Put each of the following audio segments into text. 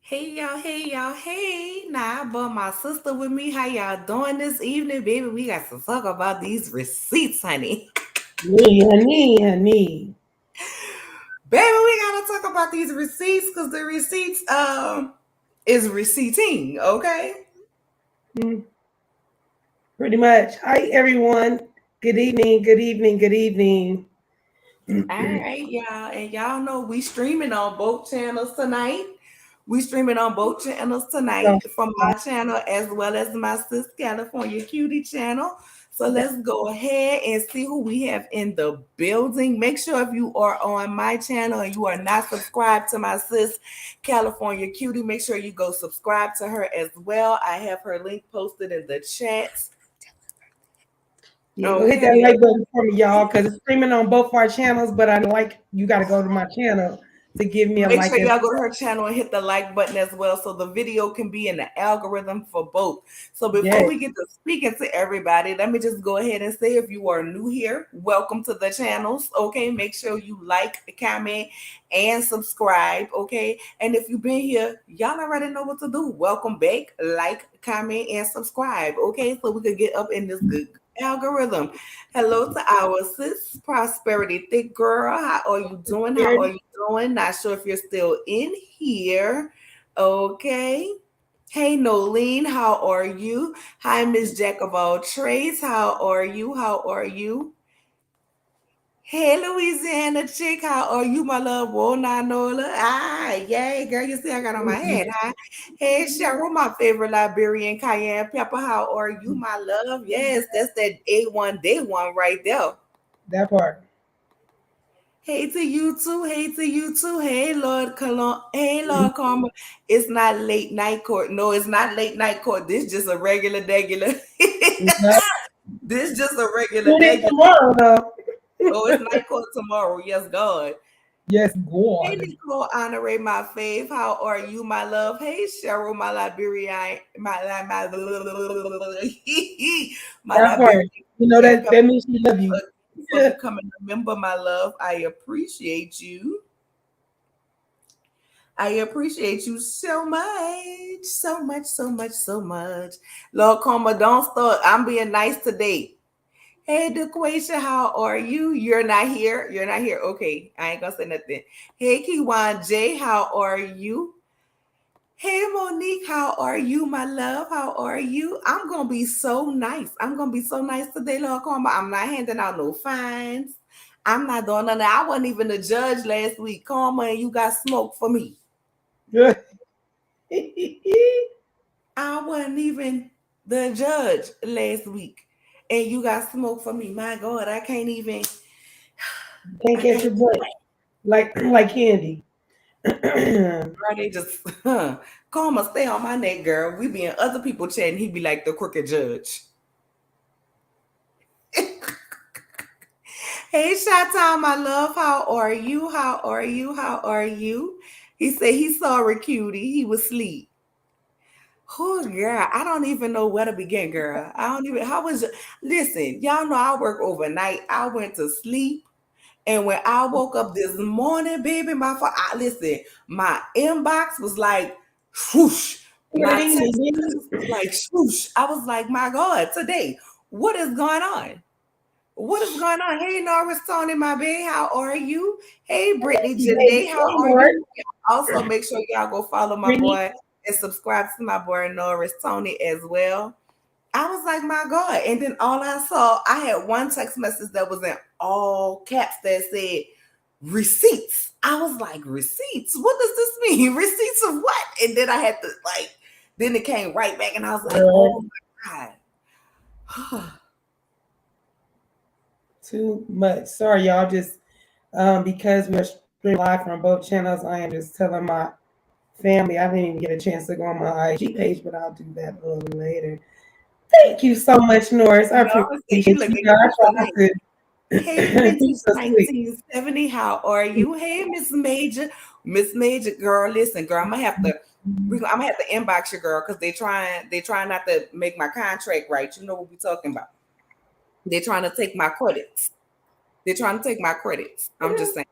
Hey y'all, hey. Now I brought my sister with me. How y'all doing this evening, baby? We got to talk about these receipts, honey. Honey. Baby, we gotta talk about these receipts because the receipts is receipting, okay? Mm, Pretty much. Hi, everyone. Good evening. Good evening. Good evening. All right, y'all. And y'all know we streaming on both channels tonight. We streaming on both channels So, tonight from my channel as well as my sis California Cutie channel. So let's go ahead and see who we have in the building. Make sure if you are on my channel and you are not subscribed to my sis California Cutie, make sure you go subscribe to her as well. I have her link posted in the chat. yeah, go hit that Okay. like button for me, y'all, because it's streaming on both our channels. But I like you got to go to my channel to give me a Make like. sure y'all go to her channel and hit the like button as well so the video can be in the algorithm for both. So before Yes. we get to speaking to everybody, let me just go ahead and say if you are new here, welcome to the channels. Okay, make sure you like, comment, and subscribe. Okay, and if you've been here, y'all already know what to do. Welcome back, like, comment, and subscribe. Okay, so we could get up in this good algorithm. Hello to our sis, Prosperity Thick Girl. How are you doing? How are you doing? Not sure if you're still in here. Okay. Hey, Nolene, how are you? Hi, Miss Jack of all trades. How are you? How are you? Hey, Louisiana chick, how are you, my love? Whoa, Nola. Ah, yay, girl. You see, I got on my head, huh? Hey, Cheryl, my favorite Liberian cayenne pepper. How are you, my love? Yes, that's that A1 day one right there. That part. Hey to you too. Hey to you too. Hey Lord Colon. Hey Lord Karma. It's not late night court. No, it's not late night court. This just a regular. Yep. This just a Tune in regular. tomorrow, though. Oh, it's night court tomorrow. Yes, God. Yes, Hey God. Nicole Honore, my fave. How are you, my love? Hey Cheryl, my Liberian, my my That part. Liberian. You know that means she love you. For becoming a member, my love. I appreciate you. I appreciate you so much. So much, so much, so much. Lord Coma, don't start. I'm being nice today. Hey, DeQuasia, how are you? You're not here. You're not here. Okay, I ain't gonna say nothing. Hey, Kiwan J, how are you? Hey, Monique, how are you, my love? How are you? I'm gonna be so nice. I'm gonna be so nice today, Lord Karma. I'm not handing out no fines. I'm not doing nothing. I wasn't even the judge last week, Karma, and you got smoke for me. I wasn't even the judge last week, and you got smoke for me. My God, I can't even. Can't I catch can't. your butt like candy. Girl, they just Karma, stay on my neck, girl. We be in other people chatting. He be like the crooked judge. Hey, Shata, my love. How are you? How are you? How are you? He said he saw a cutie. He was asleep. Oh, girl, I don't even know where to begin, girl. I don't even. How was? Listen, y'all know I work overnight. I went to sleep, and when I woke up this morning, baby, listen, my inbox was like, whoosh. My text messages was like, swoosh. I was like, my God, today, what is going on? What is going on? Hey, Norris Tony, my babe, how are you? Hey, Brittany Janae, how are you? Also, make sure y'all go follow my Brittany, boy and subscribe to my boy Norris Tony as well. I was like, my God. And then all I saw, I had one text message that was in all caps that said receipts. I was like, receipts? What does this mean? Receipts of what? And then I had to then it came right back and I was like, oh my God. too much. Sorry, y'all. Just because we're streaming live from both channels, I am just telling my family. I didn't even get a chance to go on my IG page, but I'll do that a little later. Thank you so much, Norris. I No, you appreciate look you. like I a tried nice. to Hey, be Vintage so sweet. 1970, how are you? Hey, Miss Major. Miss Major, girl, listen, girl, I'm gonna have to inbox your girl because they trying not to make my contract right. You know what we talking about. They're trying to take my credits. They're trying to take my credits. I'm just saying.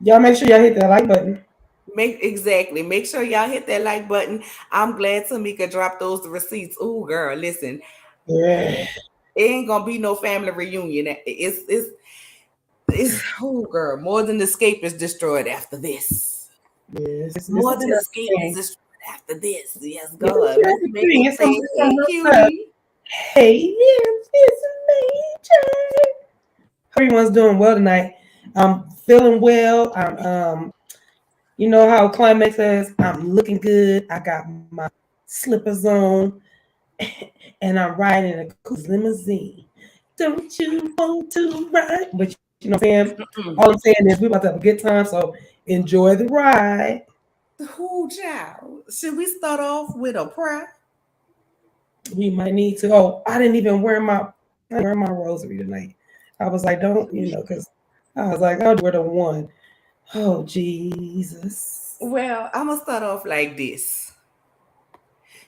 Y'all make sure y'all hit that like button. Make sure y'all hit that like button. I'm glad Tamika dropped those receipts. Oh, girl, listen, Yeah. it ain't gonna be no family reunion. It's oh, girl, more than escape is destroyed after this. Yes, it's More a than terrible escape is thing. destroyed after this. Yes, It's a God. Miss terrible thing. Megan It's said, some "Hey, real stuff. cutie." Hey, yes, it's major. Everyone's doing well tonight. I'm feeling well. You know how Climax says, I'm looking good. I got my slippers on, and I'm riding a cool limousine. Don't you want to ride? But you know what I'm saying? All I'm saying is we're about to have a good time, so enjoy the ride. Who child? Should we start off with a prayer? We might need to. Oh, I didn't even wear my rosary tonight. I was like, don't, because I was like, I'll wear the one. Oh, Jesus. Well, I'm gonna start off like this.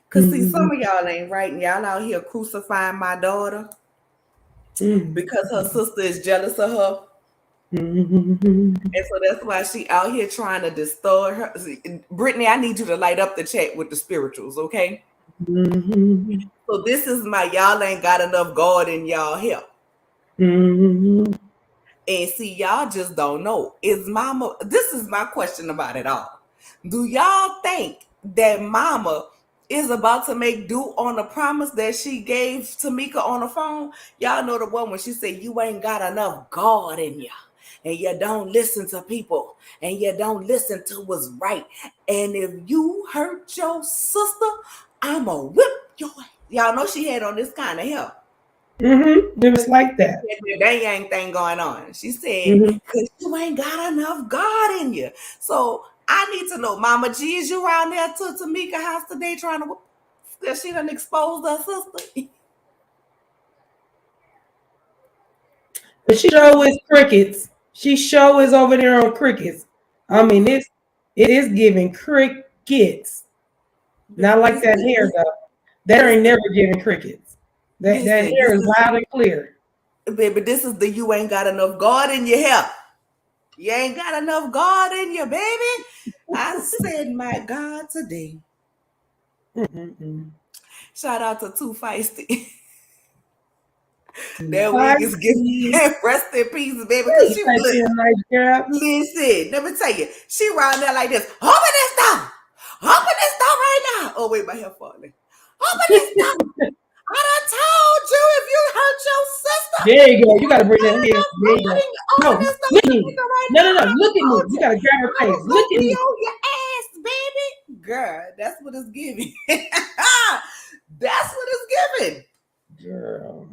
Cause see, Mm-hmm. some of y'all ain't right, and y'all out here crucifying my daughter because her sister is jealous of her. Mm-hmm. And so that's why she out here trying to distort her. See, Brittany, I need you to light up the chat with the spirituals, okay? Mm-hmm. So this is my y'all ain't got enough God in y'all here. Mm-hmm. And see, y'all just don't know. Is mama, this is my question about it all. Do y'all think that mama is about to make do on the promise that she gave Tamika on the phone? Y'all know the one when she said, "You ain't got enough God in you. And you don't listen to people. And you don't listen to what's right. And if you hurt your sister, I'ma whip your ass." Y'all know she had on this kind of help. Mm-hmm. It was like She that. had that dang yang thing going on. She said, Mm-hmm. "Cause you ain't got enough God in you." So I need to know, Mama G, is you around there to Tamika house today trying to that she done exposed her sister? But she show is crickets. She show is over there on crickets. I mean, it is giving crickets. Not Baby, like that hair though. That hair this ain't the never giving crickets. That listen, hair is loud and clear. baby, this is the you ain't got enough God in your hair. You ain't got enough God in you, baby. I said, my God, today. Mm-mm-mm. Shout out to Too Feisty. Too That wig is giving feisty. rest in peace, baby. Hey, Cause you she type look. in like girl. Listen, let me tell you, she around there like this. Open this door. Open this door right now. Oh, wait, my hair falling. Open this door. I done told you if you hurt your sister, There you you go. You gotta ain't bring got that here. enough There you God go. in you. Open No, this door look to at me me. right No, now. no, I no. done Look at me. told You you. gotta grab her I face. was Look gonna at be me. on your ass, baby. Girl, that's what it's giving. That's what it's giving. Girl.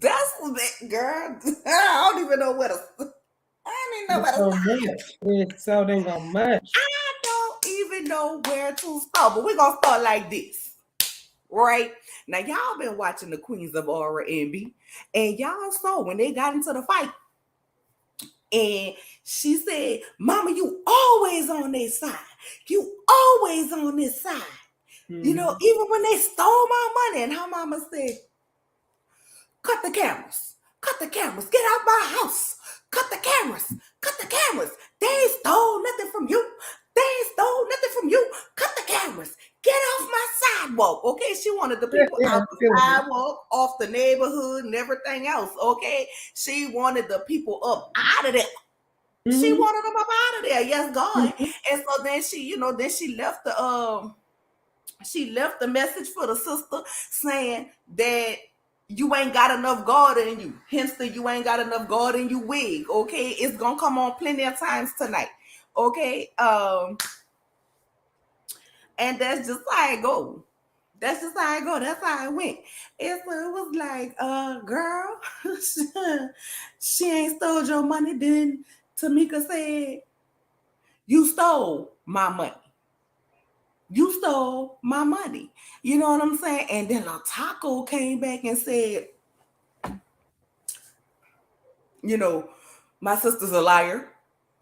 That's what it, girl. I don't even know where to. I don't even know It's where to so start. much. It's so dang on much. I don't even know where to start, but we're gonna start like this, right? Now, y'all been watching the Queens of Aura Envy, and y'all saw when they got into the fight, and she said, "Mama, you always on their side. You always on this side. You know, Mm-hmm. even when they stole my money." And her mama said, "Cut the cameras. Cut the cameras. Get out my house. Cut the cameras. Cut the cameras. They ain't stole nothing from you. They ain't stole nothing from you. Cut the cameras. Get off my sidewalk." Okay, she wanted the people Yeah, out I'm the feeling it. sidewalk, off the neighborhood, and everything else. Okay, she wanted the people up out of there. She Mm-hmm. wanted them up out of there. Yes, God. Mm-hmm. And so then then she left the message for the sister saying that you ain't got enough God in you. Hence the you ain't got enough God in you wig. Okay. It's gonna come on plenty of times tonight. Okay. And that's just how it go. That's just how I go. That's how I went. And so it was like, girl, she ain't stole your money. Then Tamika said, "You stole my money. You stole my money." You know what I'm saying? And then LaTocha came back and said, you know, "My sister's a liar.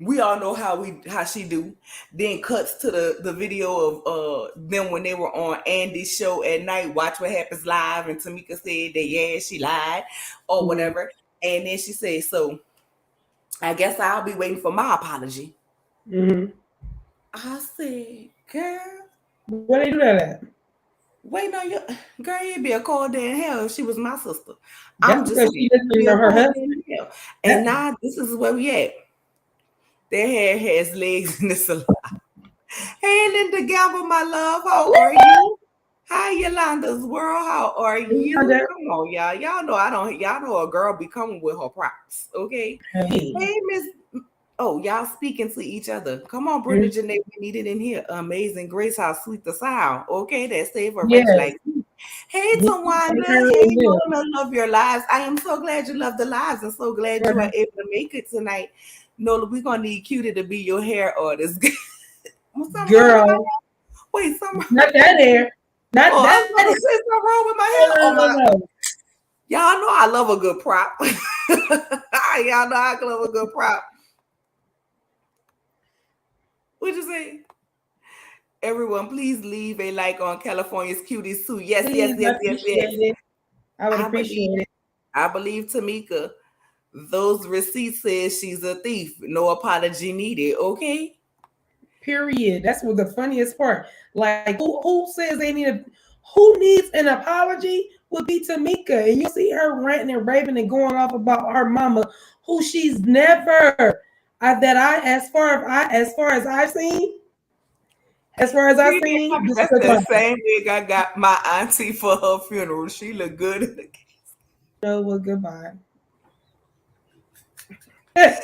We all know how she do." Then cuts to the video of them when they were on Andy's show at night, Watch What Happens Live, and Tamika said that yeah, she lied or Mm-hmm. whatever. And then she said, "So I guess I'll be waiting for my apology." Mm-hmm. I said, girl, Where they do that at? wait on your girl, you'd be a cold day in hell if she was my sister. I'm That's just because saying, she you'd be listening a to her cold day husband. in hell. And That now this is where we at. Their hair has legs in this salon. Hey, Linda Galvin, my love, how are you? Hi, Yolanda's world, how are you? Come on, y'all. Y'all know I don't. Y'all know a girl be coming with her props, okay? hey. Hey, Miss. Oh, y'all speaking to each other. Come on, Brittany Mhm. Janae, we need it in here. Amazing Grace, how sweet the sound. Okay, that save a wretch Yes. like you. Hey, We Tawanda. take her Hey, in there. Nola, love your lives. I am so glad you love the lives and so glad you are Right. able to make it tonight. Nola, we're gonna need Cutie to be your hair artist. What's something wrong with my Girl, hair? Wait, something. not that hair. Not Oh, I that was hair. gonna say something wrong with my No, hair. no, Oh no, my, no, no. y'all know I love a good prop. Y'all know I love a good prop. What'd you say? Everyone, please leave a like on California's cuties too. Yes, yes, Please, I yes, yes, yes. appreciate it. I would I believe, appreciate it. I believe Tamika. Those receipts says she's a thief. No apology needed. Okay. Period. That's what the funniest part. Like, who says they need a who needs an apology would be Tamika. And you see her ranting and raving and going off about her mama, who she's never that I as far as I've seen, That's the goodbye. same wig I got my auntie for her funeral. She looked good. No, well, goodbye. Okay.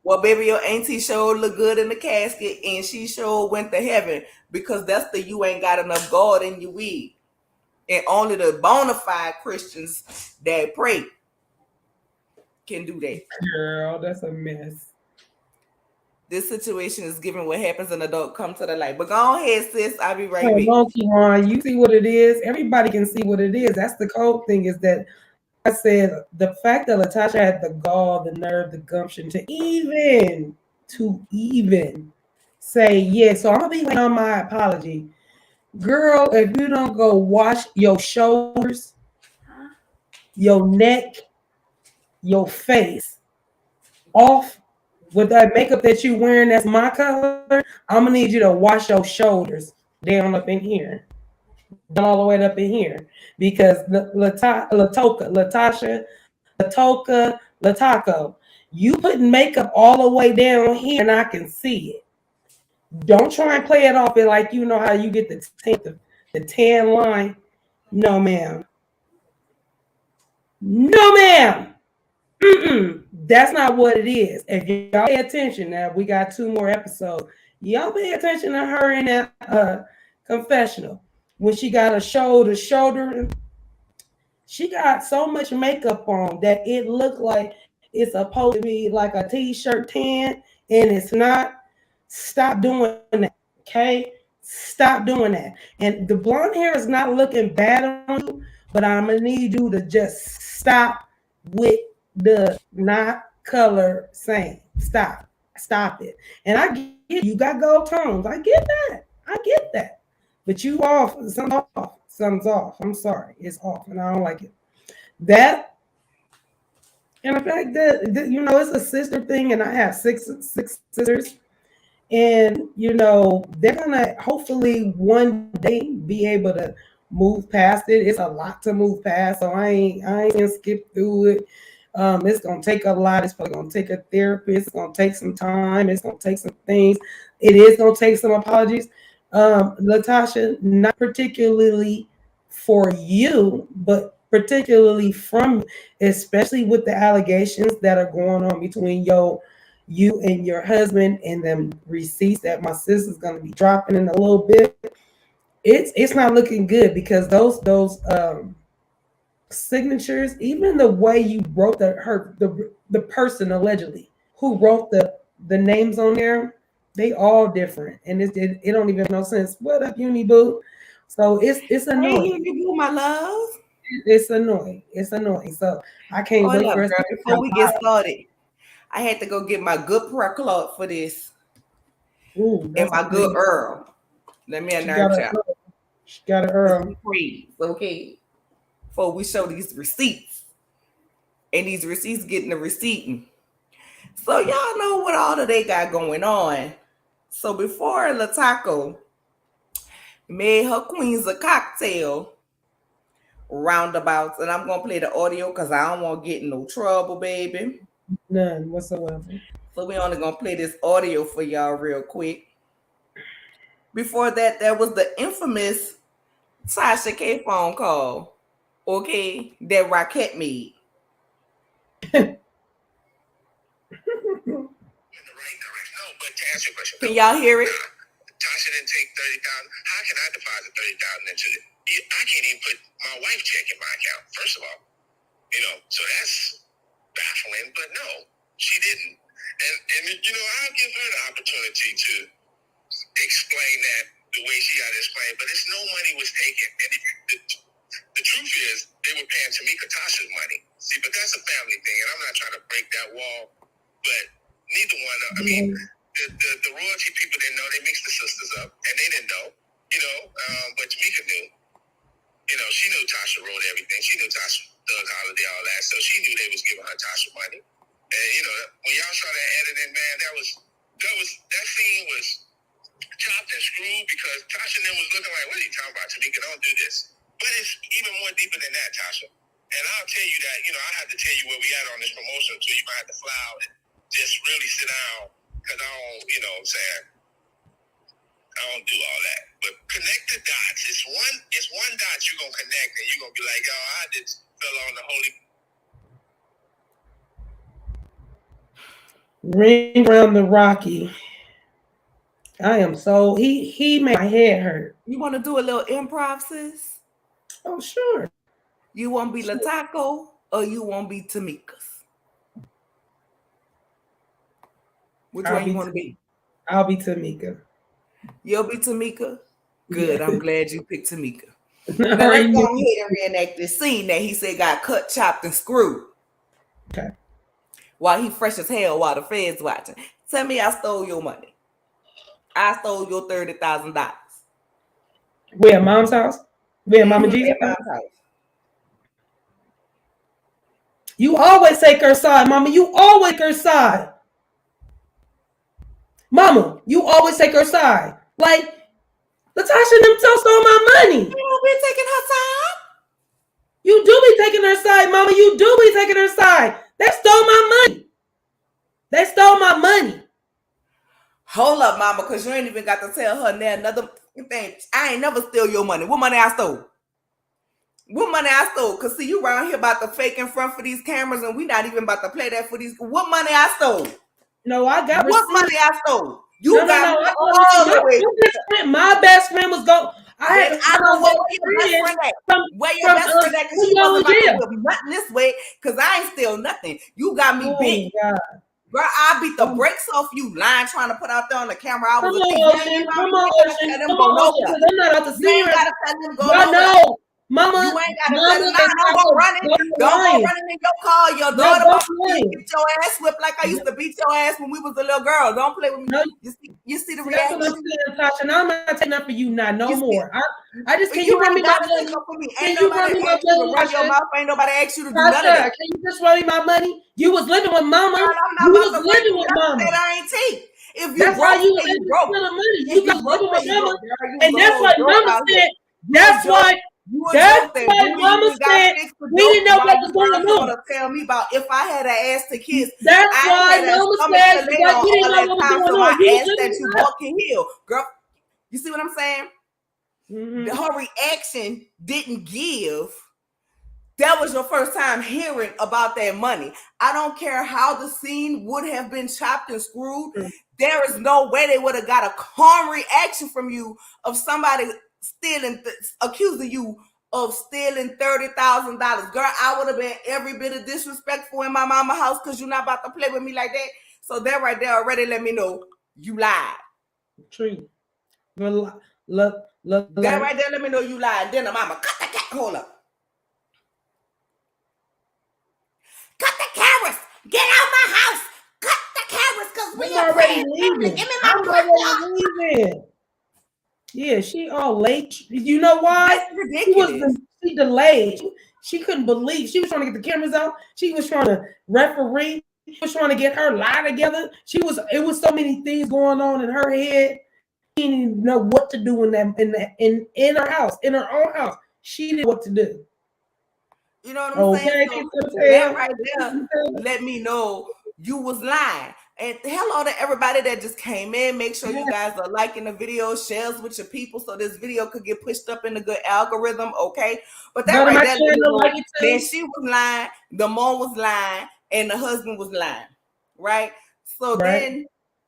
Well, baby, your auntie sure look good in the casket, and she sure went to heaven because that's the you ain't got enough God in your wig, and only the bona fide Christians that pray can do that. Girl, that's a mess. This situation is given what happens in the dark come to the light. But go ahead, sis. I'll be right Oh, back. monkey on, you see what it is. Everybody can see what it is. That's the cold thing is that, like I said, the fact that LaTocha had the gall, the nerve, the gumption to even say, yeah, so I'm gonna be waiting on my apology. Girl, if you don't go wash your shoulders, your neck, your face off with that makeup that you wearing that's my color, I'm gonna need you to wash your shoulders down up in here, down all the way up in here, because Lataco, you putting makeup all the way down here, and I can see it. Don't try and play it off it like you know how you get the tan line. No, ma'am. No, ma'am. Mm-mm. That's not what it is. If y'all pay attention, now we got 2 more episodes. Y'all pay attention to her in that confessional when she got a shoulder. She got so much makeup on that it looked like it's supposed to be like a t-shirt tan, and it's not. Stop doing that, okay? Stop doing that. And the blonde hair is not looking bad on you, but I'm gonna need you to just stop with the not color saying. Stop it. And I get you got gold tones. I get that. I get that. But you off. Something's off. Something's off. I'm sorry. It's off, and I don't like it. That and the fact that you know it's a sister thing, and I have six sisters, and you know they're gonna hopefully one day be able to move past it. It's a lot to move past, so I ain't gonna skip through it. It's gonna take a lot. It's probably gonna take a therapist. It's gonna take some time. It's gonna take some things. It is gonna take some apologies. LaTocha, not particularly for you, but particularly from, especially with the allegations that are going on between you and your husband, and them receipts that my sister's going to be dropping in a little bit. It's not looking good because those signatures, even the way you wrote the person allegedly who wrote the names on there, they all different, and it don't even make no sense. What up, Uni Boo? So it's Hey, annoying. you, my love. It's annoying. It's annoying. So I can't Hold wait up, for us girl. to Before we get started, I had to go get my good prayer cloth for this ooh, and that's my good pretty. Earl. Let me She got announce y'all. she got a This Earl. we praise, okay? Before we show these receipts. And these receipts getting the receipting. So y'all know what all that they got going on. So before LaTocha made her queens a cocktail roundabouts, and I'm gonna play the audio because I don't want to get in no trouble, baby. None whatsoever. So we only gonna play this audio for y'all real quick. Before that, there was the infamous Tasha K phone call, okay, that Raquette made. But to answer your question, can y'all hear it? Tasha didn't take 30,000. How can I deposit 30,000 into it? I can't even put my wife's check in my account. First of all, so that's baffling. But no, she didn't. And I'll give her the opportunity to explain that the way she had to explain. But it's no money was taken. And the truth is, they were paying Tamika Tasha's money. See, but that's a family thing, and I'm not trying to break that wall. But neither one. I mean. The royalty people didn't know. They mixed the sisters up, and they didn't know, but Tamika knew. She knew Tasha wrote everything. She knew Tasha Doug Holiday, all that. So she knew they was giving her Tasha money. And, when y'all saw that editing, man, that scene was chopped and screwed because Tasha then was looking like, what are you talking about, Tamika? Don't do this. But it's even more deeper than that, Tasha. And I'll tell you that, I have to tell you where we at on this promotion, so you might have to fly out and just really sit down. Because I don't, what I'm saying, I don't do all that. But connect the dots. It's one dot you're going to connect, and you're going to be like, yo, I just fell on the holy. Ring around the Rocky. I am so, he made my head hurt. You want to do a little improv, sis? Oh, sure. You want to be LaTocha or you want to be Tamika's? Which one you want to be? I'll be Tamika. You'll be Tamika? Good. I'm glad you picked Tamika. Now let's go ahead and reenact this scene that he said got cut, chopped, and screwed. Okay. While he fresh as hell while the feds watching. Tell me I stole your money. I stole your $30,000. Where, Mom's house? Where, Mama G's house? You always take her side, Mama. You always take her side. Mama, you always take her side. Like, LaTocha themselves stole my money. You don't be taking her side? You do be taking her side, Mama. You do be taking her side. They stole my money. They stole my money. Hold up, Mama, because you ain't even got to tell her now another thing. I ain't never steal your money. What money I stole? What money I stole? Because see, you around here about to fake in front for these cameras, and we not even about to play that for these. What money I stole? No, I got what money I stole? You got me all the way. My best friend was going. I don't know where your best friend at. Where your best friend at? Because she wasn't about to whip nothing this way. Because I ain't steal nothing. You got me big. God. Girl, I beat the brakes off you lying, trying to put out there on the camera. I was come on, Ocean. Come on, Ocean. I'm not out to see you. You ain't gotta tell them go no. Mama, you ain't gotta tell them don't go running. Don't go running in your car. Your daughter beat your ass whipped like I used to beat your ass when we was a little girl. Don't play with me. No, you see the reaction. That's what I'm saying, Tasha. Now I'm not taking that for you now. No more. I just can you run me my money? Ain't nobody asked you to run your mouth. Ain't nobody asked you to do none of that. Can you just run me my money? You was living with Mama. You was living with Mama. I ain't take. If you that's why you broke the money. You was living with Mama, and that's why Mama said. That's why. That's why Mama said we didn't know what was going on. To tell me about if I had an ass to kiss. That's why Mama said we didn't know what was going on. You ass that you walking heel, girl. You see what I'm saying? Mm-hmm. Her reaction didn't give. That was your first time hearing about that money. I don't care how the scene would have been chopped and screwed. Mm-hmm. There is no way they would have got a calm reaction from you of somebody stealing, accusing you of stealing $30,000. Girl, I would have been every bit of disrespectful in my mama's house because you're not about to play with me like that. So that right there already let me know you lied. True. That right there let me know you lied. Then the mama, cut the cat. Hold up. Cut the cameras. Get out my house. Cut the cameras because we are already leaving. Give me my leaving. Yeah, she all late. You know why? That's ridiculous. She delayed. She couldn't believe. She was trying to get the cameras out. She was trying to referee. was trying to get her lie together. It was so many things going on in her head. She didn't even know what to do in her house, in her own house. She didn't know what to do. You know what I'm saying? Okay, So that right there let me know you was lying. And hello to everybody that just came in. Make sure you guys are liking the video, shares with your people so this video could get pushed up in the good algorithm, okay? But that right there, then she was lying, the mom was lying, and the husband was lying, right? So then,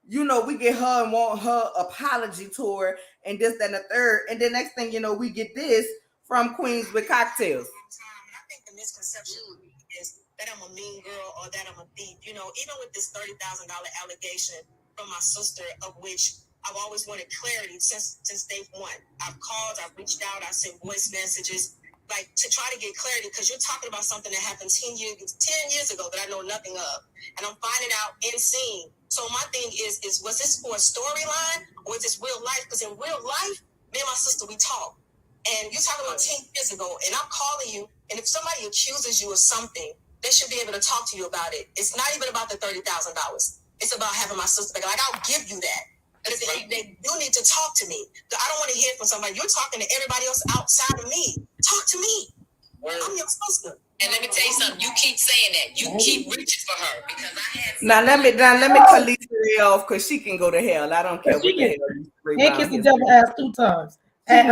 you know, we get her and want her apology tour and this, that, and the third. And the next thing you know, we get this from Queens with Cocktails. I think the misconception is that I'm a mean girl or that I'm a thief. You know, even with this $30,000 allegation from my sister, of which I've always wanted clarity since day one. I've called, I've reached out, I've sent voice messages, like to try to get clarity, because you're talking about something that happened 10 years ago that I know nothing of, and I'm finding out and seeing. So my thing is was this for a storyline or is this real life? Because in real life, me and my sister, we talk. And you're talking about 10 years ago, and I'm calling you, and if somebody accuses you of something, they should be able to talk to you about it. It's not even about the $30,000. It's about having my sister back. Like, I'll give you that. But if they do need to talk to me, I don't want to hear from somebody. You're talking to everybody else outside of me. Talk to me. I'm your sister. And let me tell you something. You keep saying that. You keep reaching for her because I had. Now let me cut Lisa off because she can go to hell. I don't care what the hell. And kiss the devil ass 2 times. And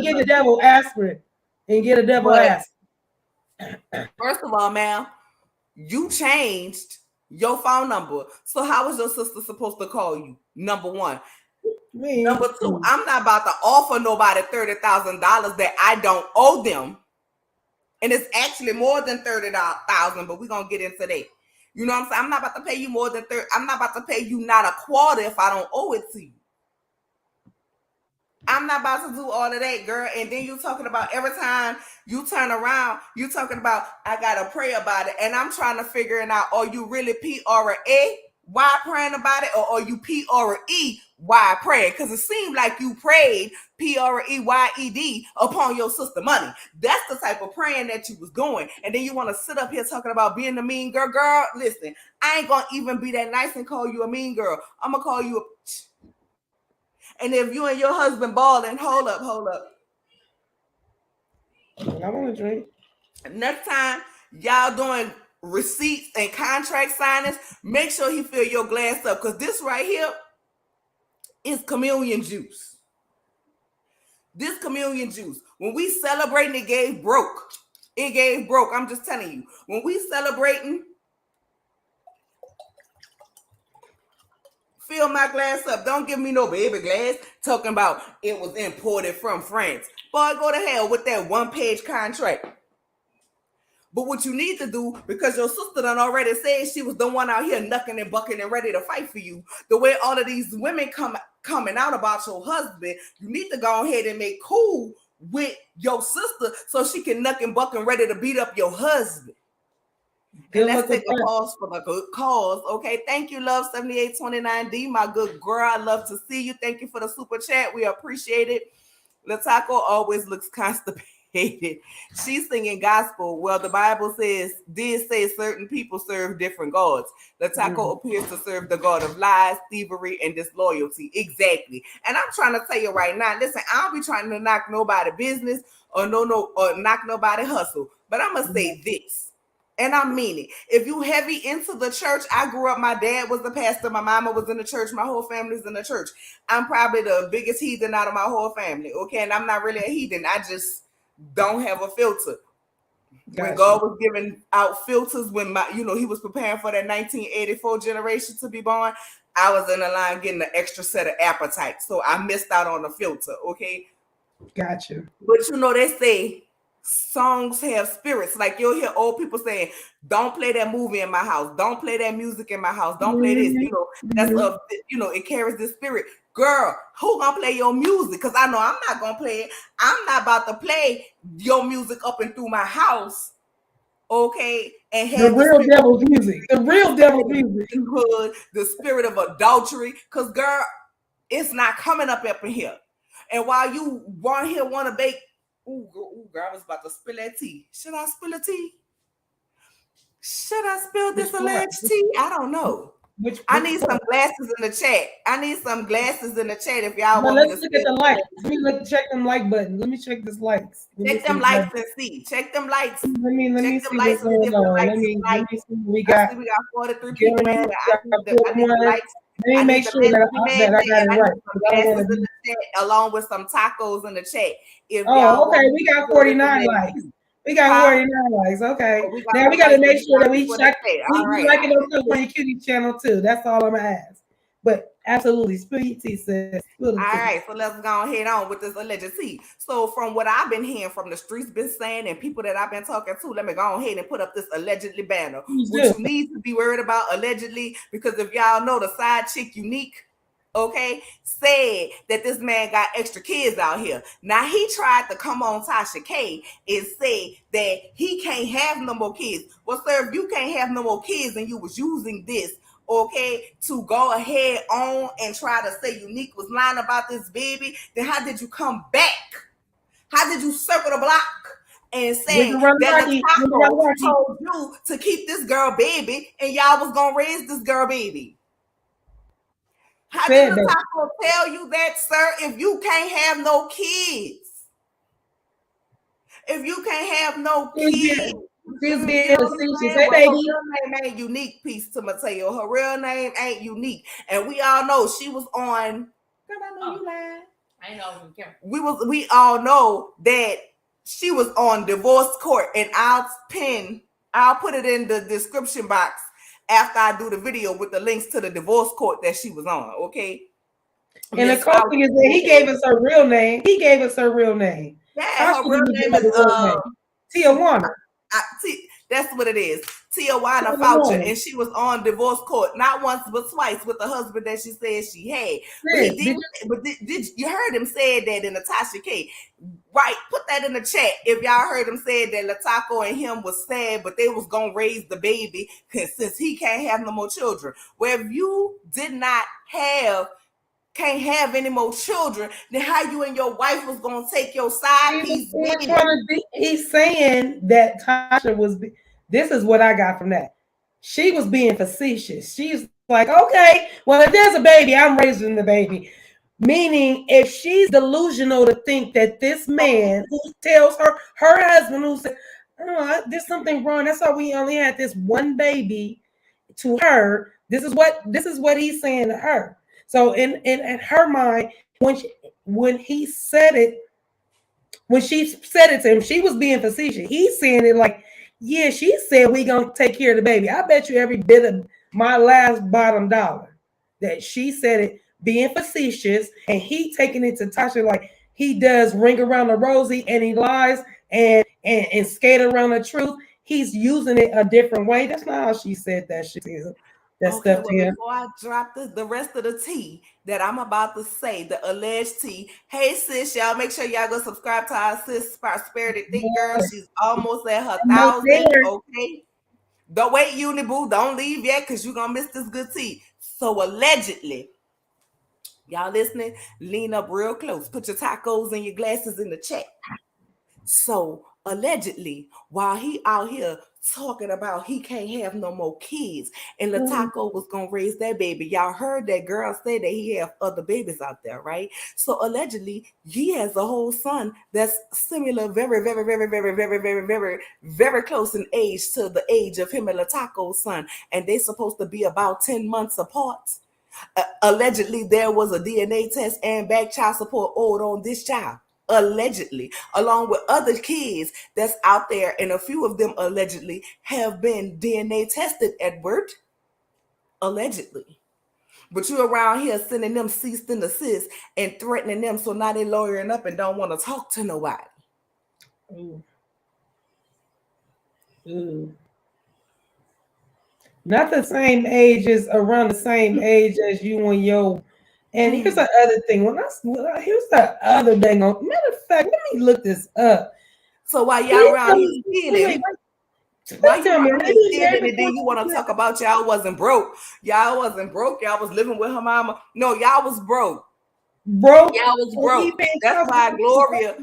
get the devil aspirin. And get a devil aspirin. First of all, ma'am, you changed your phone number. So how was your sister supposed to call you? Number one. Number two, I'm not about to offer nobody $30,000 that I don't owe them. And it's actually more than $30,000, but we're gonna get into that. You know what I'm saying? I'm not about to pay you more than 30. I'm not about to pay you not a quarter if I don't owe it to you. I'm not about to do all of that, girl. And then you talking about every time you turn around, you talking about I gotta pray about it. And I'm trying to figure it out. Are you really P-R-A? Why praying about it? Or are you P-R-E? Why praying? Because it seemed like you prayed P-R-E-Y-E-D upon your sister money. That's the type of praying that you was doing. And then you want to sit up here talking about being a mean girl. Girl, listen, I ain't gonna even be that nice and call you a mean girl. I'm gonna call you a... And if you and your husband balling, hold up. I want to drink. Next time y'all doing receipts and contract signings, make sure he fill your glass up, because this right here is communion juice. This communion juice, when we celebrating, it gave broke. It gave broke. I'm just telling you. When we celebrating, fill my glass up. Don't give me no baby glass talking about it was imported from France. Boy, go to hell with that 1-page contract. But what you need to do, because your sister done already said she was the one out here knucking and bucking and ready to fight for you, the way all of these women coming out about your husband, you need to go ahead and make cool with your sister so she can knuck and buck and ready to beat up your husband. And let's take a pause for the good cause. Okay. Thank you, love 7829D, my good girl. I love to see you. Thank you for the super chat. We appreciate it. LaTocha always looks constipated. She's singing gospel. Well, the Bible did say certain people serve different gods. LaTocha appears to serve the God of lies, thievery, and disloyalty. Exactly. And I'm trying to tell you right now, listen, I don't be trying to knock nobody business or knock nobody hustle. But I'm gonna say this. And I mean it. If you heavy into the church, I grew up, my dad was the pastor, my mama was in the church, my whole family's in the church. I'm probably the biggest heathen out of my whole family, okay? And I'm not really a heathen. I just don't have a filter. Gotcha. When God was giving out filters, when he was preparing for that 1984 generation to be born, I was in the line getting an extra set of appetite. So I missed out on the filter, okay? Gotcha. But they say songs have spirits. Like you'll hear old people saying, don't play that movie in my house, don't play that music in my house, don't play this, that's it carries this spirit. Girl, who gonna play your music? Because I know I'm not gonna play it. I'm not about to play your music up and through my house, okay? And have the real devil's music, the spirit of adultery. Because girl, it's not coming up in here. And while you want to bake, ooh, girl, I was about to spill that tea. Should I spill the tea? Should Should I spill this Which alleged part? tea? I don't know. Which I need some part? glasses in the chat. I need some glasses in the chat if y'all But want me to let's look at spill the this likes. alleged Let me check them like button. Let me check this likes. Let me Check them see. likes and see. Check them likes. Let me Check them see likes what's and see going if the on. likes Let is me like. see what we I got. see we got 43 people in Gary, here. we got I need the 41. likes. Let me I need make the sure likes that to be I got it and I right. need some I don't glasses want to in be. the chat along with some tacos in the chat. If Oh, y'all okay. want We me to got spill this 49 alleged likes. tea. We got Huh? 49 likes. Okay. Oh, we got Now we some got to likes and make we sure got that we people in the check. chat. We All right. like it on the Cutie channel too. That's all I'm gonna ask. But absolutely, spill your tea, sis. Spill the All tea. right, so let's go ahead on with this alleged tea. So, from what I've been hearing from the streets, been saying, and people that I've been talking to, let me go ahead and put up this allegedly banner. Please What do. you need to be worried about allegedly, because if y'all know the side chick Unique, okay, said that this man got extra kids out here. Now he tried to come on Tasha K and say that he can't have no more kids. Well, sir, if you can't have no more kids and you was using this, okay, to go ahead on and try to say Unique was lying about this baby, then how did you come back? How did you circle the block and With the say that Lataco Runawaki. told you to keep this girl baby and y'all was gonna raise this girl baby? How did Said that. Lataco tell you that, sir, if you can't have no kids? If you can't have no kids, She's you being know what I'm facetious. saying? Hey, Well, her baby. real name ain't Unique, piece to Mateo. Her real name ain't Unique. And we all know she was on. Girl, I know you lying. I know. We all know that she was on divorce court, and I'll put it in the description box after I do the video with the links to the divorce court that she was on. Okay. And the Miss cool thing is that he gave us her real name. He gave us her real name. Yeah, her real name is Tijuana. That's what it is. Tijuana Foucher, and she was on divorce court not once but twice with the husband that she said she had. But he did. But did you heard him say that in Natasha K? Right, put that in the chat if y'all heard him say that Lataco and him was sad, but they was gonna raise the baby since he can't have no more children. Well, if you did not can't have any more children, then how you and your wife was gonna take your side piece? He's saying that Tasha was. This is what I got from that. She was being facetious. She's like, okay, well, if there's a baby, I'm raising the baby. Meaning, if she's delusional to think that this man who tells her husband who said, oh, there's something wrong. That's why we only had this one baby to her. This is what he's saying to her. So in her mind, when he said it, when she said it to him, she was being facetious. He's saying it like, yeah, she said we gonna take care of the baby. I bet you every bit of my last bottom dollar that she said it being facetious, and he taking it to Tasha like he does ring around the rosy and he lies and skate around the truth. He's using it a different way. That's not how she said that shit. That Okay, stuff well, to him. before I drop the rest of the tea that I'm about to say, the alleged tea. Hey sis, y'all make sure y'all go subscribe to our sis Prosperity Thick Girl. She's almost at her 1,000. Okay. Don't wait, Uniboo. Don't leave yet because you're gonna miss this good tea. So allegedly, y'all listening? Lean up real close. Put your tacos and your glasses in the chat. So allegedly, while he out here talking about he can't have no more kids, and Lataco was gonna raise that baby. Y'all heard that girl say that he have other babies out there, right? So allegedly, he has a whole son that's similar, very, very, very, very, very, very, very, very close in age to the age of him and Lataco's son, and they're supposed to be about 10 months apart. Allegedly, there was a DNA test and back child support owed on this child. Allegedly, along with other kids that's out there, and a few of them allegedly have been DNA tested, Edward. Allegedly. But you around here sending them cease and desist and threatening them, so now they lawyering up and don't want to talk to nobody. Ooh. Ooh. Not the same age as around the same age as you and your. And here's the other thing. Here's the other thing. Matter of fact, let me look this up. So while y'all around here stealing, why you around here stealing, and then you want to talk about y'all wasn't broke? Y'all wasn't broke. Y'all was living with her mama. No, y'all was broke. Broke. Y'all was broke. That's why Gloria.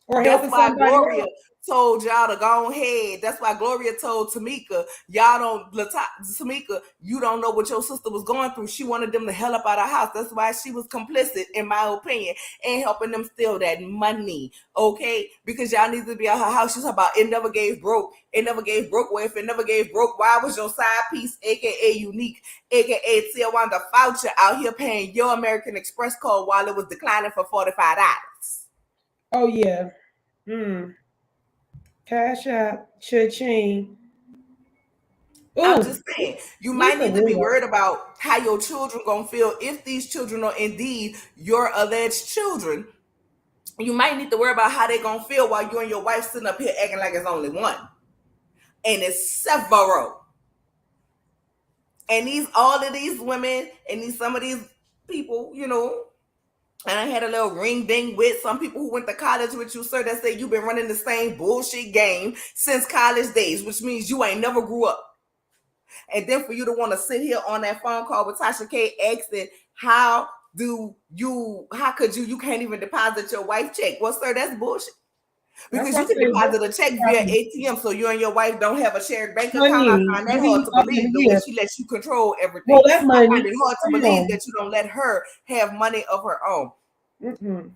Or that's why Gloria told y'all to go ahead. That's why Gloria told Tamika, y'all don't, Tamika, you don't know what your sister was going through. She wanted them to hell up out of house. That's why she was complicit, in my opinion, in helping them steal that money. Okay, because y'all need to be at her house. She's about it never gave broke. It never gave broke. Well, if it never gave broke, why was your side piece, aka Unique, aka Tiawanda Voucher, out here paying your American Express code while it was declining for $45? Oh yeah. Cash app, cha-ching. I'm Ooh, just saying, you he's might a need to be weirdo. worried about how your children gonna feel if these children are indeed your alleged children. You might need to worry about how they gonna feel while you and your wife sitting up here acting like it's only one, and it's several. And these all of these women and some of these people, and I had a little ring ding with some people who went to college with you, sir, that say you've been running the same bullshit game since college days, which means you ain't never grew up. And then for you to want to sit here on that phone call with Tasha K asking, how could you can't even deposit your wife check? Well, sir, that's bullshit. That's Because why I you can said, deposit a check via ATM, so you and your wife don't have a shared bank account. I honey, find that you hard be to talking believe, the way here. she lets you control Well, everything. that I money, find it hard to believe that you don't let her have money of her own.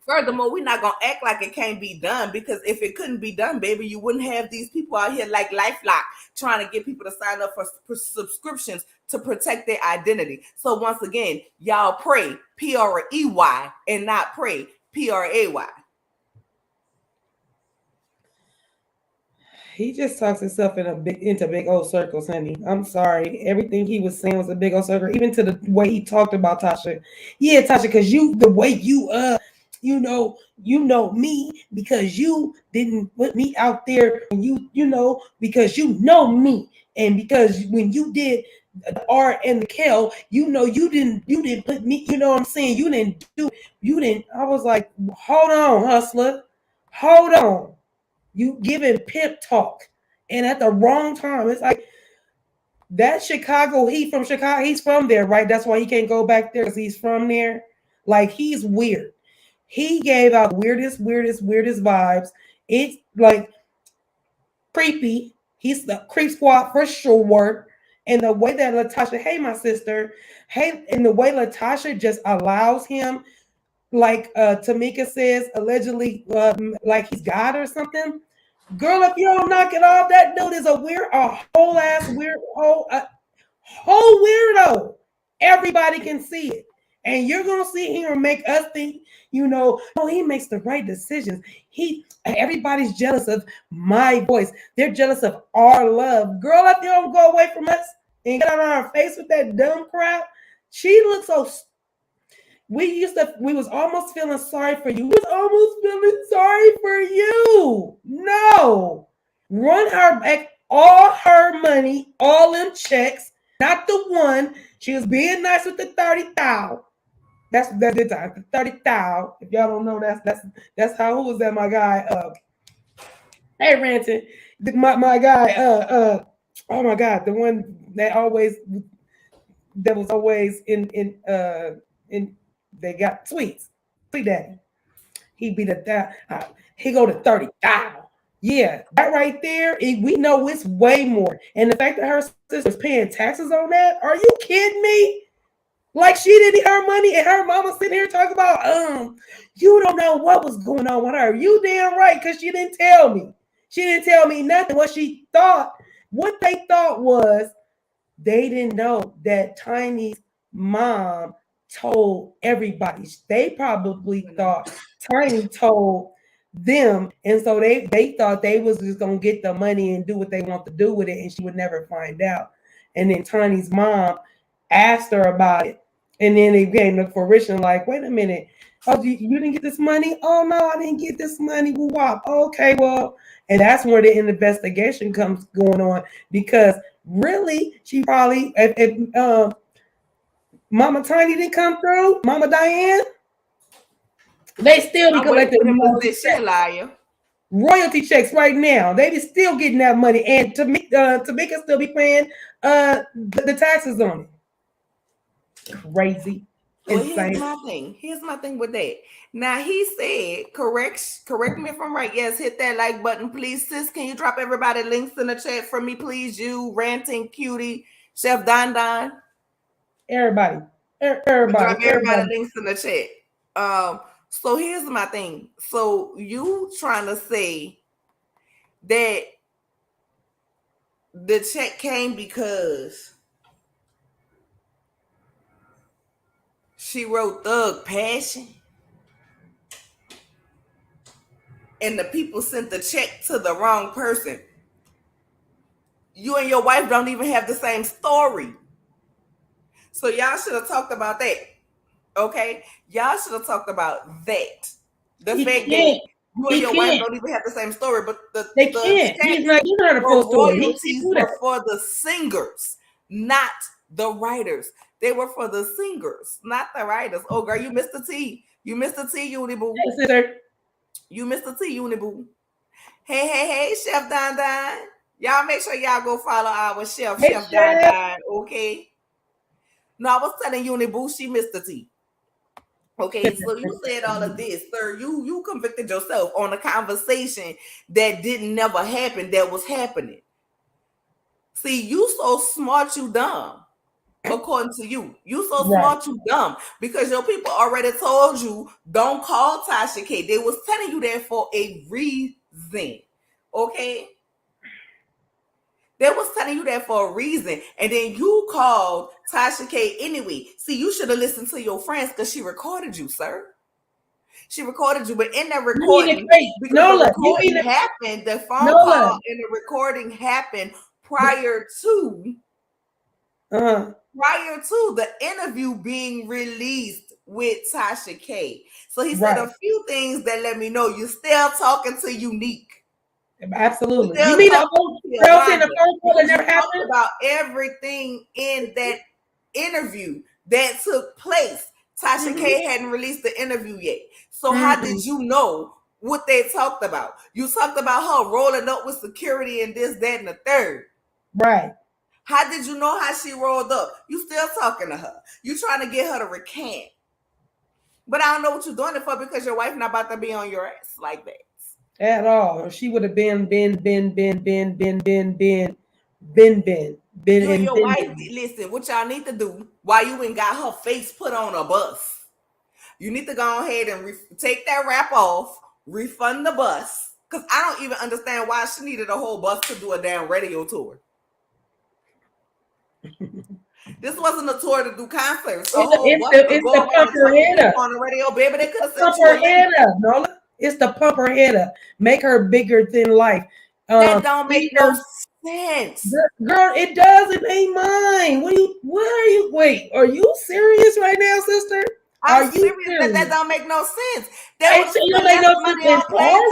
Furthermore, we're not gonna act like it can't be done, because if it couldn't be done, baby, you wouldn't have these people out here like LifeLock trying to get people to sign up for subscriptions to protect their identity. So once again, y'all pray PREY and not pray PRAY. He just talks himself into big old circles, honey. I'm sorry. Everything he was saying was a big old circle, even to the way he talked about Tasha. Yeah, Tasha, because the way you know me, because you didn't put me out there, and because you know me, and because when you did the R and the Kel, you didn't put me. You know what I'm saying? You didn't. I was like, hold on, hustler, hold on. You giving pimp talk, and at the wrong time. It's like that Chicago. He from Chicago. He's from there, right? That's why he can't go back there, because he's from there. Like, he's weird. He gave out weirdest vibes. It's like creepy. He's the creep squad for sure. And the way that LaTocha, hey my sister, hey, and the way LaTocha just allows him, like Tamika says, allegedly, like he's God or something. Girl, if you don't knock it off, that dude is a whole ass weird, whole weirdo. Everybody can see it. And you're gonna see him and make us think, oh, he makes the right decisions. Everybody's jealous of my voice. They're jealous of our love. Girl, if you don't go away from us and get on our face with that dumb crap, she looks so. We was almost feeling sorry for you. We was almost feeling sorry for you. No. Run her back all her money, all them checks, not the one. She was being nice with the 30,000. That's the time. The 30,000. If y'all don't know, that's how. Who was that? My guy. Hey, Ranton. My guy. Oh my God, the one that was always in. They got tweets. Tweet Daddy. He be he go to 30,000. Yeah, that right there, we know it's way more. And the fact that her sister's paying taxes on that, are you kidding me? Like, she didn't get her money, and her mama sitting here talking about, you don't know what was going on with her. You damn right, because she didn't tell me. She didn't tell me nothing. What they thought was, they didn't know that Tiny's mom told everybody. They probably thought Tiny told them, and so they thought they was just gonna get the money and do what they want to do with it, and she would never find out. And then Tiny's mom asked her about it, and then it came to fruition. Like, wait a minute, oh, you didn't get this money? Oh no, I didn't get this money. Woo-wop. Okay, well, and that's where the investigation comes going on, because really, she probably, if Mama Tiny didn't come through, Mama Diane, they still be I'm waiting collecting for them to say she a liar. royalty checks right now. They be still getting that money, and Tamika still be paying the taxes on it. Crazy. Well, Insane. Here's my thing with that. Now he said, correct me if I'm right. Yes, hit that like button, please, sis. Can you drop everybody links in the chat for me, please? You, Ranting Cutie, Chef Don Don. Everybody. Drop Everybody. everybody links in the chat. So here's my thing. So you trying to say that the check came because she wrote Thug Passion and the people sent the check to the wrong person. You and your wife don't even have the same story. So y'all should have talked about that. Okay? Y'all should have talked about that. The fact that you and your wife don't even have the same story, but they can't. He's not giving her the full story. Royalties were for the singers, not the writers. They were for the singers, not the writers. Oh, girl, you missed the T. You missed the T, Uniboo. Yes, sister. You missed the T, Uniboo. Hey, Chef Don Don. Y'all make sure y'all go follow our Chef Don Don, okay? No, I was telling Uniboo she missed the T. Okay, so you said all of this, sir. You convicted yourself on a conversation that didn't never happen, that was happening. See, you so smart, you dumb. According to you, you so smart, you dumb, because your people already told you don't call Tasha K. They was telling you that for a reason. Okay, they was telling you that for a reason, and then you called Tasha K anyway. See, you should have listened to your friends because she recorded you, sir. She recorded you, but in that recording, because the recording happened, the phone call and the recording happened prior to the interview being released with Tasha K. So he said a few things that let me know you're still talking to Unique. Absolutely. You mean the phone call that never happened? About everything in that interview that took place. Tasha K hadn't released the interview yet. So how did you know what they talked about? You talked about her rolling up with security and this, that, and the third. Right. How did you know how she rolled up? You still talking to her. You trying to get her to recant. But I don't know what you're doing it for, because your wife not about to be on your ass like that. At all. She would have been. You and your wife, listen, what y'all need to do while you ain't got her face put on a bus, you need to go ahead and take that wrap off, refund the bus, because I don't even understand why she needed a whole bus to do a damn radio tour. This wasn't a tour to do concerts. It's the pumper header on the radio, baby. They could have sent you a header, Nola. It's the pumper header. Make her bigger than life. That don't make no sense. Girl, it does. It ain't mine. Wait, are you serious right now, sister? I'm serious. That don't make no sense. They don't make no sense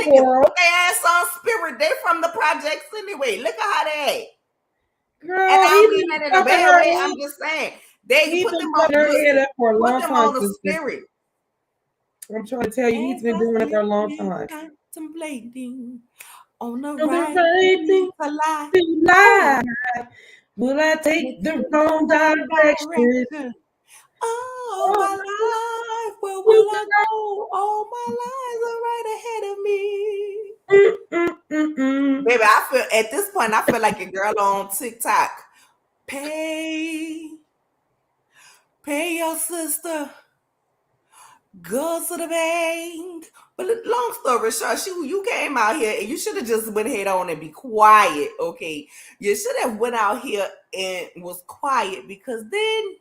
in our world. They ass on Spirit. They from the projects anyway. Look at how they act. Girl, and I don't mean that in a bad way. I'm just saying they put them on for a long time. The Spirit. I'm trying to tell you, he's been doing it for a long time. Contemplating on the right thing to lie. Will I take the wrong direction? Oh, my life, where will I go? All my lives are right ahead of me. Baby, I feel at this point, I feel like a girl on TikTok. Pay your sister. Go to the bank. But long story short, you came out here and you should have just went ahead on and be quiet, okay? You should have went out here and was quiet, because then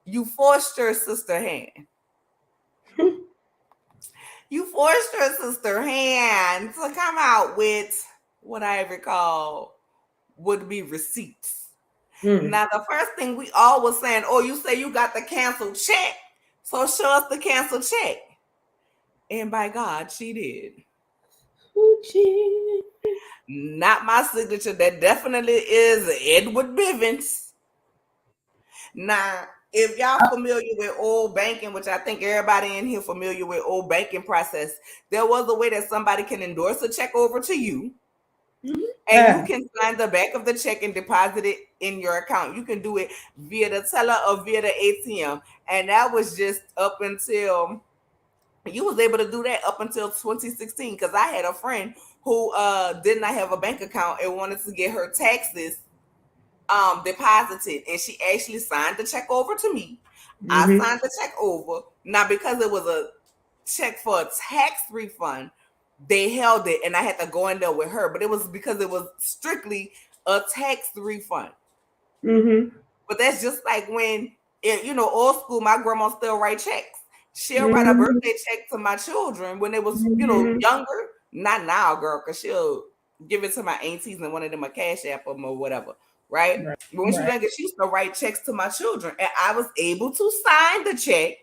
you forced your sister hand. You forced your sister hand to come out with what I recall would be receipts. Now, the first thing we all was saying, oh, you say you got the canceled check, so show us the canceled check. And by God, she did. Not my signature. That definitely is Edward Bivens. Now, if y'all familiar with old banking, which I think everybody in here familiar with old banking process, there was a way that somebody can endorse a check over to you. And you can find the back of the check and deposit it in your account. You can do it via the teller or via the ATM. And that was just up until you was able to do that up until 2016. Because I had a friend who did not have a bank account and wanted to get her taxes deposited, and she actually signed the check over to me. I signed the check over. Now, because it was a check for a tax refund, they held it and I had to go in there with her, but it was because it was strictly a tax refund. But that's just like when old school, my grandma still write checks. She'll write a birthday check to my children when they was younger. Not now, girl, because she'll give it to my aunties and one of them a cash app them or whatever, right? But when she was younger, she used to write checks to my children, and I was able to sign the check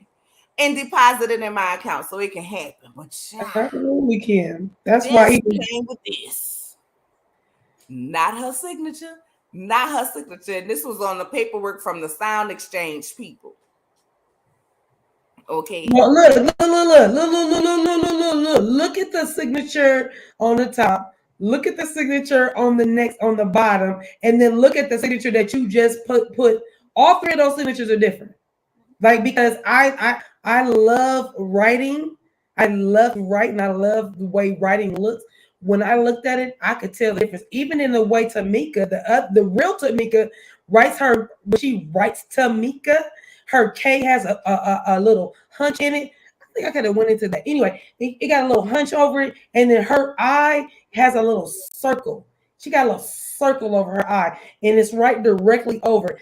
and deposit it in my account so it can happen. But we can. That's why he came with this. Not her signature. Not her signature. And this was on the paperwork from the Sound Exchange people. Okay. Well, look at the signature on the top. Look at the signature on the bottom, and then look at the signature that you just put. All three of those signatures are different. Like, because I love writing. I love writing. I love the way writing looks. When I looked at it, I could tell the difference. Even in the way Tamika, the real Tamika, writes her, when she writes Tamika, her K has a little hunch in it. I think I could have went into that. Anyway, it got a little hunch over it, and then her eye has a little circle. She got a little circle over her eye, and it's right directly over.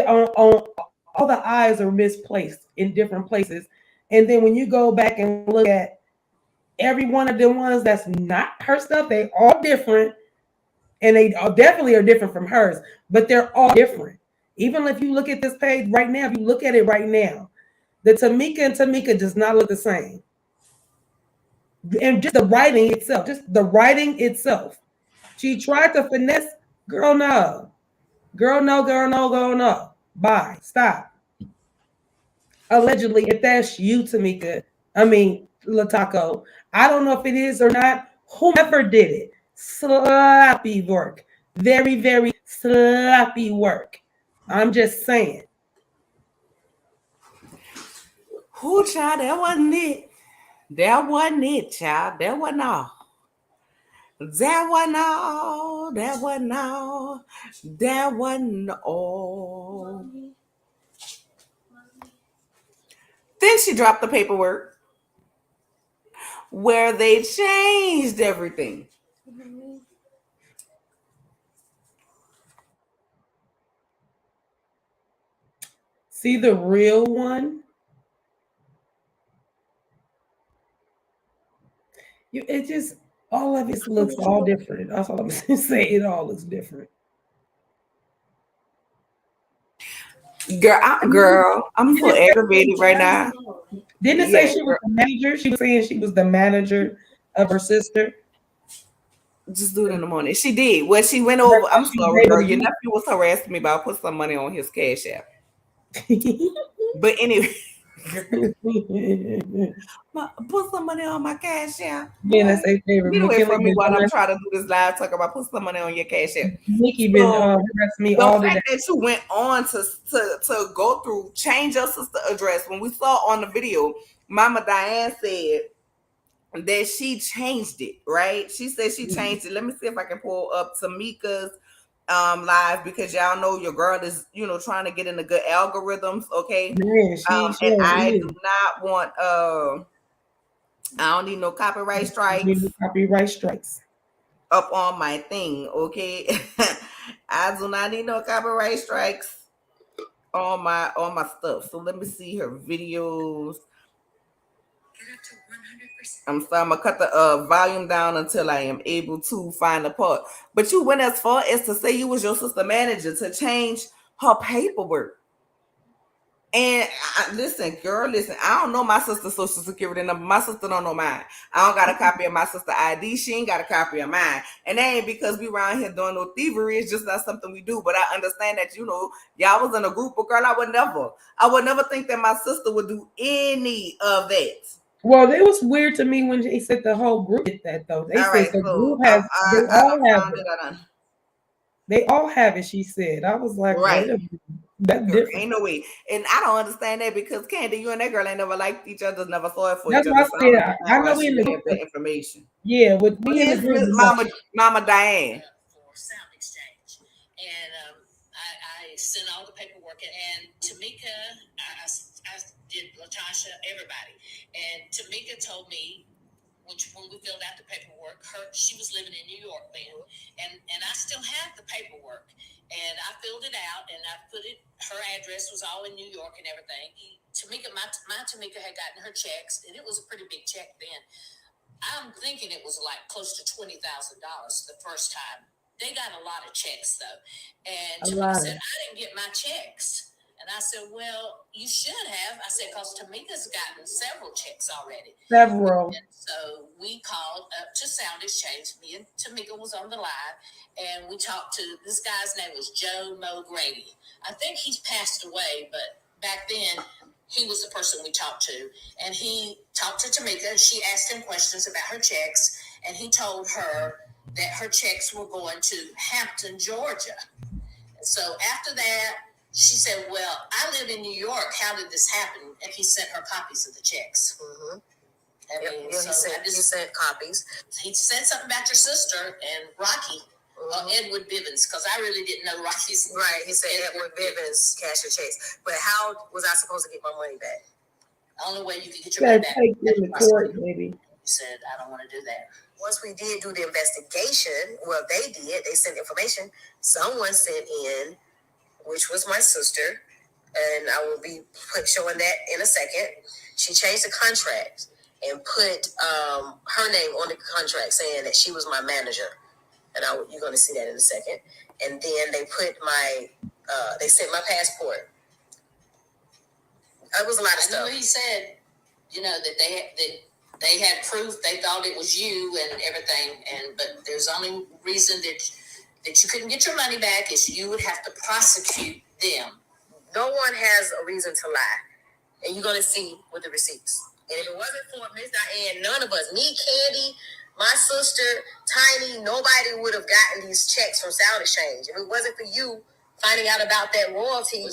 On all the eyes are misplaced in different places. And then when you go back and look at every one of the ones that's not her stuff, they all different. And they definitely are different from hers, but they're all different. Even if you look at this page right now, if you look at it right now, the Tamika and Tamika does not look the same. And just the writing itself, she tried to finesse, girl, no. Girl, no, girl, no, girl, no. Bye. Stop. Allegedly, if that's you, Tamika, LaTocha, I don't know if it is or not. Whomever did it, sloppy work. Very, very sloppy work. I'm just saying. Who, child? That wasn't it. That wasn't it, child. That wasn't all. That wasn't all. That wasn't all. That wasn't all. Then she dropped the paperwork where they changed everything. See the real one? It just, all of it looks all different. That's all I'm saying. It all looks different. Girl, I'm so aggravated right now. Didn't it say she was the manager? She was saying she was the manager of her sister. Just do it in the morning. She did. Well, she went over. I'm sorry, girl. Your nephew was harassing me about put some money on his cash app. But anyway, put some money on my cash app. Yeah, that's a favorite. Get away from me while I'm trying to do this live talk about put some money on your cash app. Nikki been harassing me all day. The fact that you went on to go through, change your sister address. When we saw on the video, Mama Diane said that she changed it, right? She said she changed it. Let me see if I can pull up Tamika's live, because y'all know your girl is trying to get in the good algorithms, okay? Yeah, and I do not want I don't need no copyright strikes. Copyright strikes up on my thing, okay? I do not need no copyright strikes on my stuff. So let me see her videos. I'm gonna cut the volume down until I am able to find the part. But you went as far as to say you was your sister manager to change her paperwork. And listen, girl, I don't know my sister's social security number. My sister don't know mine. I don't got a copy of my sister ID. She ain't got a copy of mine. And that ain't because we around here doing no thievery. It's just not something we do. But I understand that, y'all was in a group, but girl, I would never think that my sister would do any of that. Well, it was weird to me when they said the whole group did that though. They All said right, the so group has they I all done have found it. it. I done. They all have it, she said. I was like, Right. wait a minute. That's Girl, different. ain't no way. And I don't understand that because Candy, you and that girl ain't never liked each other, never saw it for each That's other. why I So I don't said I understand why know we she in would the have group. that information. Yeah, with What me in the is group. Miss Mama Diane? For sound exchange, and I sent all the paperwork, and Tamika, I did LaTocha, everybody, and Tamika told me when we filled out the paperwork, she was living in New York then, and I still have the paperwork, and I filled it out and I put it. Her address was all in New York and everything. Tamika, my Tamika had gotten her checks, and it was a pretty big check then. I'm thinking it was like close to $20,000 the first time. They got a lot of checks though, and Tamika said, "I didn't get my checks." And I said, "Well, you should have." I said, "Because Tamika's gotten several checks already." Several. And so we called up to Sound Exchange. Me and Tamika was on the line, and we talked to this guy's name was Joe Mo Grady. I think he's passed away, but back then he was the person we talked to. And he talked to Tamika, and she asked him questions about her checks, and he told her that her checks were going to Hampton, Georgia. And so after that, she said, "Well, I live in New York. How did this happen?" And he sent her copies of the checks. Mm-hmm. He sent copies. He said something about your sister and Rocky. Edward Bivens, because I really didn't know Rocky's name. Right, he said Edward Bivens cashed your checks. But how was I supposed to get my money back? The only way you could get your money back. Take you to court, baby. He said, "I don't want to do that." Once we did do the investigation, well, they did. They sent information. Someone sent in, which was my sister, and I will be showing that in a second. She changed the contract and put her name on the contract, saying that she was my manager. And you're going to see that in a second. And then they put they sent my passport. It was a lot of stuff. He said, that they had proof. They thought it was you and everything. But there's only reason that you couldn't get your money back is you would have to prosecute them. No one has a reason to lie. And you're going to see with the receipts. And if it wasn't for Miss Diane, none of us, me, Candy, my sister, Tiny, nobody would have gotten these checks from Sound Exchange. If it wasn't for you finding out about that royalty,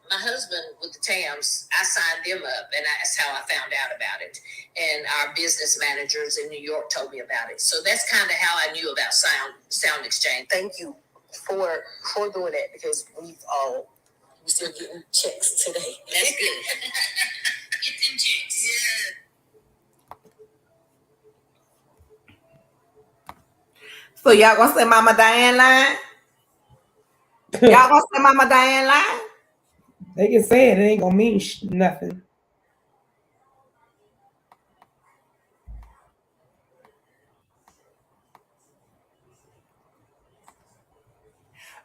my husband with the TAMs, I signed them up, and that's how I found out about it. And our business managers in New York told me about it. So that's kind of how I knew about Sound Exchange. Thank you for doing that, because we're still getting checks today. That's good. Get them checks. Yeah. So y'all gonna say Mama Diane lying? Y'all gonna say Mama Diane lying? They can say it. It ain't gonna mean nothing.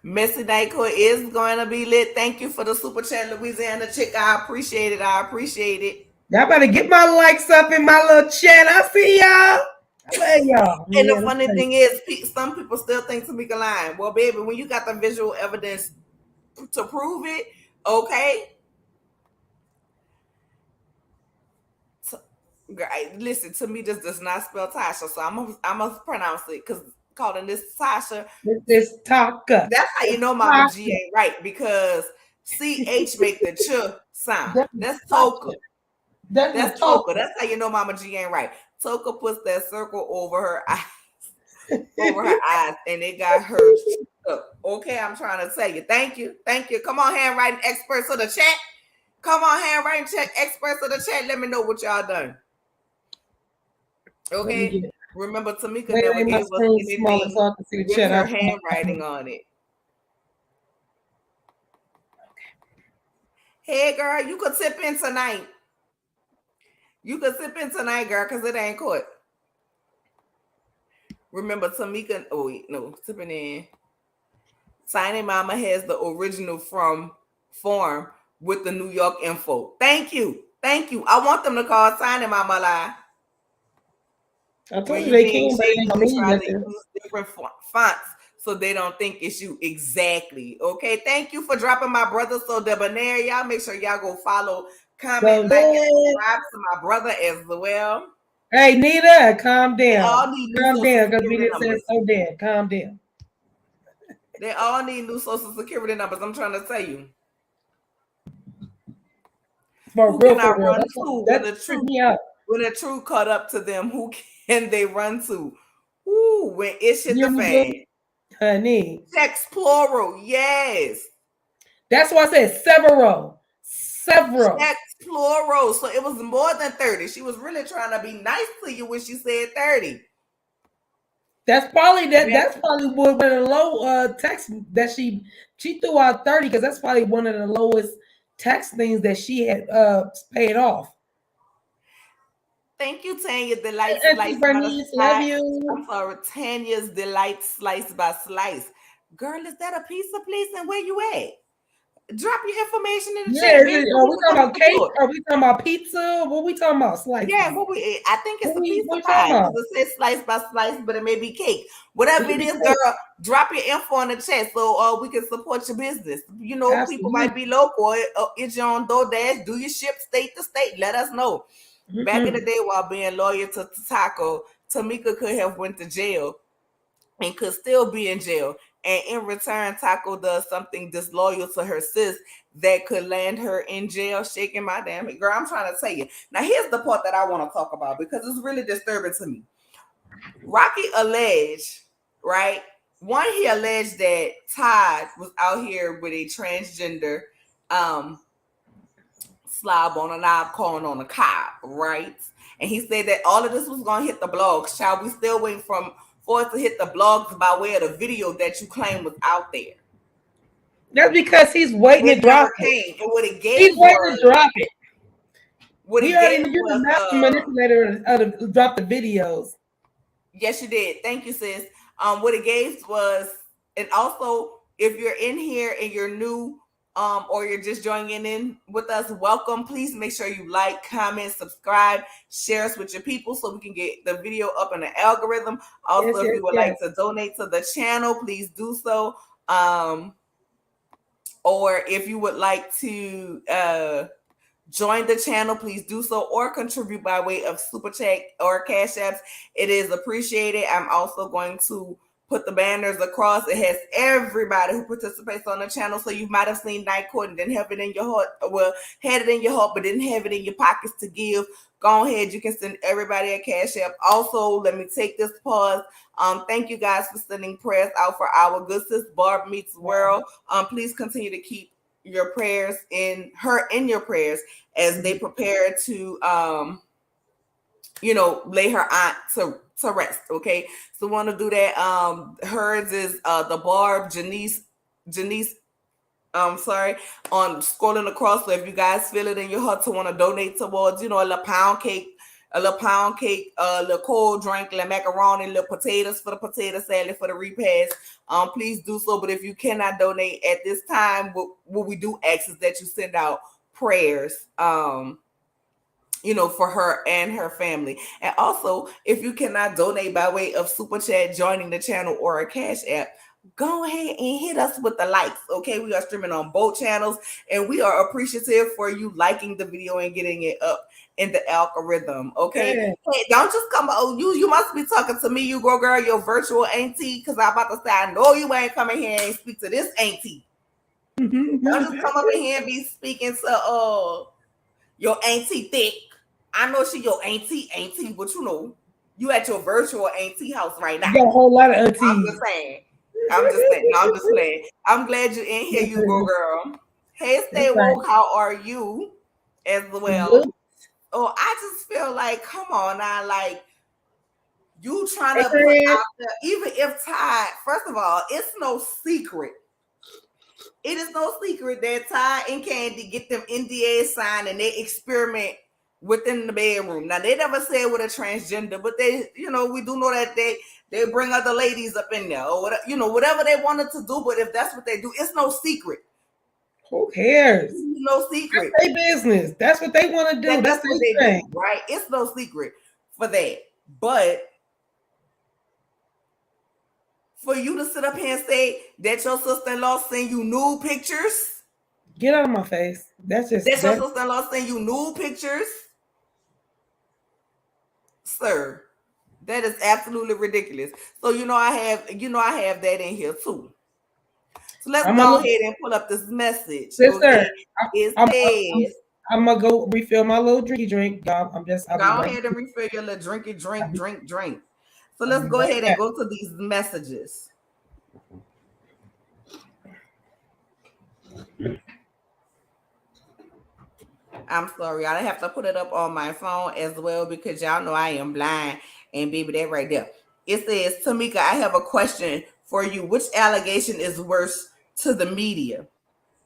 Missy Nyko is going to be lit. Thank you for the super chat, Louisiana chick. I appreciate it. I appreciate it. Y'all better get my likes up in my little chat. I see y'all. I love y'all. And the funny thing is, some people still think Tamika lying. Well, baby, when you got the visual evidence to prove it, okay. Listen, to me, this does not spell Tasha, so I'm gonna pronounce it because calling this Tasha. This Taka. That's how you know Mama G ain't right, because CH make the ch sound. That's Toka. That's Toka. That's how you know Mama G ain't right. Toka puts that circle over her eyes, and it got her. Okay, I'm trying to tell you. Thank you. Come on, handwriting experts of the chat. Come on, handwriting experts of the chat. Let me know what y'all done. Okay. Remember, Tamika never gave us anything with her handwriting on it. Hey, girl, you could tip in tonight. Girl, because it ain't caught. Remember, Tamika. Oh, wait, no, tipping in. Tiny Mama has the original form with the New York info. Thank you. I want them to call Tiny Mama lie. I told you they came, but they try to use different fonts so they don't think it's you. Exactly. Okay. Thank you for dropping my brother so debonair. Y'all make sure y'all go follow, comment, So like, and then, subscribe to my brother as well. hey, Nita, calm They down. all need new Calm social down, because security Nita says numbers. so dead. Calm down. They all need new social security numbers. I'm trying to tell you. For Who real, can I for real. run to when That the tripped truth me out. caught up to them? Who can they run to? Ooh, when it You shit hear the me, fan. boo? Honey. Sex plural, yes. That's why I said several. Several. Sex plural. So it was more than 30. She was really trying to be nice to you when she said 30. That's probably Yeah. that's probably one of the low text that she threw out 30, because that's probably one of the lowest tax things that she had paid off. Thank you, Tanya Delight Auntie Slice by the Bernice, love Slice. you. I'm sorry, Tanya's Delight Slice by Slice. Girl, is that a pizza place and where you at? Drop your information in the Yeah, chat, baby, so are we we can talking come about cake? support. Are we talking about pizza? What we talking about? Yeah, Slices. I think it's a pizza What we talking pie because about? it says slice by slice, but it may be cake. It Whatever could it be is, cake. girl, drop your info in the chat so we can support your business. You know, people Absolutely. might be local. It's your own DoorDash. Do your ship state to state. Let us know. Back in the day, while being loyal to Taco, Tamika could have went to jail and could still be in jail. And in return, Taco does something disloyal to her sis that could land her in jail, shaking my damn head. Girl, I'm trying to tell you. Now, here's the part that I want to talk about because it's really disturbing to me. Rocky alleged, right? One, he alleged that Todd was out here with a transgender slob on a knob calling on a cop, right? And he said that all of this was going to hit the blogs. Child, we still waiting for it to hit the blogs by way of the video that you claim was out there. That's because he's waiting It to drop never it. came. And what it He's gave waiting was, to drop it. what We it already gave know you're the was, master manipulator of drop the videos. yes, you did. Thank you, sis. What it gave was, and also if you're in here and you're new, or you're just joining in with us, welcome. Please make sure you like, comment, subscribe, share us with your people so we can get the video up in the algorithm. Also, Yes, if yes, you would yes. like to donate to the channel, please do so. Or if you would like to join the channel, please do so, or contribute by way of super chat or cash apps. It is appreciated. I'm also going to put the banners across. It has everybody who participates on the channel. So you might have seen Night Court and didn't have it in your heart. Well, had it in your heart, but didn't have it in your pockets to give. Go ahead. You can send everybody a cash app. Also, let me take this pause. Thank you guys for sending prayers out for our good sis Barb Meets World. Please continue to keep your prayers in your prayers as they prepare to lay her aunt to rest. Okay, so want to do that. Hers is the Barb Janice sorry, on scrolling across. So if you guys feel it in your heart to want to donate towards, a little pound cake, a little cold drink, little macaroni, little potatoes for the potato salad for the repast, please do so. But if you cannot donate at this time, what we do ask is that you send out prayers, for her and her family. And also, if you cannot donate by way of super chat, joining the channel, or a cash app, go ahead and hit us with the likes. Okay, we are streaming on both channels, and we are appreciative for you liking the video and getting it up in the algorithm. Okay, Yeah. hey, don't just come. Oh, you must be talking to me, you girl, your virtual auntie, because I'm about to say I know you ain't coming here and speak to this auntie. Don't just come up in here and be speaking to your auntie thick. I know she your auntie, but you at your virtual auntie house right now. You got a whole lot of aunties. I'm just saying. No, I'm just playing. I'm glad you're in here, you girl. Hey, stay woke. How are you? As well. Oh, I just feel like, come on now, like you trying to put out there, even if Ty, first of all, it's no secret. It is no secret that Ty and Candy get them NDA signed and they experiment within the bedroom. Now they never said with a transgender, but they, we do know that they bring other ladies up in there or whatever, whatever they wanted to do. But if that's what they do, it's no secret. Who cares? No secret. That's their business. That's what they want to do. That's what they do, right? It's no secret for that. But for you to sit up here and say that your sister-in-law send you nude pictures, Get out of my face. That's That's just your that. sister-in-law sending you nude pictures, sir. That is absolutely ridiculous. So I have that in here too. So let's I'm go gonna ahead and pull up this message. sister. Okay. It I'm, I'm, says, I'm gonna go refill my little drinky drink, y'all. I'll be go right. ahead and refill your little I'll be, drink. So I'll let's be go right ahead and back. go to these messages. I'm sorry, I have to put it up on my phone as well because y'all know I am blind. And baby, that right there. It says, Tamika, I have a question for you. Which allegation is worse to the media?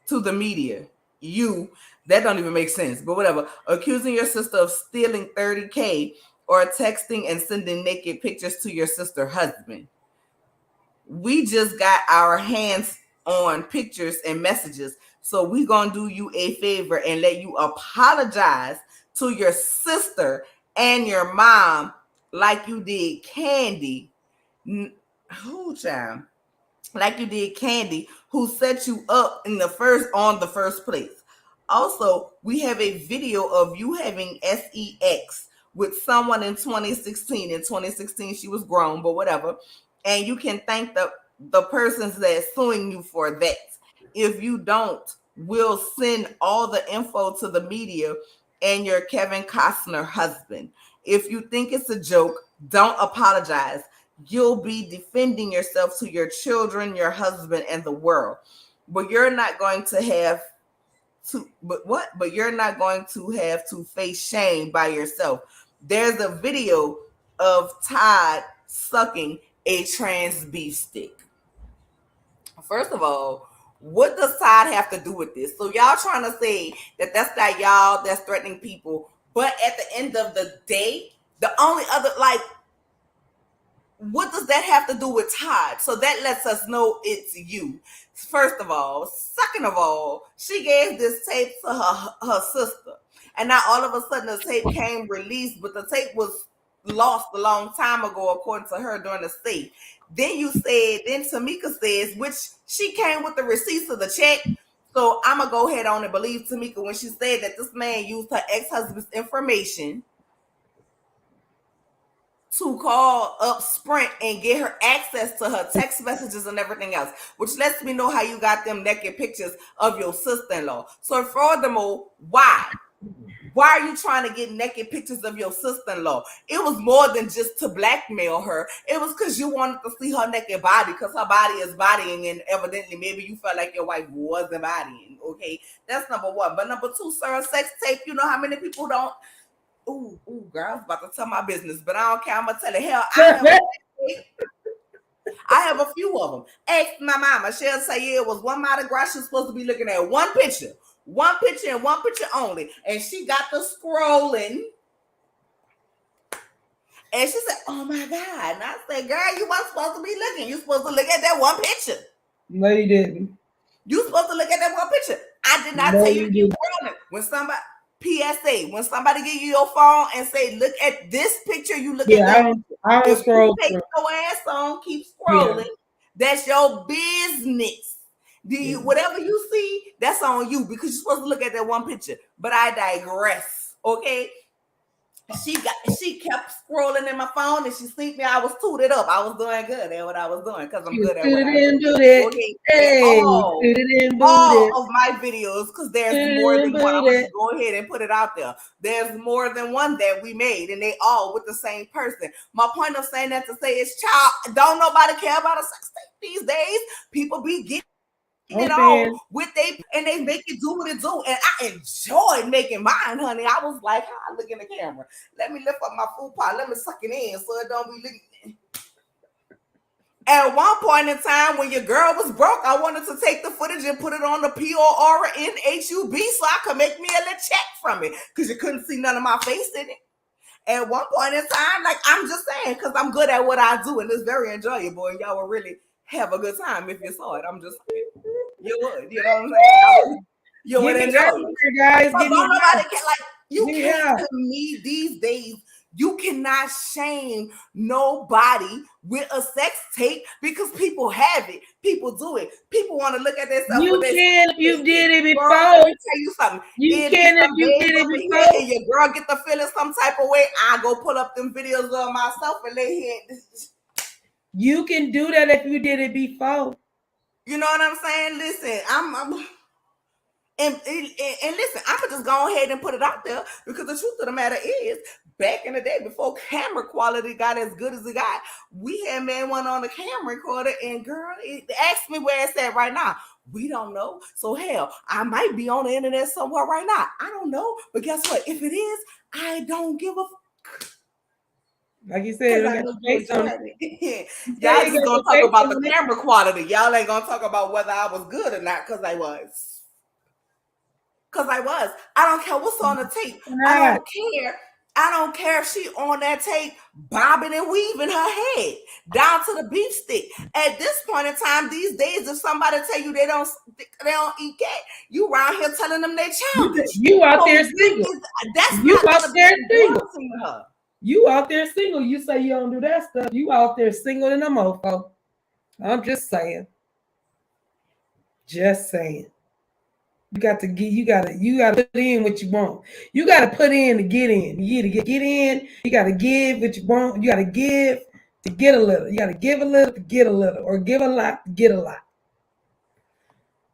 To the media. You, that don't even make sense, but whatever. Accusing your sister of stealing 30K or texting and sending naked pictures to your sister husband. We just got our hands on pictures and messages. So we gonna do you a favor and let you apologize to your sister and your mom like you did Candy. Who child? Like you did Candy, who set you up in the first place. Also, we have a video of you having sex with someone in 2016. In 2016, she was grown, but whatever. And you can thank the persons that's suing you for that. If you don't, we'll send all the info to the media and your Kevin Costner husband. If you think it's a joke, don't apologize. You'll be defending yourself to your children, your husband, and the world. But you're not going to have to, but what? But you're not going to have to face shame by yourself. There's a video of Todd sucking a trans beef stick. First of all, what does Todd have to do with this? So y'all trying to say that that's not y'all that's threatening people, but at the end of the day, the only other like what does that have to do with Todd? So that lets us know it's you. First of all. Second of all, she gave this tape to her sister. And now all of a sudden the tape came released, but the tape was lost a long time ago, according to her during the state. Then Tamika says, which she came with the receipts of the check. So I'm going to go ahead on and believe Tamika when she said that this man used her ex-husband's information to call up Sprint and get her access to her text messages and everything else, which lets me know how you got them naked pictures of your sister-in-law. So furthermore, why? Why are you trying to get naked pictures of your sister-in-law? It was more than just to blackmail her. It was because you wanted to see her naked body because her body is bodying, and evidently maybe you felt like your wife wasn't bodying. Okay, that's number one. But number two, sir, sex tape, you know how many people don't. Ooh, girl, I was about to tell my business, but I don't care. I'm gonna tell it. Hell, I have a few of them. Ask my mama. She'll say, yeah, it was one Mardi Gras. She's supposed to be looking at one picture and one picture only. And she got the scrolling. And she said, oh my God. And I said, girl, you weren't supposed to be looking. You're supposed to look at that one picture. No, you didn't. You're supposed to look at that one picture. I did not tell you to keep scrolling. When somebody PSA, when somebody give you your phone and say, look at this picture, you look at that. I don't scroll. If you take your ass on, keep scrolling. Yeah. That's your business. Whatever you see, that's on you because you're supposed to look at that one picture. But I digress. Okay. She kept scrolling in my phone and she seen me. I was tooted up. I was doing good at what I was doing because I'm good at what I do. Okay. Hey, all of my videos, because there's more than one. I'm gonna go ahead and put it out there. There's more than one that we made, and they all with the same person. My point of saying that to say is, child, don't nobody care about a sex tape these days. People be getting it on with and they make it do what it do. And I enjoyed making mine, honey. I was like, how I look in the camera. Let me lift up my food pot. Let me suck it in so it don't be looking. At one point in time, when your girl was broke, I wanted to take the footage and put it on the PORNHUB so I could make me a little check from it because you couldn't see none of my face in it. At one point in time, like I'm just saying, because I'm good at what I do and it's very enjoyable and y'all will really have a good time if you saw it. I'm just saying. You would, you know what I'm saying? You would enjoy it. Guys, but don't nobody care. Like you can't to me these days. You cannot shame nobody with a sex tape because people have it. People do it. People want to look at themselves You with this. can if you did it Girl, before. let me tell you something. You It can be if some you babes did it over here before. and your girl get the feeling some type of way. I go pull up them videos of myself and lay here. You can do that if you did it before. You know what I'm saying? Listen, I'm and listen, I'm gonna just go ahead and put it out there because the truth of the matter is, back in the day, before camera quality got as good as it got, we had man one on the camera recorder, and girl, it asked me where it's at right now. We don't know. So hell, I might be on the internet somewhere right now. I don't know. But guess what? If it is, I don't give a Like you said, because it I got know the you face on it. enjoyed it. You Y'all said it just got gonna the talk face about the on it. camera quality. Y'all ain't gonna talk about whether I was good or not, because I was. Because I was. I don't care what's on the tape. I Right. don't care. I don't care if she on that tape bobbing and weaving her head down to the beef stick. At this point in time, these days, if somebody tell you they don't eat cat, you around here telling them they childish. You out So there this single. is, that's You not out gonna there be single. embarrassing to her. You out there single. You say you don't do that stuff. You out there single in a mofo. I'm just saying. Just saying. You got to get. You gotta put in what you want. You gotta put in to get in. You gotta get in. You gotta give what you want. You gotta give to get a little. You gotta give a little to get a little, or give a lot to get a lot.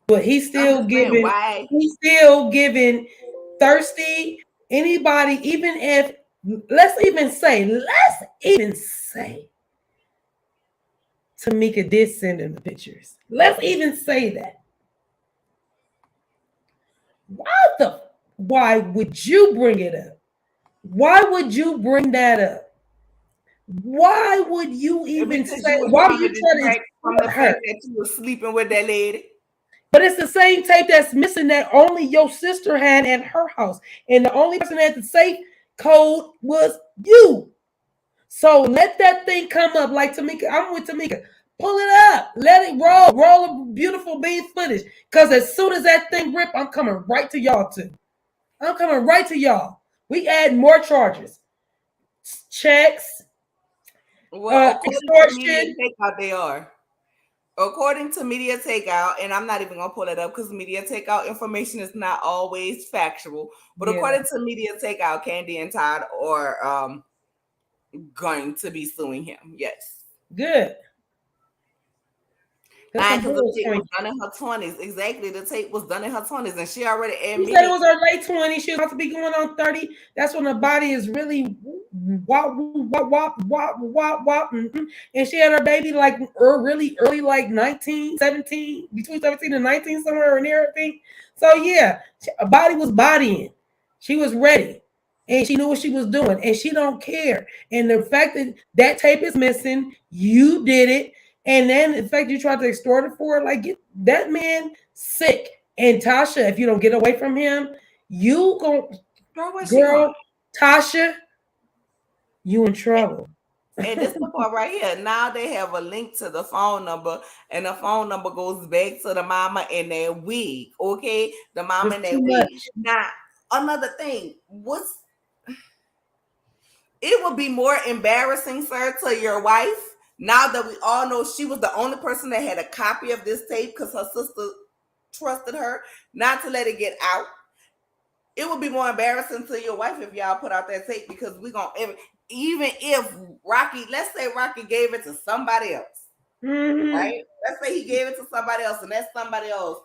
But he's still giving. Why? He's still giving thirsty anybody. Even if let's even say Tamika did send him the pictures. Let's even say that. Why would you bring it up? Why would you bring that up? Why would you even Because say? you was Why would trying to you try to distract from the exploit her? fact that you were sleeping with that lady. But it's the same tape that's missing that only your sister had at her house, and the only person that had the safe code was you. So let that thing come up like Tamika. I'm with Tamika. Pull it up. Let it roll. Roll a beautiful bean footage. Because as soon as that thing rip, I'm coming right to y'all too. I'm coming right to y'all. We add more charges. Checks. Well, according to Media Extortion. Takeout, they are. According to Media Takeout, and I'm not even gonna pull it up because Media Takeout information is not always factual. But Yeah. according to Media Takeout, Candy and Todd are going to be suing him. Yes. Good. Because the tape was done in her 20s. Exactly. The tape was done in her 20s. And she already admitted. She said it was her late 20s. She was about to be going on 30. That's when the body is really wop, wop, wop, wop, wop, wop. And she had her baby like really early, like 19, 17, between 17 and 19, somewhere near everything. So yeah, her body was bodying. She was ready. And she knew what she was doing. And she don't care. And the fact that that tape is missing, you did it. And then the fact you tried to extort it for, like, get that man sick. And Tasha, if you don't get away from him, you girl, Tasha, you in trouble. And this the part right here. Now they have a link to the phone number, and the phone number goes back to the mama in that wig. Okay, the mama in that wig. Now, another thing, it would be more embarrassing, sir, to your wife. Now that we all know she was the only person that had a copy of this tape because her sister trusted her not to let it get out. It would be more embarrassing to your wife if y'all put out that tape because we're going to, even if Rocky, let's say Rocky gave it to somebody else, right? Let's say he gave it to somebody else and that somebody else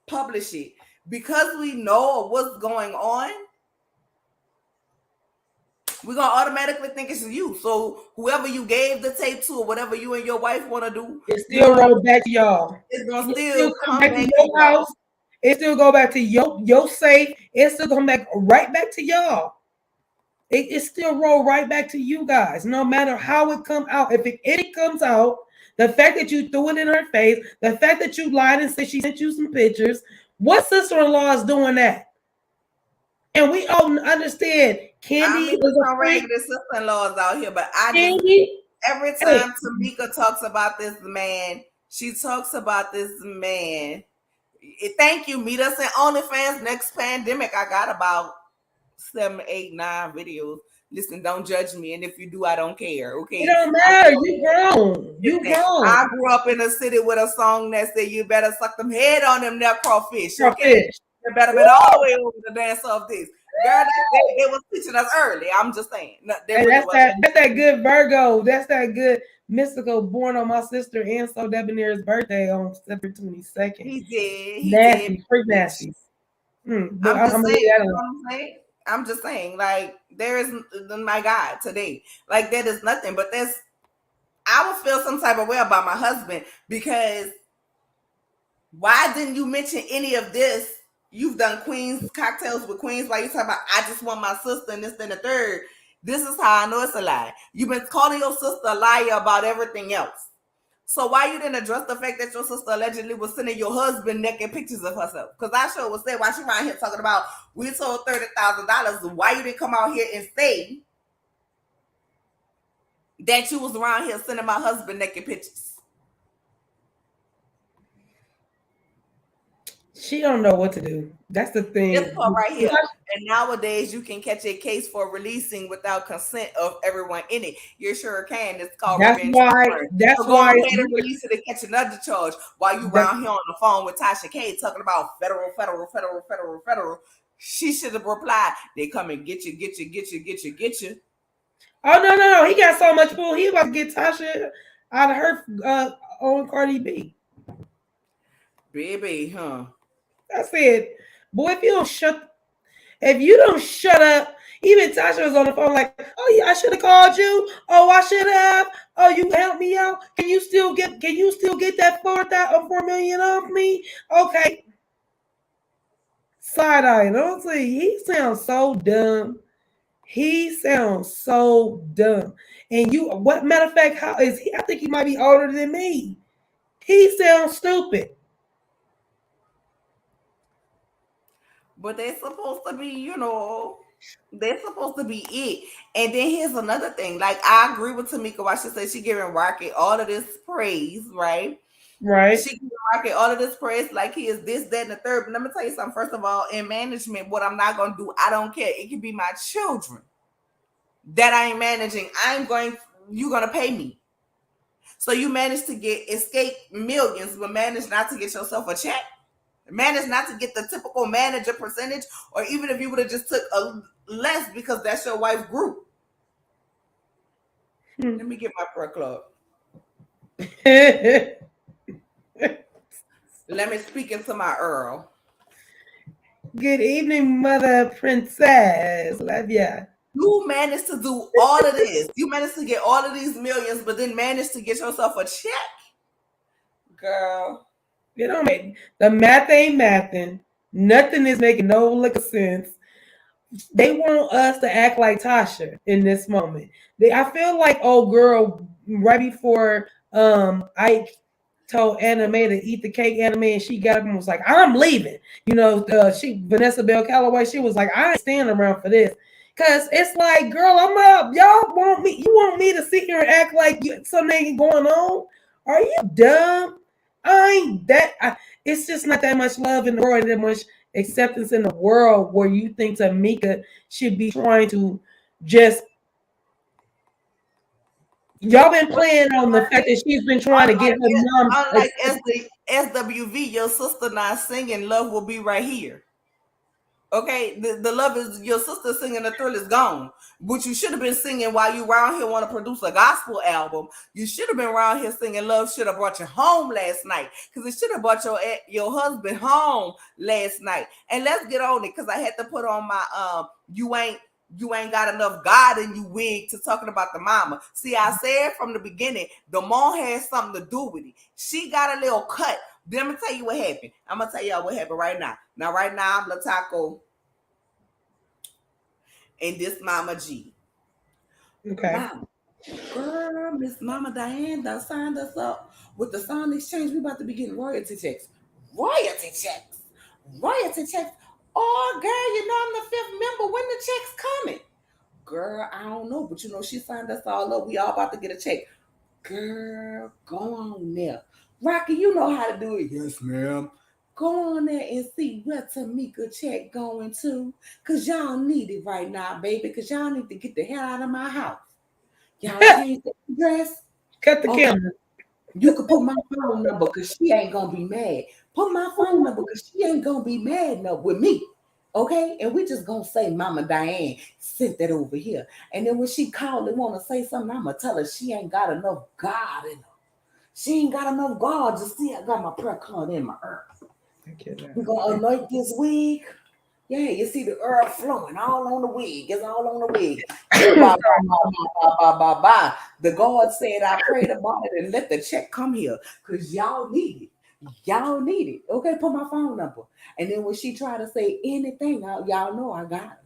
published it. Because we know what's going on, we're going to automatically think it's you. So whoever you gave the tape to or whatever you and your wife want to do, it still roll back to y'all. It's going to still come back to your house. It still go back to your safe. It still come back right back to y'all. It still roll right back to you guys, no matter how it come out. If it comes out, the fact that you threw it in her face, the fact that you lied and said she sent you some pictures, what sister-in-law is doing that? And we all understand Candy is some regular sister-in-laws out here, but every time Tamika talks about this man, she talks about this man. Thank you. Meet us in OnlyFans next pandemic. I got about 7, 8, 9 videos. Listen, don't judge me, and if you do, I don't care. It Okay, don't matter. You grown. You listen, grown. I grew up in a city with a song that said, "You better suck them head on them there crawfish." Okay, Fish. you better been all the way over the dance of this. Girl, they was teaching us early. I'm just saying, no, they And really that's was. that good Virgo. That's that good mystical born on my sister and so Debonair's birthday on September 22nd. He did. Nasty, freak nasty. But I'm I'm just gonna saying, leave that you know alone. what I'm saying? I'm just saying, like, there is my God today. Like, that is nothing, but I would feel some type of way about my husband because why didn't you mention any of this? You've done Queens cocktails with Queens. Why you talking about I just want my sister and this and the third? This is how I know it's a lie. You've been calling your sister a liar about everything else. So why you didn't address the fact that your sister allegedly was sending your husband naked pictures of herself? Because I sure was saying why she around here talking about we sold $30,000. Why you didn't come out here and say that you was around here sending my husband naked pictures? She don't know what to do. That's the This thing. part right here. And nowadays you can catch a case for releasing without consent of everyone in it. You sure can. It's called That's revenge why. porn. That's So go why. ahead and release it and catch another charge while you That, around here on the phone with Tasha K talking about federal. She should have replied, they come and get you. oh no! He got so much pull. He about to get Tasha out of her own Cardi B. Baby, huh? I said, boy, if you don't shut up, even Tasha was on the phone like, oh yeah, I should have called you. Oh, I should have. Oh, you help me out. Can you still get that 4 million off me? Okay. Side eye. Honestly, he sounds so dumb. He sounds so dumb. And what matter of fact, how is he? I think he might be older than me. He sounds stupid. But they're supposed to be, they're supposed to be it. And then here's another thing. Like, I agree with Tamika why she said she giving Rocket all of this praise, right? Right? She giving Rocket all of this praise like he is this, that, and the third. But let me tell you something. First of all, in management, what I'm not gonna do, I don't care. It can be my children that I ain't managing. You're gonna pay me. So you managed to escape millions, but managed not to get yourself a check. Manage not to get the typical manager percentage, or even if you would have just took a less because that's your wife's group. Let me get my prayer club. Let me speak into my Earl. Good evening, Mother Princess. Love ya. You managed to do all of this. You managed to get all of these millions, but then managed to get yourself a check, girl. You know, the math ain't mathing. Nothing is making no lick of sense. They want us to act like Tasha in this moment. I feel like old girl right before Ike told Anime to eat the cake, Anime, and she got up and was like, "I'm leaving." Vanessa Bell Calloway, she was like, "I ain't staying around for this." Cause it's like, girl, I'm up. Y'all want me? You want me to sit here and act like something ain't going on? Are you dumb? I ain't that. It's just not that much love in the world, that much acceptance in the world where you think Tamika should be trying to just. Y'all been playing on the fact that she's been trying to get her mom. Unlike SWV, your sister not singing "Love Will Be Right Here." Okay, the love is your sister singing "The Thrill Is Gone," which you should have been singing while you around here want to produce a gospel album. You should have been around here singing "Love Should Have Brought You Home" last night, because it should have brought your husband home last night. And let's get on it, because I had to put on my you ain't got enough God in you wig to talking about the mama. See, I said from the beginning, the mom has something to do with it. She got a little cut. Then I'm gonna tell you what happened. I'm gonna tell y'all what happened right now. Now, right now, I'm LaTocha and this Mama G. Okay. Mama, girl, Miss Mama Diane done signed us up with the sound exchange. We about to be getting royalty checks. Royalty checks. Royalty checks. Oh, girl, I'm the fifth member. When the checks coming? Girl, I don't know, but she signed us all up. We all about to get a check. Girl, go on there. Rocky, you know how to do it. Yes, ma'am. Go on there and see where Tamika check going to. Cause y'all need it right now, baby. Cause y'all need to get the hell out of my house. Y'all change the address. Cut the Okay. camera. You can put my phone number because she ain't gonna be mad. Put my phone number because she ain't gonna be mad enough with me. Okay? And we just gonna say Mama Diane sent that over here. And then when she called and wanna say something, I'm gonna tell her she ain't got enough God in her. She ain't got enough God to see I got my prayer card in my earth. We're gonna anoint this wig. Yeah, you see the herb flowing all on the wig. It's all on the wig. The God said, I prayed about it and let the check come here because y'all need it. Y'all need it. Okay, put my phone number. And then when she try to say anything, y'all know I got her.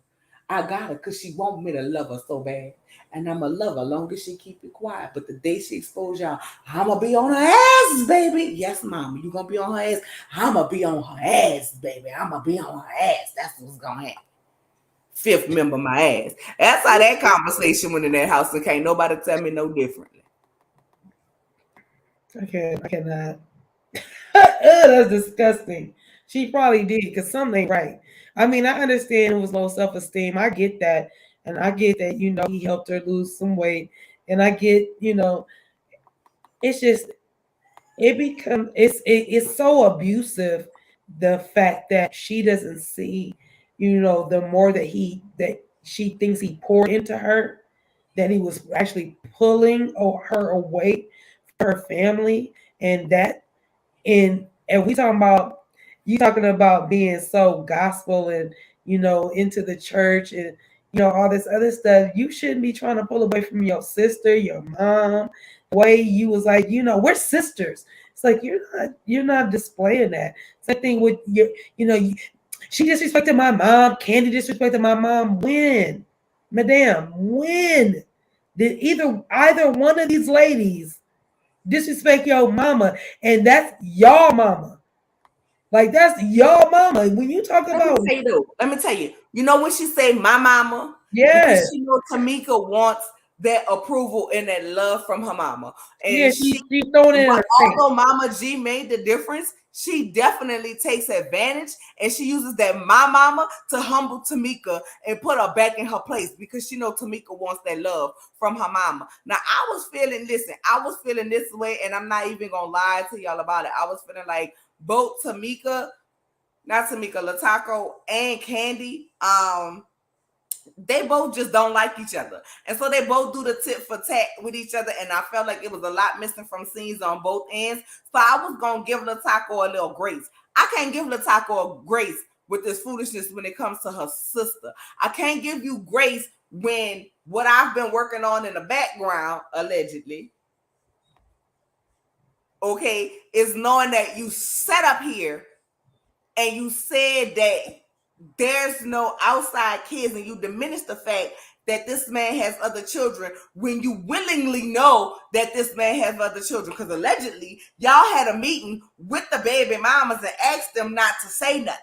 I got her because she want me to love her so bad. And I'm a lover long as she keep it quiet. But the day she expose y'all, I'm going to be on her ass, baby. Yes, mama, you going to be on her ass. I'm going to be on her ass, baby. I'm going to be on her ass. That's what's going to happen. Fifth member, my ass. That's how that conversation went in that house, and can't nobody tell me no differently. I cannot. That's disgusting. She probably did because something ain't right. I mean, I understand it was low self-esteem. I get that. And I get that, he helped her lose some weight. And I get, it's just, it's so abusive, the fact that she doesn't see, the more that she thinks he poured into her, that he was actually pulling her away from her family. And we talking about, you talking about being so gospel and into the church and all this other stuff. You shouldn't be trying to pull away from your sister, your mom. The way you was like, we're sisters. It's like you're not displaying that. Same thing with she disrespected my mom. Candy disrespected my mom. When, madam, when did either one of these ladies disrespect your mama? And that's y'all mama. Like, that's y'all mama. When you talk about, let me tell you, when she say my mama, yes, because she know Tamika wants that approval and that love from her mama. And yeah, she's throwing it in her face. Although Mama G made the difference, she definitely takes advantage and she uses that my mama to humble Tamika and put her back in her place because she know Tamika wants that love from her mama. Now, I was feeling this way, and I'm not even gonna lie to y'all about it. I was feeling like both LaTocha and Candy, they both just don't like each other. And so they both do the tit for tat with each other. And I felt like it was a lot missing from scenes on both ends. So I was going to give LaTocha a little grace. I can't give LaTocha a grace with this foolishness when it comes to her sister. I can't give you grace when what I've been working on in the background, allegedly, okay, is knowing that you sat up here and you said that there's no outside kids, and you diminish the fact that this man has other children when you willingly know that this man has other children, because allegedly y'all had a meeting with the baby mamas and asked them not to say nothing.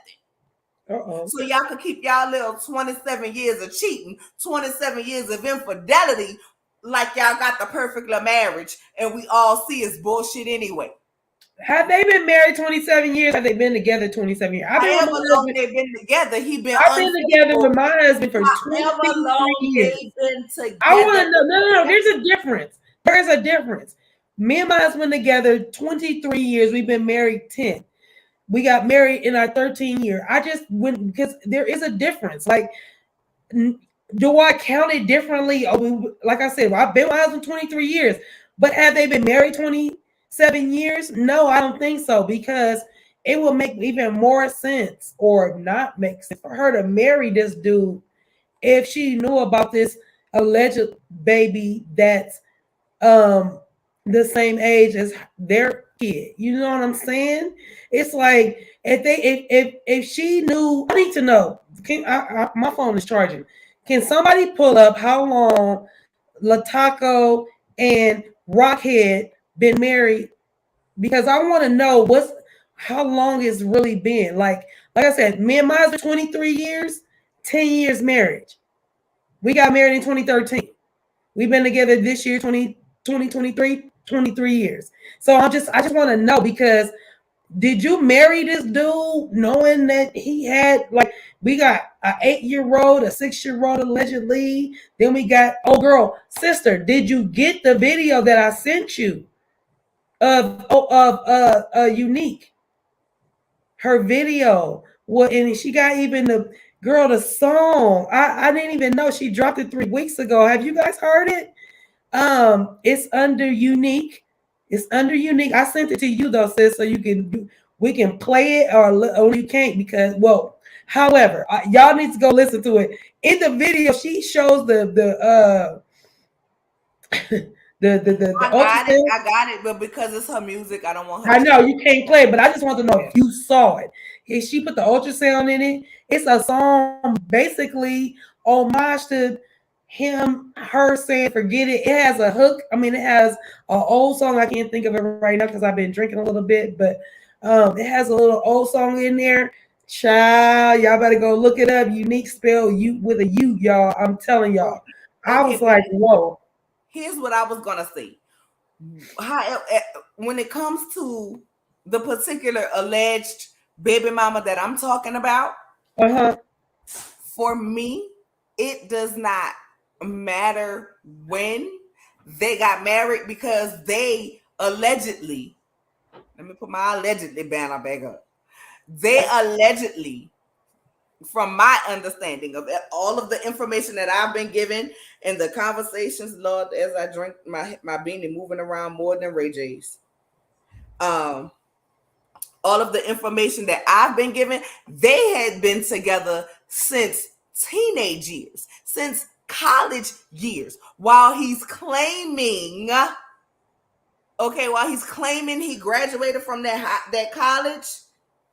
So y'all could keep y'all little 27 years of cheating, 27 years of infidelity, like y'all got the perfect marriage, and we all see it's bullshit anyway. Have they been married 27 years? Have they been together 27 years? However long they've been together, I've been together with my husband for 23 years. I want to know. No. There's a difference. There is a difference. Me and my husband together 23 years. We've been married 10. We got married in our 13th year. I just went because there is a difference. Like, do I count it differently? Like I said, I've been with my husband 23 years, but have they been married 27 years? No, I don't think so, because it will make even more sense, or not make sense, for her to marry this dude if she knew about this alleged baby that's the same age as their kid. You know what I'm saying? It's like if she knew. I need to know. My phone is charging. Can somebody pull up how long LaTocha and Rockhead been married? Because I want to know how long it's really been. Like I said, me and my husband 23 years, 10 years marriage. We got married in 2013. We've been together this year, 2023, 23 years. So I just want to know, because Did you marry this dude knowing that he had like we got an 8-year-old, a 6-year-old allegedly? Then we got girl, sister. Did you get the video that I sent you of Unique? Her video. What and she got even the girl the song. I didn't even know she dropped it 3 weeks ago. Have you guys heard it? It's under Unique. It's under Unique. I sent it to you though, sis, so you can we can play it or you can't because however, y'all need to go listen to it. In the video, she shows the ultrasound. I got it, but because it's her music, I don't want her I to know play. you can't play, but I just want to know if you saw it. She put the ultrasound in it. It's a song basically homage to her saying forget it. It has a hook. I mean, it has an old song. I can't think of it right now because I've been drinking a little bit, but it has a little old song in there. Child, y'all better go look it up. Unique spell you with a U, y'all. I'm telling y'all. I Okay, was like, whoa. here's what I was gonna say. How when it comes to the particular alleged baby mama that I'm talking about, Uh-huh. for me, it does not matter when they got married because they allegedly, let me put my allegedly banner back up. They allegedly, from my understanding of all of the information that I've been given and the conversations, Lord, as I drink my beanie moving around more than Ray J's. Um, all of the information that I've been given, they had been together since teenage years, since college years, while he's claiming, he graduated from that college.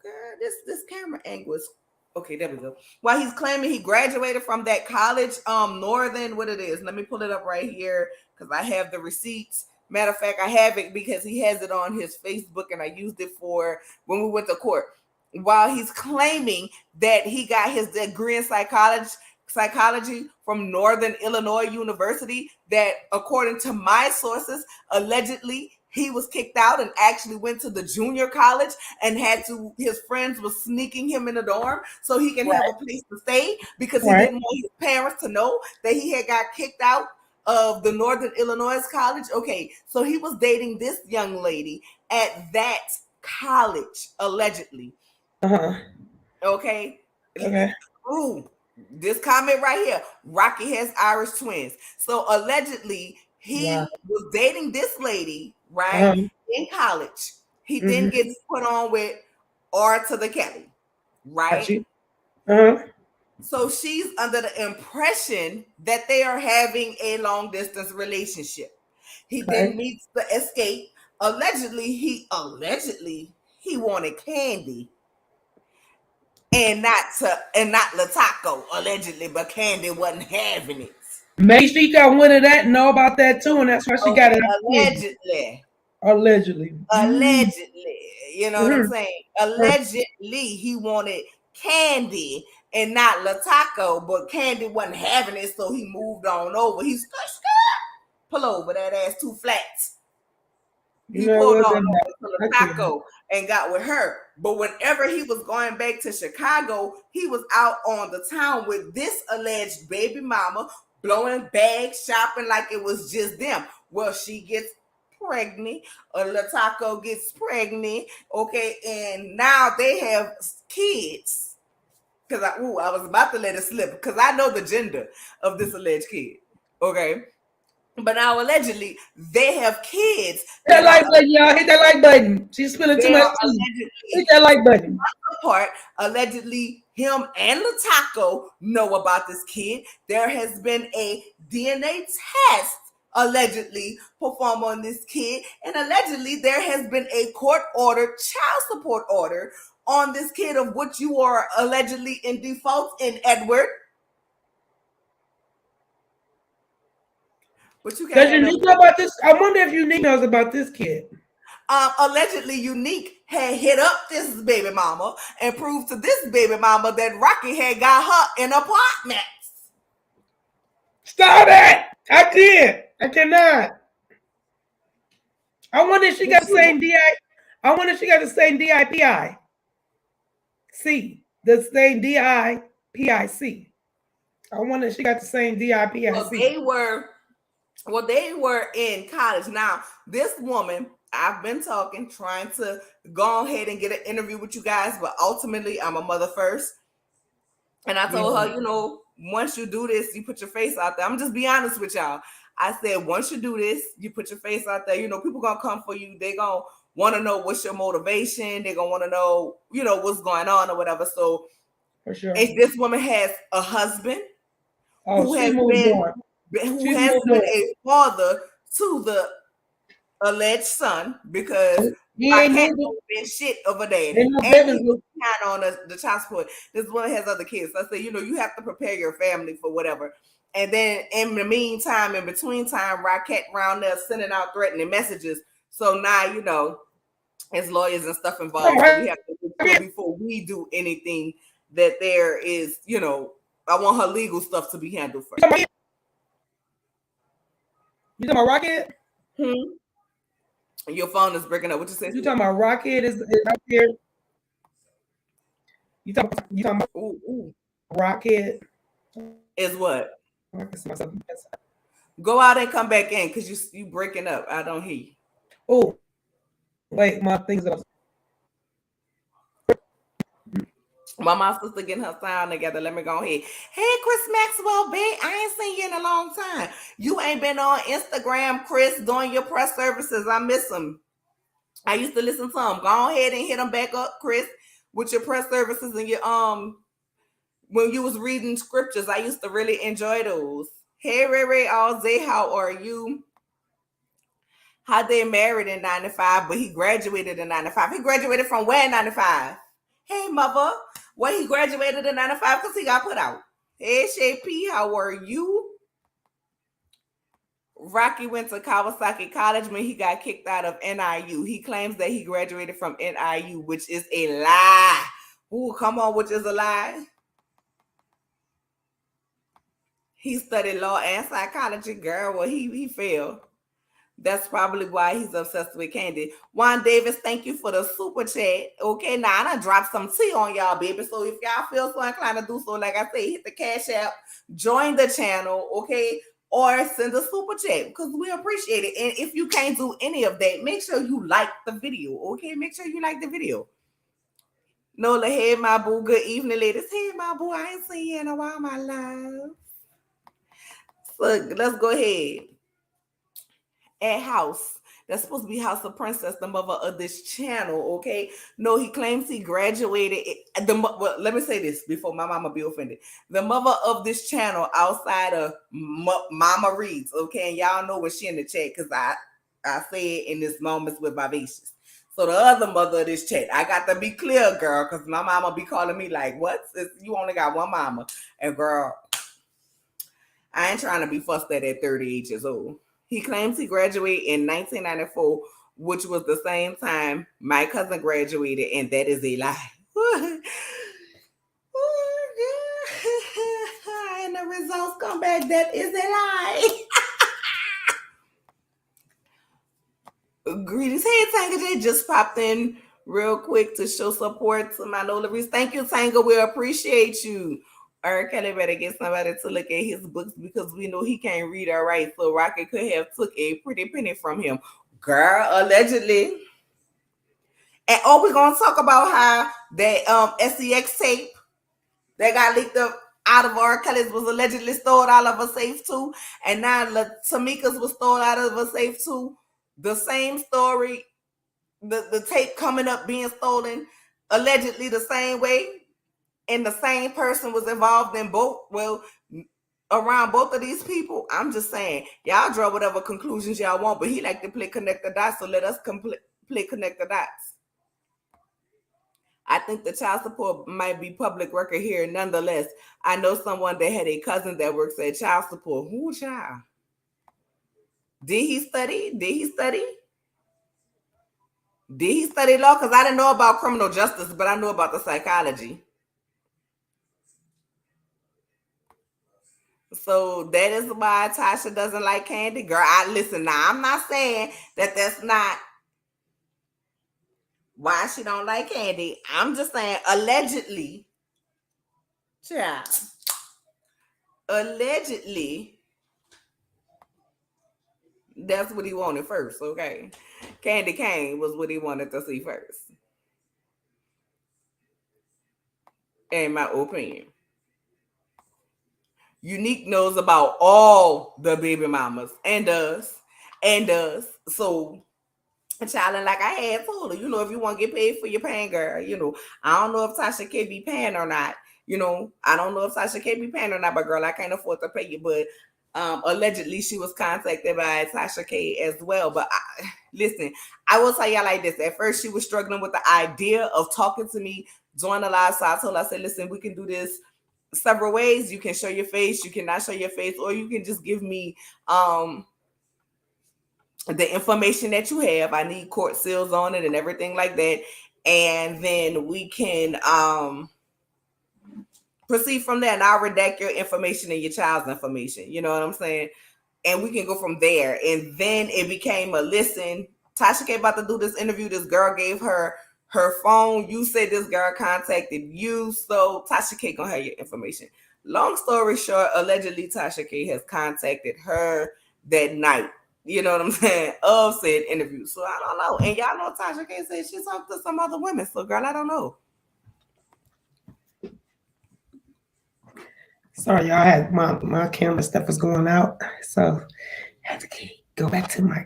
Girl, this camera angle is okay. There we go. While he's claiming he graduated from that college, Northern, what it is. Let me pull it up right here because I have the receipts. Matter of fact, I have it because he has it on his Facebook and I used it for when we went to court. While he's claiming that he got his degree in psychology from Northern Illinois University, that according to my sources, allegedly he was kicked out and actually went to the junior college and his friends were sneaking him in the dorm so he can have a place to stay because he didn't want his parents to know that he had got kicked out of the Northern Illinois college. Okay, so he was dating this young lady at that college, allegedly. Uh-huh. Okay. Okay. Ooh, this comment right here. Rocky has Irish twins. So allegedly, he was dating this lady, right? In college. He then gets put on with R to the Kelly, right? So she's under the impression that they are having a long distance relationship. He then meets the escape. Allegedly, he wanted candy. And not LaTocha, allegedly, but Candy wasn't having it. Maybe she got one of that and know about that too, and that's why she got it. Allegedly. You know what I'm saying? Allegedly, he wanted Candy and not LaTocha, but Candy wasn't having it, so he moved on over. He's pull over that ass 2 flats. He pulled on over to LaTocha and got with her. But whenever he was going back to Chicago, he was out on the town with this alleged baby mama, blowing bags, shopping like it was just them. Well, she gets pregnant, or LaTocha gets pregnant, okay, and now they have kids. Because I was about to let it slip because I know the gender of this alleged kid, okay. But now allegedly they have kids. Hit that like button, y'all. Hit that like button. She's spilling too much tea. Hit that like button. Part allegedly him and LaTocha know about this kid. There has been a DNA test allegedly performed on this kid, and allegedly there has been a court-ordered child support order on this kid of which you are allegedly in default in, Edward. But you does Unique know about this? I wonder if Unique knows about this kid. Allegedly, Unique had hit up this baby mama and proved to this baby mama that Rocky had got her in apartments. Stop it! I can't. I cannot. I wonder if she got the same DI. I wonder if she got the same DIPIC. The same DIPIC. I wonder if she got the same DIPIC. They were in college. Now, this woman, I've been trying to go ahead and get an interview with you guys, but ultimately I'm a mother first. And I told her, once you do this, you put your face out there. I'm just be honest with y'all. I said, once you do this, you put your face out there. People gonna come for you. They gonna want to know what's your motivation. They're gonna want to know, what's going on or whatever. So, for sure, if this woman has a husband who has been a father to the alleged son, because I can't been shit of a daddy, and he was on the child support. This one has other kids. So I say, you have to prepare your family for whatever. And then in the meantime, in between time, Rocket around there sending out threatening messages. So now, as lawyers and stuff involved, so we have to do before we do anything that there is, I want her legal stuff to be handled first. You talking about Rocket? Your phone is breaking up. What you say? You talking about Rocket is out here? You talking about Rocket? Is what? Go out and come back in because you breaking up. I don't hear you. Oh, wait, my things are. My sister getting her sound together. Let me go ahead. Hey, Chris Maxwell, babe. I ain't seen you in a long time. You ain't been on Instagram, Chris, doing your press services. I miss them. I used to listen to them. Go ahead and hit them back up, Chris, with your press services and your when you was reading scriptures. I used to really enjoy those. Hey, Ray Alzay, how are you? How they married in 95, but he graduated in 95. He graduated from where in 95? Hey, mother. Well, he graduated in 95 because he got put out. Hey, Shay P, how are you? Rocky went to Kawasaki College when he got kicked out of NIU. He claims that he graduated from NIU, which is a lie. Ooh, come on, which is a lie. He studied law and psychology, girl. Well, he failed. That's probably why he's obsessed with Candy. Juan Davis, thank you for the super chat. Okay, now I done dropped some tea on y'all, baby. So if y'all feel so inclined to do so, like I say, hit the cash app, join the channel, okay? Or send a super chat because we appreciate it. And if you can't do any of that, make sure you like the video, okay? Make sure you like the video. Nola, hey, my boo. Good evening, ladies. Hey, my boo. I ain't seen you in a while, my love. So let's go ahead. At House. That's supposed to be House of Princess, the mother of this channel, okay? No, he claims he graduated. Well, let me say this before my mama be offended. The mother of this channel outside of Mama Reads, okay? And y'all know when she in the chat because I say it in this Moments with Vivacious. So the other mother of this chat, I got to be clear, girl, because my mama be calling me like, what? You only got one mama. And girl, I ain't trying to be fussed at 38 years old. He claims he graduated in 1994, which was the same time my cousin graduated, and that is a lie. And the results come back, that is a lie. Greetings. Hey, Tanga J just popped in real quick to show support to my Lola Reese. Thank you, Tanga. We appreciate you. R. Kelly better get somebody to look at his books because we know he can't read or write. So Rocket could have took a pretty penny from him. Girl, allegedly. And we're gonna talk about how that SEX tape that got leaked up out of R. Kelly's was allegedly stored out of a safe too. And now Tamika's was stored out of a safe too. The same story, the tape coming up being stolen, allegedly the same way. And the same person was involved in both, around both of these people. I'm just saying, y'all draw whatever conclusions y'all want, but he like to play connect the dots, so let us play connect the dots. I think the child support might be public record here. Nonetheless, I know someone that had a cousin that works at child support. Who child? Did he study? Did he study law? Because I didn't know about criminal justice, but I know about the psychology. So that is why Tasha doesn't like Candy. Girl, listen now. I'm not saying that that's not why she don't like Candy. I'm just saying, allegedly, child, allegedly, that's what he wanted first, okay? Candy Cane was what he wanted to see first, in my opinion. Unique knows about all the baby mamas and does. So, child, and like I had told her, if you want to get paid for your pain, girl, I don't know if Tasha K be paying or not. I don't know if Tasha K be paying or not, but girl, I can't afford to pay you. But allegedly, she was contacted by Tasha K as well. But listen, I will tell y'all like this. At first, she was struggling with the idea of talking to me, join the live. So I said, listen, we can do this several ways. You can show your face, you cannot show your face, or you can just give me the information that you have. I need court seals on it and everything like that. And then we can proceed from there. And I'll redact your information and your child's information. You know what I'm saying? And we can go from there. And then it became a listen. Tasha K about to do this interview. This girl gave her phone. You said this girl contacted you. So Tasha K gonna have your information. Long story short, allegedly Tasha K has contacted her that night. You know what I'm saying? Of said interview. So I don't know. And y'all know Tasha K said she talked to some other women. So girl, I don't know. Sorry, y'all. I had my camera stuff was going out, so I had to go back to my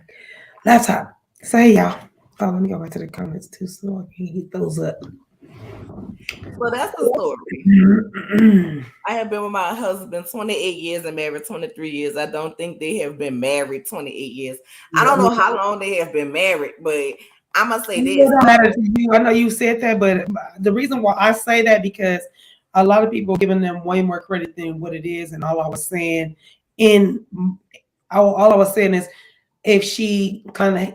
laptop. So hey, y'all. Oh, let me go back to the comments too, so I can hit those up. So that's the story. I have been with my husband 28 years and married 23 years. I don't think they have been married 28 years. I don't know how long they have been married, but I'm going to say this. I know you said that, but the reason why I say that because a lot of people are giving them way more credit than what it is. And all I was saying is if she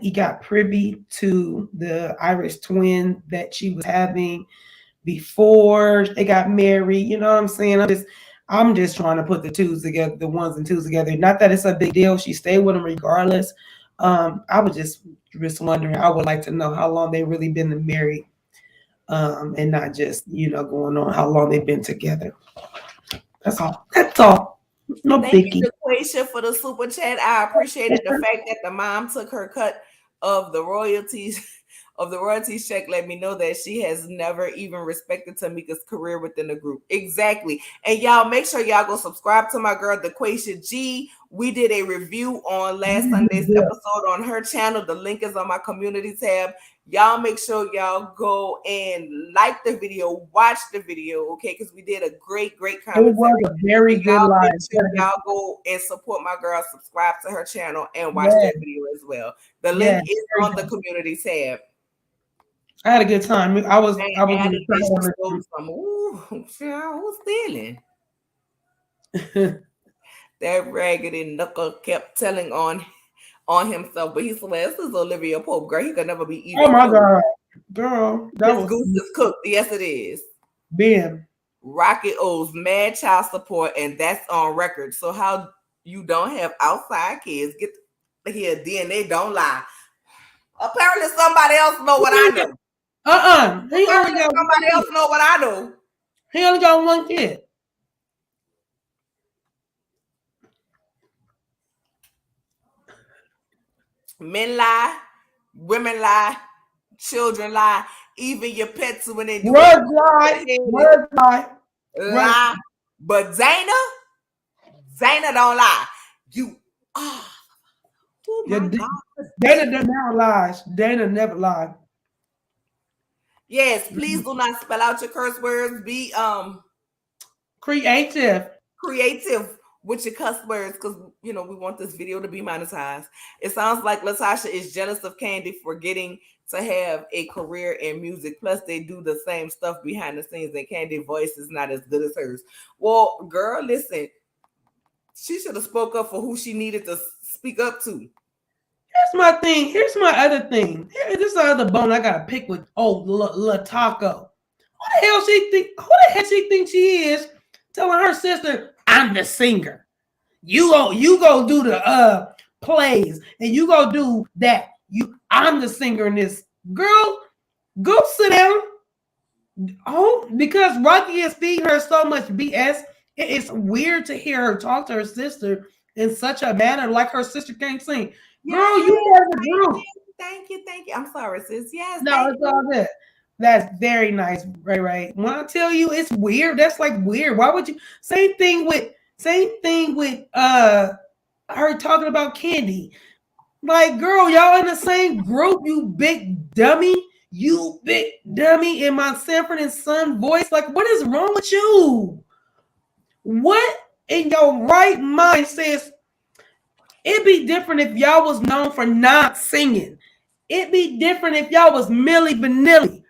he got privy to the Irish twin that she was having before they got married, you know what I'm saying? I'm just trying to put the twos together, the ones and twos together. Not that it's a big deal. She stayed with him regardless. I was just wondering. I would like to know how long they really been married, and not just going on how long they've been together. That's all. That's all. No Thank biggie. you, Quaisha, for the super chat. I appreciated the fact that the mom took her cut of the royalties. Of the royalties check, let me know that she has never even respected Tamika's career within the group. Exactly. And y'all make sure y'all go subscribe to my girl, DeQuasia G. We did a review on last Sunday's episode on her channel. The link is on my community tab. Y'all make sure y'all go and like the video, watch the video, okay? Because we did a great commentary. It was a very good live. Y'all go and support my girl, subscribe to her channel, and watch that video as well. The link is on the community tab. I had a good time. I was who's stealing? That raggedy knuckle kept telling on himself, but he swears this is Olivia Pope, girl. He could never be even. Oh my god, girl, this goose is cooked. Yes, it is. Ben Rocket owes mad child support, and that's on record. So how you don't have outside kids? Get here, DNA don't lie. Apparently, somebody else know what I know. He only got somebody else know what I know. He only got one kid. Men lie, women lie, children lie, even your pets when they do words lie. But Zayna don't lie. You oh my God. Dana never lies. Dana never lied. Yes, please do not spell out your curse words. Be creative with your cuss words, because we want this video to be monetized. It sounds like LaTocha is jealous of Candy for getting to have a career in music. Plus, they do the same stuff behind the scenes, and Candy's voice is not as good as hers. Well, girl, listen, she should have spoke up for who she needed to speak up to. Here's my thing. Here's my other thing. This is the other bone I gotta pick with LaTocha. Who the hell she thinks she is? Telling her sister, I'm the singer. You go do the plays, and you go do that. I'm the singer in this. Girl, Go sit down. Oh, because Rocky is feeding her so much BS. It's weird to hear her talk to her sister in such a manner like her sister can't sing. Girl, Yes, you part of the group. thank you. I'm sorry, sis. Yes, No, thank it's you. all good. That's very nice, Ray Ray. When I tell you it's weird, that's like weird. Why would you same thing with her talking about candy? Like, girl, y'all in the same group, you big dummy. You big dummy in my Sanford and Son voice. Like, what is wrong with you? What in your right mind says it'd be different if y'all was known for not singing? It'd be different if y'all was Millie Vanilli.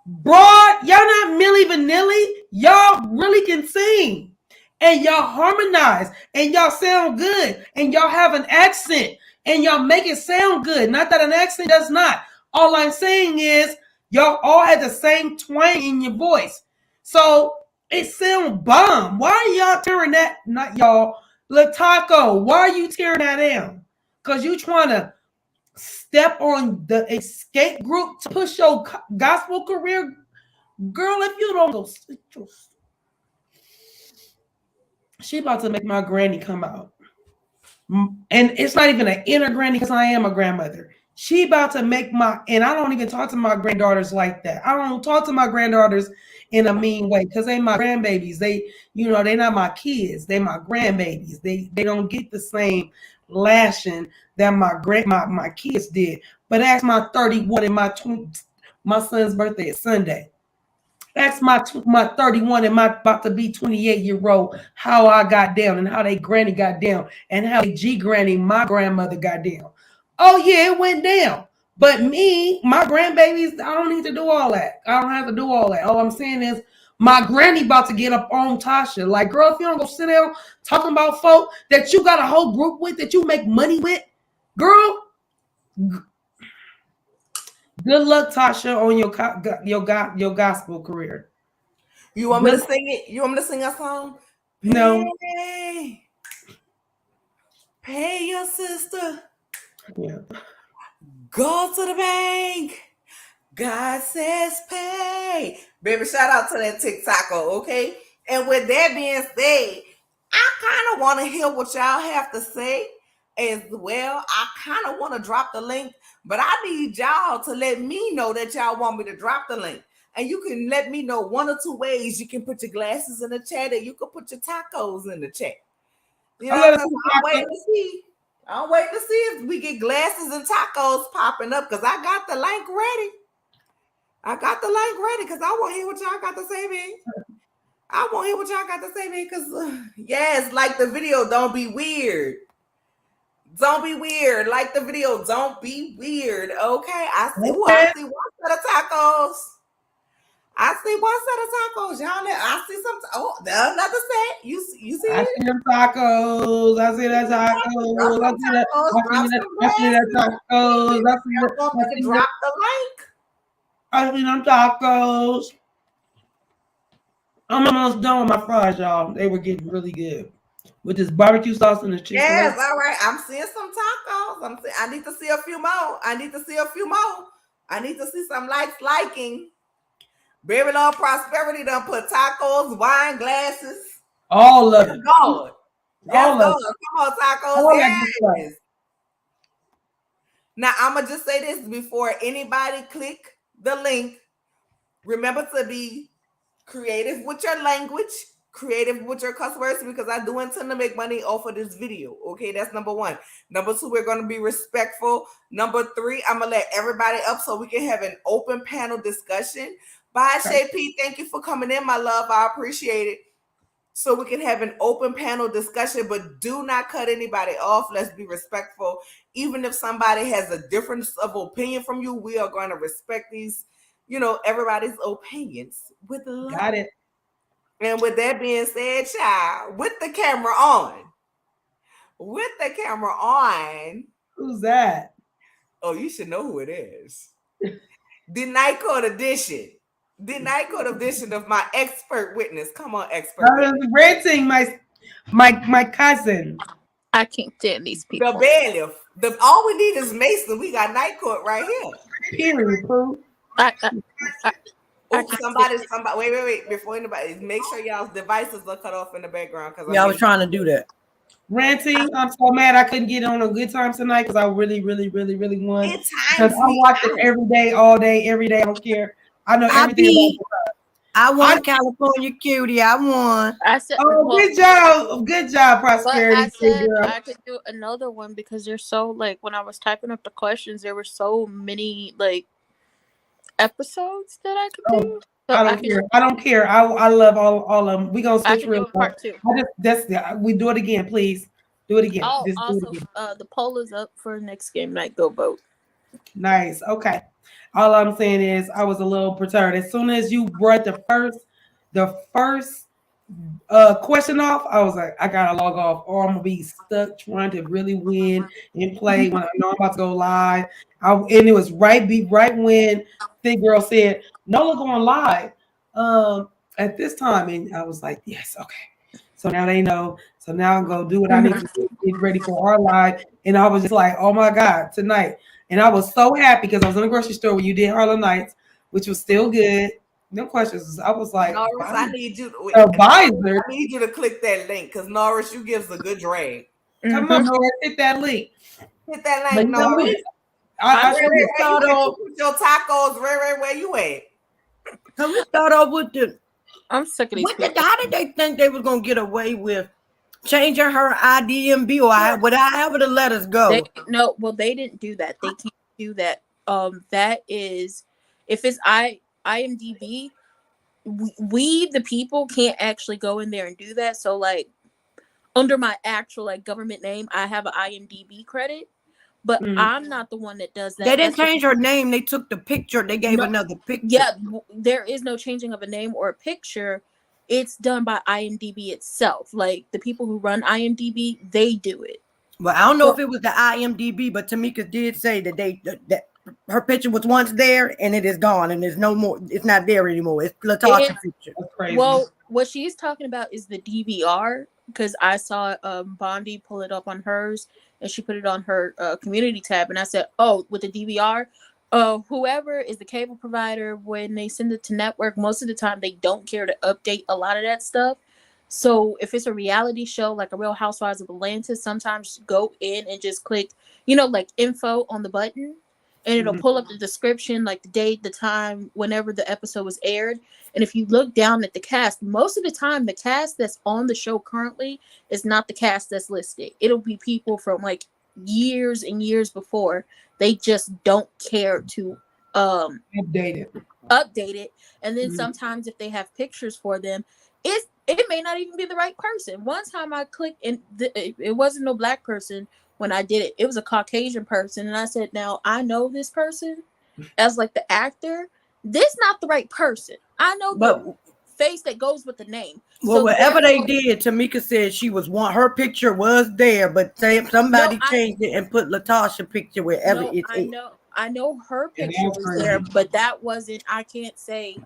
Broad, y'all not Millie Vanilli. Y'all really can sing. And y'all harmonize. And y'all sound good. And y'all have an accent. And y'all make it sound good. Not that an accent does not. All I'm saying is y'all all had the same twang in your voice. So it sound bomb. Why are y'all tearing that? Not y'all. LaTocha, why are you tearing that down? Because you trying to step on the escape group to push your gospel career. Girl, if you don't go, she about to make my granny come out. And it's not even an inner granny because I am a grandmother. She about to make and I don't even talk to my granddaughters like that. I don't talk to my granddaughters in a mean way because they my grandbabies. They're not my kids. They my grandbabies. They don't get the same lashing that my kids did. But ask my 31 and my son's birthday is Sunday. Ask my 31 and my about to be 28-year-old how I got down and how they granny got down and how they G granny, my grandmother, got down. Oh yeah, it went down. But me, my grandbabies, I don't need to do all that. I don't have to do all that. All I'm saying is my granny about to get up on Tasha. Like, girl, if you don't go sit down talking about folk that you got a whole group with that you make money with, girl, good luck, Tasha, on your gospel career. You want me to Good, sing it? You want me to sing a song? no, Pay your sister. yeah. Go to the bank. God says pay. Baby, shout out to that TikTok, okay? And with that being said, I kind of want to hear what y'all have to say as well. I kind of want to drop the link, but I need y'all to let me know that y'all want me to drop the link. And you can let me know one or two ways. You can put your glasses in the chat, and you can put your tacos in the chat. You know what I'm saying? I'm waiting to see. I'm waiting to see if we get glasses and tacos popping up because I got the link ready. I got the link ready because I want to hear what y'all got to say, man. I want to hear what y'all got to say, man, because, yes, like the video, don't be weird. Don't be weird. Like the video, don't be weird, okay? I see one set of tacos. I see one set of tacos. Y'all, I see some. Another set. You see I it? see them tacos. I see that tacos. I see that. I see that tacos. Drop the link. I see them tacos. I'm almost done with my fries, y'all. They were getting really good with this barbecue sauce and the chicken. Yes, all right. I'm seeing some tacos. I need to see a few more. I need to see some liking. Baby Lord Prosperity done put tacos, wine glasses. All of it. God. Yes, God. Come on, tacos. Yes. Now, I'm going to just say this before anybody click the link. Remember to be creative with your language, creative with your cuss words, because I do intend to make money off of this video. Okay, that's number one. Number two, we're going to be respectful. Number three, I'm going to let everybody up so we can have an open panel discussion. Bye, Shay P. Thank you for coming in, my love. I appreciate it. So we can have an open panel discussion, but do not cut anybody off. Let's be respectful. Even if somebody has a difference of opinion from you, we are going to respect these, everybody's opinions with love. Got it. And with that being said, child, with the camera on. Who's that? Oh, you should know who it is. The night court edition. The night court edition of my expert witness. Come on, expert. Renting my cousin. I can't stand these people. The bailiff. All we need is Mason. We got night court right here. Period, boo. I, I Oops, can't somebody. stand Wait. Before anybody, make sure y'all's devices are cut off in the background because Yeah, I was trying to do that. Ranting. I'm so mad I couldn't get on a good time tonight because I really won. It Because times I me watch it out. every day, all day, every day. I don't care. I know I everything about beat. I won I- California Cutie. I won. I said, Oh, well, good job, but I prosperity, said girl. I could do another one because there's so like when I was typing up the questions, there were so many like episodes that I could Oh, do. So I don't care. I don't care. I love all of them. We gonna I switch could do real a quick. part two. We do it again, please. Do it again. Oh, Just do it also, again. the poll is up for next game night. Go vote. Nice. Okay. All I'm saying is I was a little perturbed. As soon as you brought the first question off, I was like, I gotta log off, or I'm gonna be stuck trying to really win and play when I know I'm about to go live. And it was right when Thick Girl said, "No, look on live." At this time, and I was like, "Yes, okay." So now they know. So now I'm gonna do what I need to do, get ready for our live. And I was just like, "Oh my God, tonight!" And I was so happy because I was in the grocery store when you did Harlem Nights, which was still good. No questions. I was like, Norris, wow. I need you. Advisor. I need you to click that link because Norris, you gives a good drag. Come on, Norris, hit that link. Hit that But link, you know what? Norris. I Can we Where you start at? You off? put your tacos. Where you at? Can we start off with the? I'm sick of these people. How did they think they was gonna get away with changing her IDMB or however the letters They go? no, well, they didn't do that. They can't do that. That is, if it's IMDb, we the people can't actually go in there and do that. So like under my actual like government name, I have an IMDb credit, but I'm not the one that does They that. didn't That's change her name. They took the picture. They gave no, another picture. yeah. There is no changing of a name or a picture. It's done by IMDb itself. Like the people who run IMDb, they do it. Well, I don't know So if it was the IMDb, but Tamika did say that that her picture was once there and it is gone and there's no more. It's not there anymore. It's LaTocha picture. That's crazy. well, what she's talking about is the DVR because I saw Bondi pull it up on hers and she put it on her community tab and I said, oh, with the DVR, whoever is the cable provider when they send it to network, most of the time they don't care to update a lot of that stuff. So if it's a reality show like a Real Housewives of Atlanta, sometimes go in and just click, like info on the button and it'll pull up the description, like the date, the time, whenever the episode was aired. And if you look down at the cast, most of the time the cast that's on the show currently is not the cast that's listed. It'll be people from like years and years before. They just don't care to Updated. update it. And then sometimes if they have pictures for them, it may not even be the right person. One time I clicked and it wasn't no black person when I did it. It was a Caucasian person. And I said, now I know this person as like the actor. This not the right person. I know the face that goes with the name. Well, So whatever they did, Tamika said she was her picture was there, but somebody changed it and put LaTocha picture wherever it's at. I know her picture was there, but that wasn't. I can't say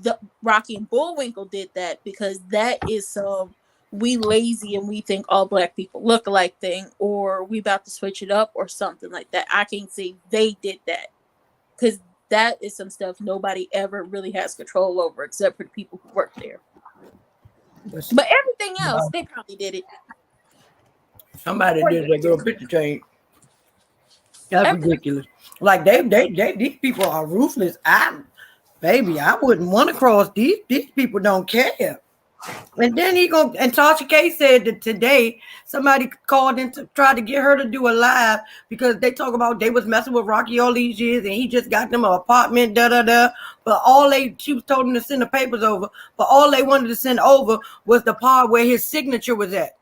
the Rocky and Bullwinkle did that because that is some we lazy and we think all black people look alike thing, or we about to switch it up or something like that. I can't say they did that because that is some stuff nobody ever really has control over except for the people who work there. But everything else, they probably did it. Somebody did that girl picture change. That's ridiculous. Like these people are ruthless. I wouldn't want to cross these people. Don't care. And then and Tasha K said that today somebody called in to try to get her to do a live because they talk about they was messing with Rocky all these years and he just got them an apartment, But she was told them to send the papers over, but all they wanted to send over was the part where his signature was at.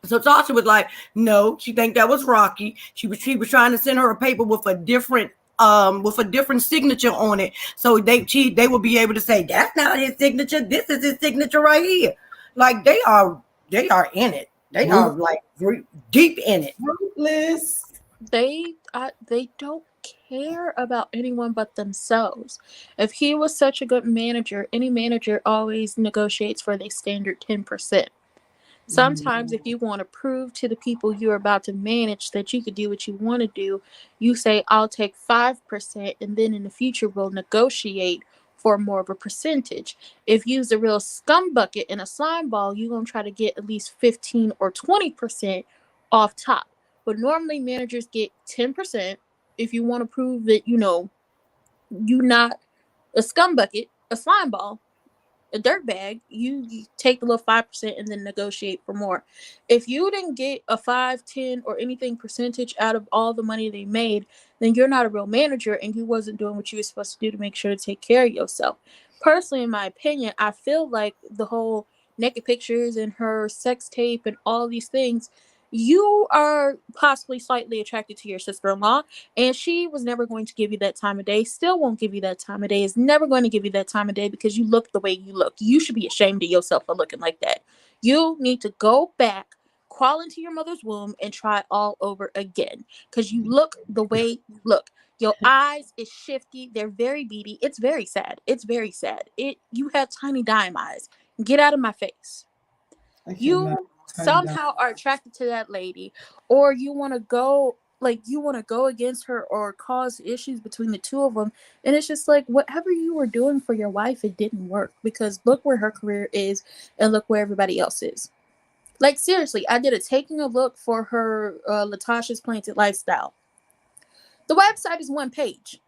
So Tasha was like, no, she think that was Rocky. She was trying to send her a paper with a different signature on it. So they will be able to say, that's not his signature. This is his signature right here. Like they are in it. They are like deep in it. Ruthless. They don't care about anyone but themselves. If he was such a good manager, any manager always negotiates for the standard 10%. Sometimes, if you want to prove to the people you're about to manage that you could do what you want to do, you say, I'll take 5%, and then in the future, we'll negotiate for more of a percentage. If you's a real scum bucket and a slime ball, you're going to try to get at least 15 or 20% off top. But normally, managers get 10% if you want to prove that, you're not a scum bucket, a slime ball, a dirt bag. You take the little 5% and then negotiate for more. If you didn't get a 5, 10, or anything percentage out of all the money they made, then you're not a real manager and you wasn't doing what you were supposed to do to make sure to take care of yourself. Personally, in my opinion, I feel like the whole naked pictures and her sex tape and all these things, you are possibly slightly attracted to your sister-in-law, and she was never going to give you that time of day, still won't give you that time of day, is never going to give you that time of day because you look the way you look. You should be ashamed of yourself for looking like that. You need to go back, crawl into your mother's womb, and try all over again because you look the way you look. Your eyes is shifty. They're very beady. It's very sad. It's very sad. You have tiny dime eyes. Get out of my face. You somehow are attracted to that lady, or you want to go against her or cause issues between the two of them, and it's just like, whatever you were doing for your wife, it didn't work, because look where her career is and look where everybody else is. Like, seriously, I did a taking a look for her LaTocha's Planted Lifestyle. The website is one page.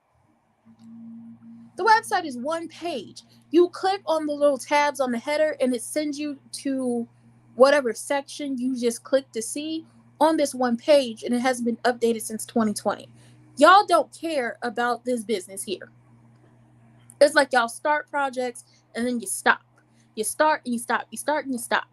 You click on the little tabs on the header and it sends you to whatever section you just click to see on this one page, and it hasn't been updated since 2020. Y'all don't care about this business here. It's like y'all start projects and then you stop. You start and you stop. You start and you stop.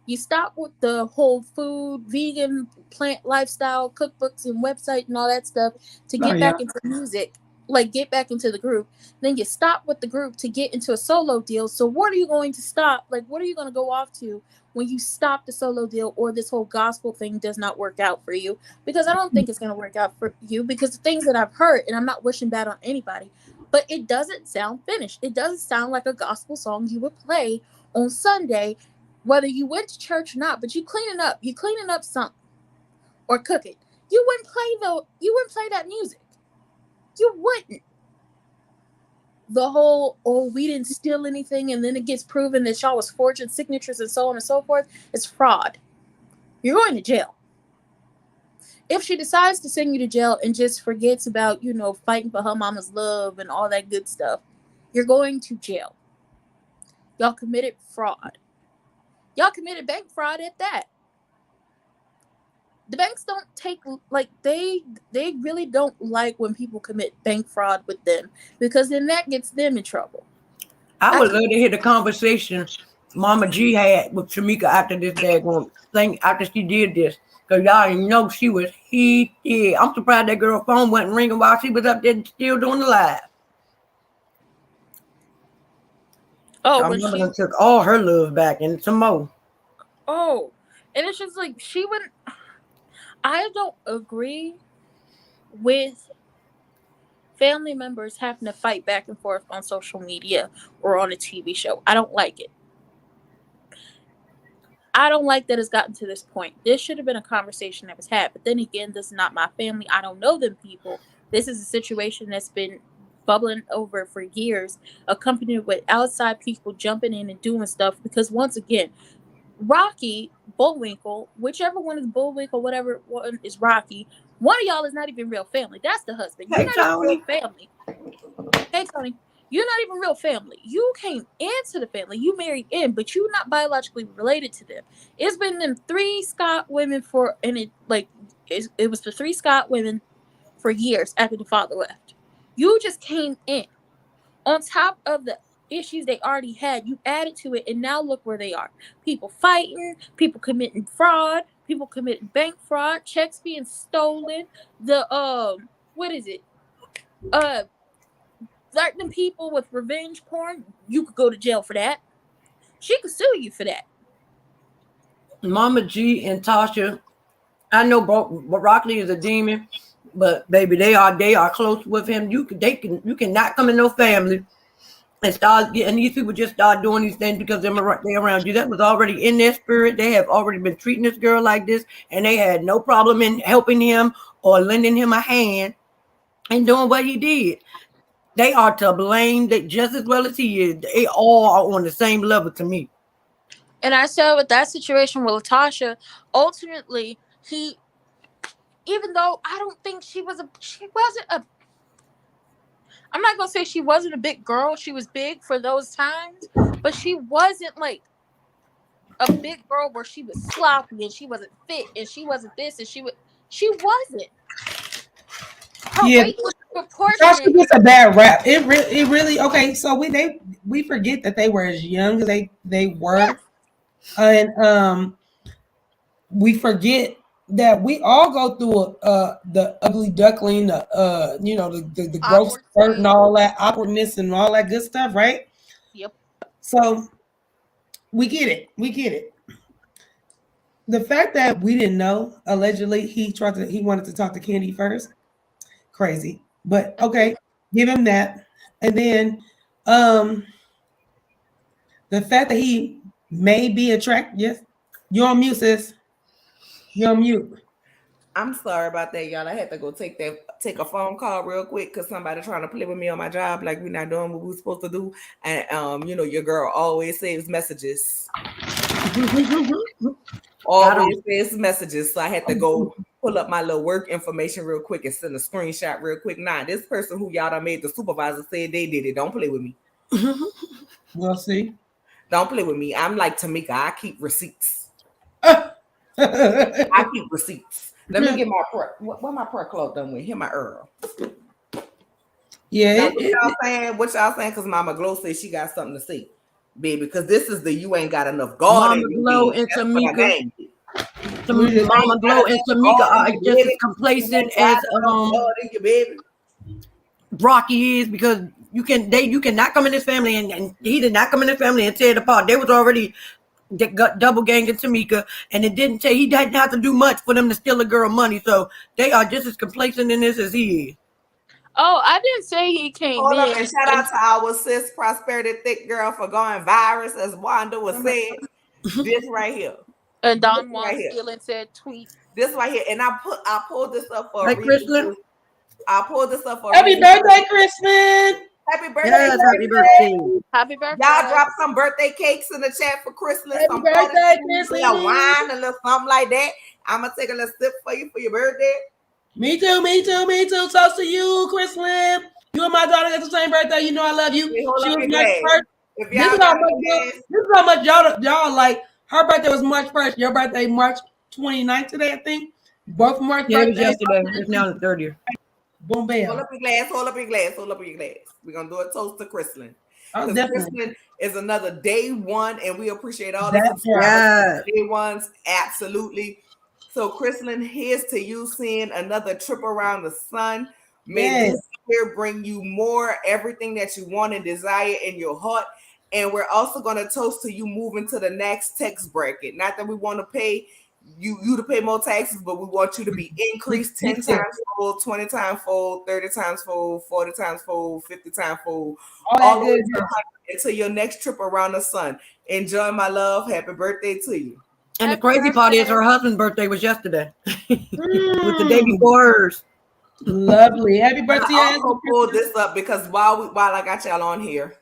You stop with the whole food, vegan, plant lifestyle, cookbooks and website and all that stuff to get back into music, like get back into the group. Then you stop with the group to get into a solo deal. So what are you going to stop? Like, what are you going to go off to when you stop the solo deal, or this whole gospel thing does not work out for you? Because I don't think it's going to work out for you, because the things that I've heard, and I'm not wishing bad on anybody, but it doesn't sound finished. It doesn't sound like a gospel song you would play on Sunday, whether you went to church or not. But you cleaning up something or cooking. You wouldn't play that music. You wouldn't. The whole, we didn't steal anything, and then it gets proven that y'all was forging signatures and so on and so forth, it's fraud. You're going to jail. If she decides to send you to jail and just forgets about, fighting for her mama's love and all that good stuff, you're going to jail. Y'all committed fraud. Y'all committed bank fraud at that. The banks don't take, they really don't like when people commit bank fraud with them, because then that gets them in trouble. I would love to hear the conversation Mama G had with Tamika after this daggone thing, after she did this. Because y'all know she was heated. I'm surprised that girl phone wasn't ringing while she was up there still doing the live. Oh, when she took all her love back and some more. Oh, and it's just like, she wouldn't. I don't agree with family members having to fight back and forth on social media or on a TV show. I don't like it. I don't like that it's gotten to this point. This should have been a conversation that was had. But then again, this is not my family. I don't know them people. This is a situation that's been bubbling over for years, accompanied with outside people jumping in and doing stuff. Because once again, Rocky, Bullwinkle, whichever one is Bullwinkle, whatever one is Rocky, one of y'all is not even real family. That's the husband. You're not even real family. Hey, Tony. You're not even real family. You came into the family. You married in, but you're not biologically related to them. It's been them 3 Scott women it was the 3 Scott women for years after the father left. You just came in. On top of the issues they already had, you added to it, and now look where they are. People fighting, people committing fraud, people committing bank fraud, checks being stolen, threatening people with revenge porn. You could go to jail for that. She could sue you for that. Mama G and Tasha, I know Broccoli is a demon, but baby, they are close with him. You cannot come in no family and these people just start doing these things because they're around you. That was already in their spirit. They have already been treating this girl like this, and they had no problem in helping him or lending him a hand and doing what he did. They are to blame that just as well as he is. They all are on the same level to me. And I said with that situation with LaTocha, ultimately he, even though I don't think she wasn't a, I'm not gonna say she wasn't a big girl. She was big for those times, but she wasn't like a big girl where she was sloppy and she wasn't fit and she wasn't this and she wasn't. Her weight was Tasha proportionate. gets a bad rap. It really okay. So we forget that they were as young as they were, and we forget that we all go through the ugly duckling, the growth spurt and all that awkwardness and all that good stuff, right? Yep. So we get it. We get it. The fact that we didn't know, allegedly, he wanted to talk to Candy first. Crazy. But okay, give him that. And then the fact that he may be attracted. Yes. You're on mute, sis. You're on mute. I'm sorry about that, y'all. I had to go take a phone call real quick because somebody trying to play with me on my job, like we're not doing what we're supposed to do. And your girl always saves messages. Always saves messages. So I had to go pull up my little work information real quick and send a screenshot real quick. Nah, this person who y'all done made the supervisor said they did it. Don't play with me. We'll see. Don't play with me. I'm like Tamika. I keep receipts. I keep receipts. Let me get my what my prayer cloth done with. Here my Earl. Yeah. What y'all saying? Because Mama Glow says she got something to say, baby. Because this is the you ain't got enough God. Mama Glow and Tamika. Mama Glow and Tamika are just as complacent as Brocky is, because you cannot come in this family and he did not come in this family and tear it apart. They was already double ganging Tamika, and it didn't take, he didn't have to do much for them to steal a girl money. So they are just as complacent in this as he is. Oh, I didn't say he came Hold in. Up, and shout out to our sis Prosperity Thick Girl for going virus, as Wanda was saying. This right here. And Don Juan Stealing said tweet. This right here. And I pulled this up for a reason. I pulled this up for Happy birthday, Christmas. Happy birthday. Yes, happy birthday. Happy birthday. Y'all drop some birthday cakes in the chat for Christmas. Happy birthday, Christmas. A wine, a little something like that. I'm going to take a little sip for you for your birthday. Me too. Toast to you, Christmas. You and my daughter got the same birthday. You know I love you. She was March 1st. This is how much y'all like. Her birthday was March 1st. Your birthday March 29th today, I think. Both March birthdays. It was yesterday. It's now the 30th. Boom, bam. Hold up your glass. We're going to do a toast to Chrislyn. Oh, Chrislyn is another day one, and we appreciate all the subscribers. Day ones, absolutely. So, Chrislyn, here's to you seeing another trip around the sun. May this year bring you more, everything that you want and desire in your heart. And we're also going to toast to you moving to the next tax bracket. Not that we want to pay you to pay more taxes, but we want you to be increased 10 times fold, 20 times fold, 30 times fold, 40 times fold, 50 times fold, all the way until your next trip around the sun. Enjoy, my love. Happy birthday to you. And the crazy part is her husband's birthday was yesterday. With the day before hers. Lovely. Happy birthday. I also pulled this up because while I got y'all on here,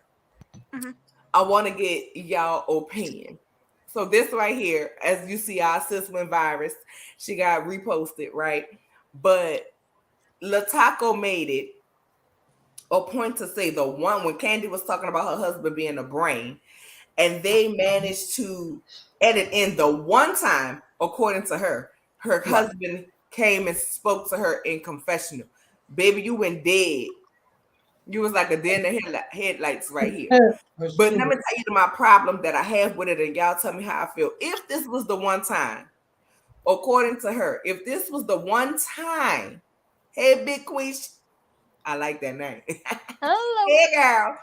I want to get y'all opinion. So this right here, as you see, our sis went virus. She got reposted, right? But LaTocha made it a point to say the one when Candy was talking about her husband being a brain, and they managed to edit in the one time, according to her husband came and spoke to her in confessional. Baby, you went dead. You was like a deer in the headlights right here. But let me tell you my problem that I have with it, and y'all tell me how I feel. If this was the one time, according to her, if this was the one time, hey, Big Queen, I like that name. Hello. Hey, girl.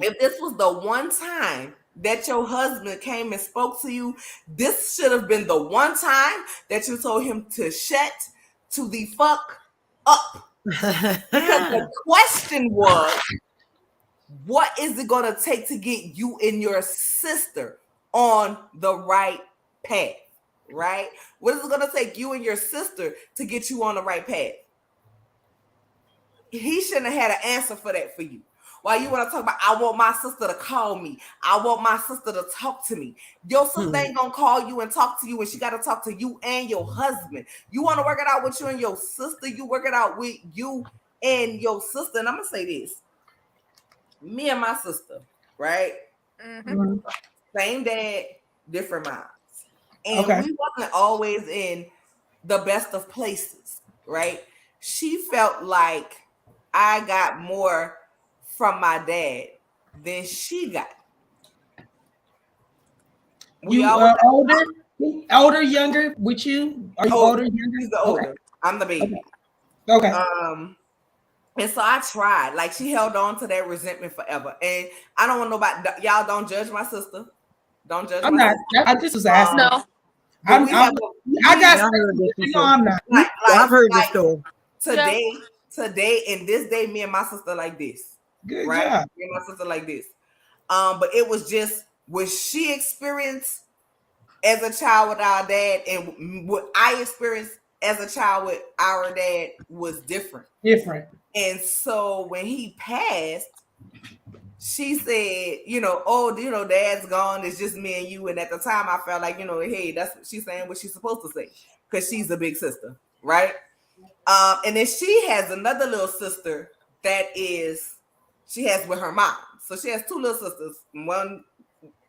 If this was the one time that your husband came and spoke to you, this should have been the one time that you told him to shut to the fuck up. Because the question was, what is it going to take to get you and your sister on the right path? Right? What is it going to take you and your sister to get you on the right path? He shouldn't have had an answer for that for you. Why you want to talk about, I want my sister to call me. I want my sister to talk to me. Your sister ain't going to call you and talk to you, and she got to talk to you and your husband. You want to work it out with you and your sister, you work it out with you and your sister. And I'm going to say this. Me and my sister, right? Mhm. Same dad, different moms. And Okay. we wasn't always in the best of places, right? She felt like I got more from my dad than she got. We You always older, younger with you? Are you older, younger? She's the older. I'm the baby. Okay. And so I tried. Like, she held on to that resentment forever. And I don't want nobody. Y'all don't judge my sister. Don't judge I'm my not. sister. I just was asking. No. But we have I got. I heard this You know, before. I'm not. I've heard this story. Today, in this day, me and my sister like this. Good right? job. Me and my sister like this. But it was just what she experienced as a child with our dad, and what I experienced as a child with our dad was different. And so when he passed, she said, dad's gone, it's just me and you. And at the time I felt like, hey, that's what she's saying, what she's supposed to say, because she's a big sister, right? And then she has another little sister that she has with her mom. So she has two little sisters, one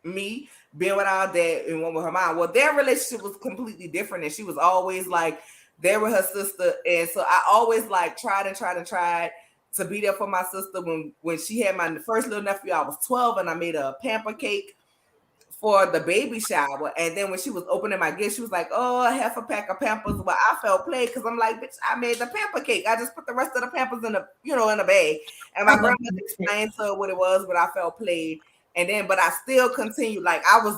me being with our dad and one with her mom. Well, their relationship was completely different, and she was always like there with her sister. And so I always like tried to be there for my sister. When she had my first little nephew, I was 12, and I made a pamper cake for the baby shower. And then when she was opening my gift, she was like, oh, a half a pack of Pampers. But I felt played because I'm like, bitch, I made the pamper cake. I just put the rest of the Pampers in a bag. And my grandmother explained to her what it was, but I felt played. And then, but I still continued. Like, I was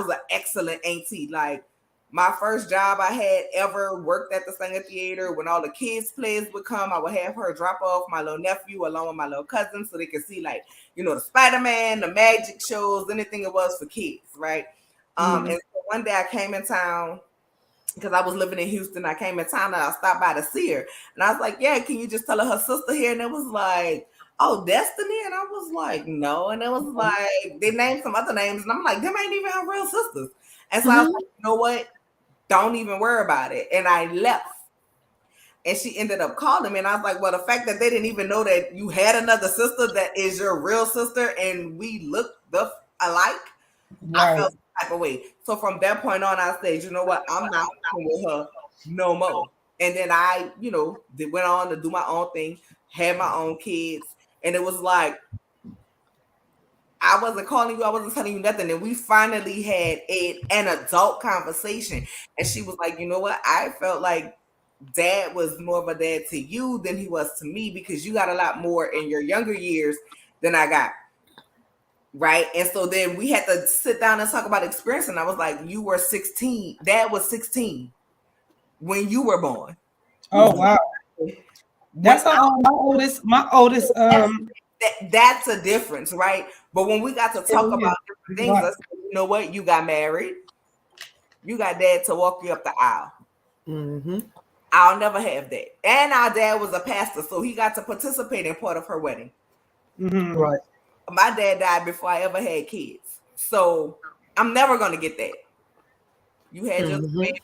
an excellent auntie. Like, my first job I had ever worked at the Singer Theater. When all the kids' plays would come, I would have her drop off my little nephew along with my little cousin so they could see, like, the Spider-Man, the magic shows, anything it was for kids, right? And so one day I came in town because I was living in Houston. I came in town and I stopped by to see her. And I was like, yeah, can you just tell her sister here? And it was like, oh, Destiny? And I was like, no. And it was like, they named some other names. And I'm like, them ain't even her real sisters. And so I was like, you know what? Don't even worry about it. And I left. And she ended up calling me. And I was like, well, the fact that they didn't even know that you had another sister that is your real sister and we look alike, right. I felt some type of way. So from that point on, I said, you know what? I'm not with her no more. And then I, went on to do my own thing, had my own kids. And it was like, I wasn't calling you. I wasn't telling you nothing. And we finally had an adult conversation. And she was like, you know what? I felt like dad was more of a dad to you than he was to me because you got a lot more in your younger years than I got. Right. And so then we had to sit down and talk about experience. And I was like, you were 16. Dad was 16 when you were born. Oh, wow. That's my oldest. That's a difference, right? But when we got to talk about different things, I said, you know what? You got married. You got dad to walk you up the aisle. Mm-hmm. I'll never have that. And our dad was a pastor, so he got to participate in part of her wedding. Mm-hmm. Right. My dad died before I ever had kids. So I'm never going to get that. You had your babies.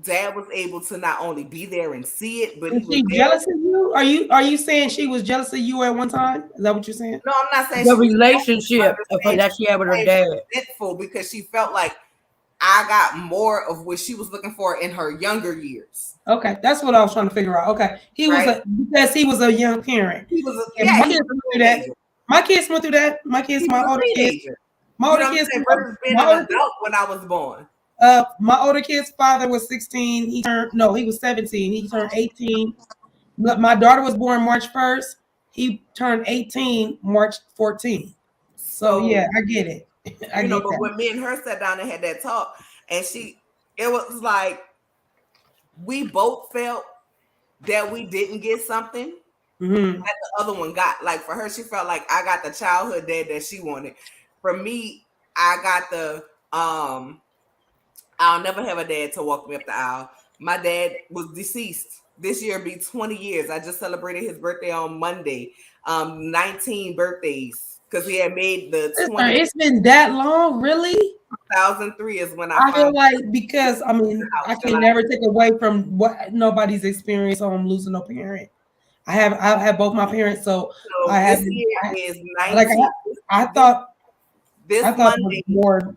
Dad was able to not only be there and see it, but was he jealous of you? Are you saying she was jealous of you at one time? Is that what you're saying? No, I'm not saying the relationship that she had with her dad. Resentful because she felt like I got more of what she was looking for in her younger years. Okay, that's what I was trying to figure out. Okay, because he was a young parent. He was my kids went through that. My kids went through that. My older kids. My older kids. Versus being an adult when I was born. My older kid's father was 16. He was 17. He turned 18. My daughter was born March 1st. He turned 18 March 14th. So yeah, I get it. But when me and her sat down and had that talk, and it was like we both felt that we didn't get something Mm-hmm. that the other one got. Like for her, she felt like I got the childhood dad that she wanted. For me, I got the I'll never have a dad to walk me up the aisle. My dad was deceased. This year be 20 years. I just celebrated his birthday on Monday. 19 birthdays. Because he had made the 20. It's been that long, really? 2003 is when I feel found like, because I mean, I can never take away from what nobody's experience on losing a parent. I have both my parents, so so I have. this year is 19. Like I thought this it Monday was more.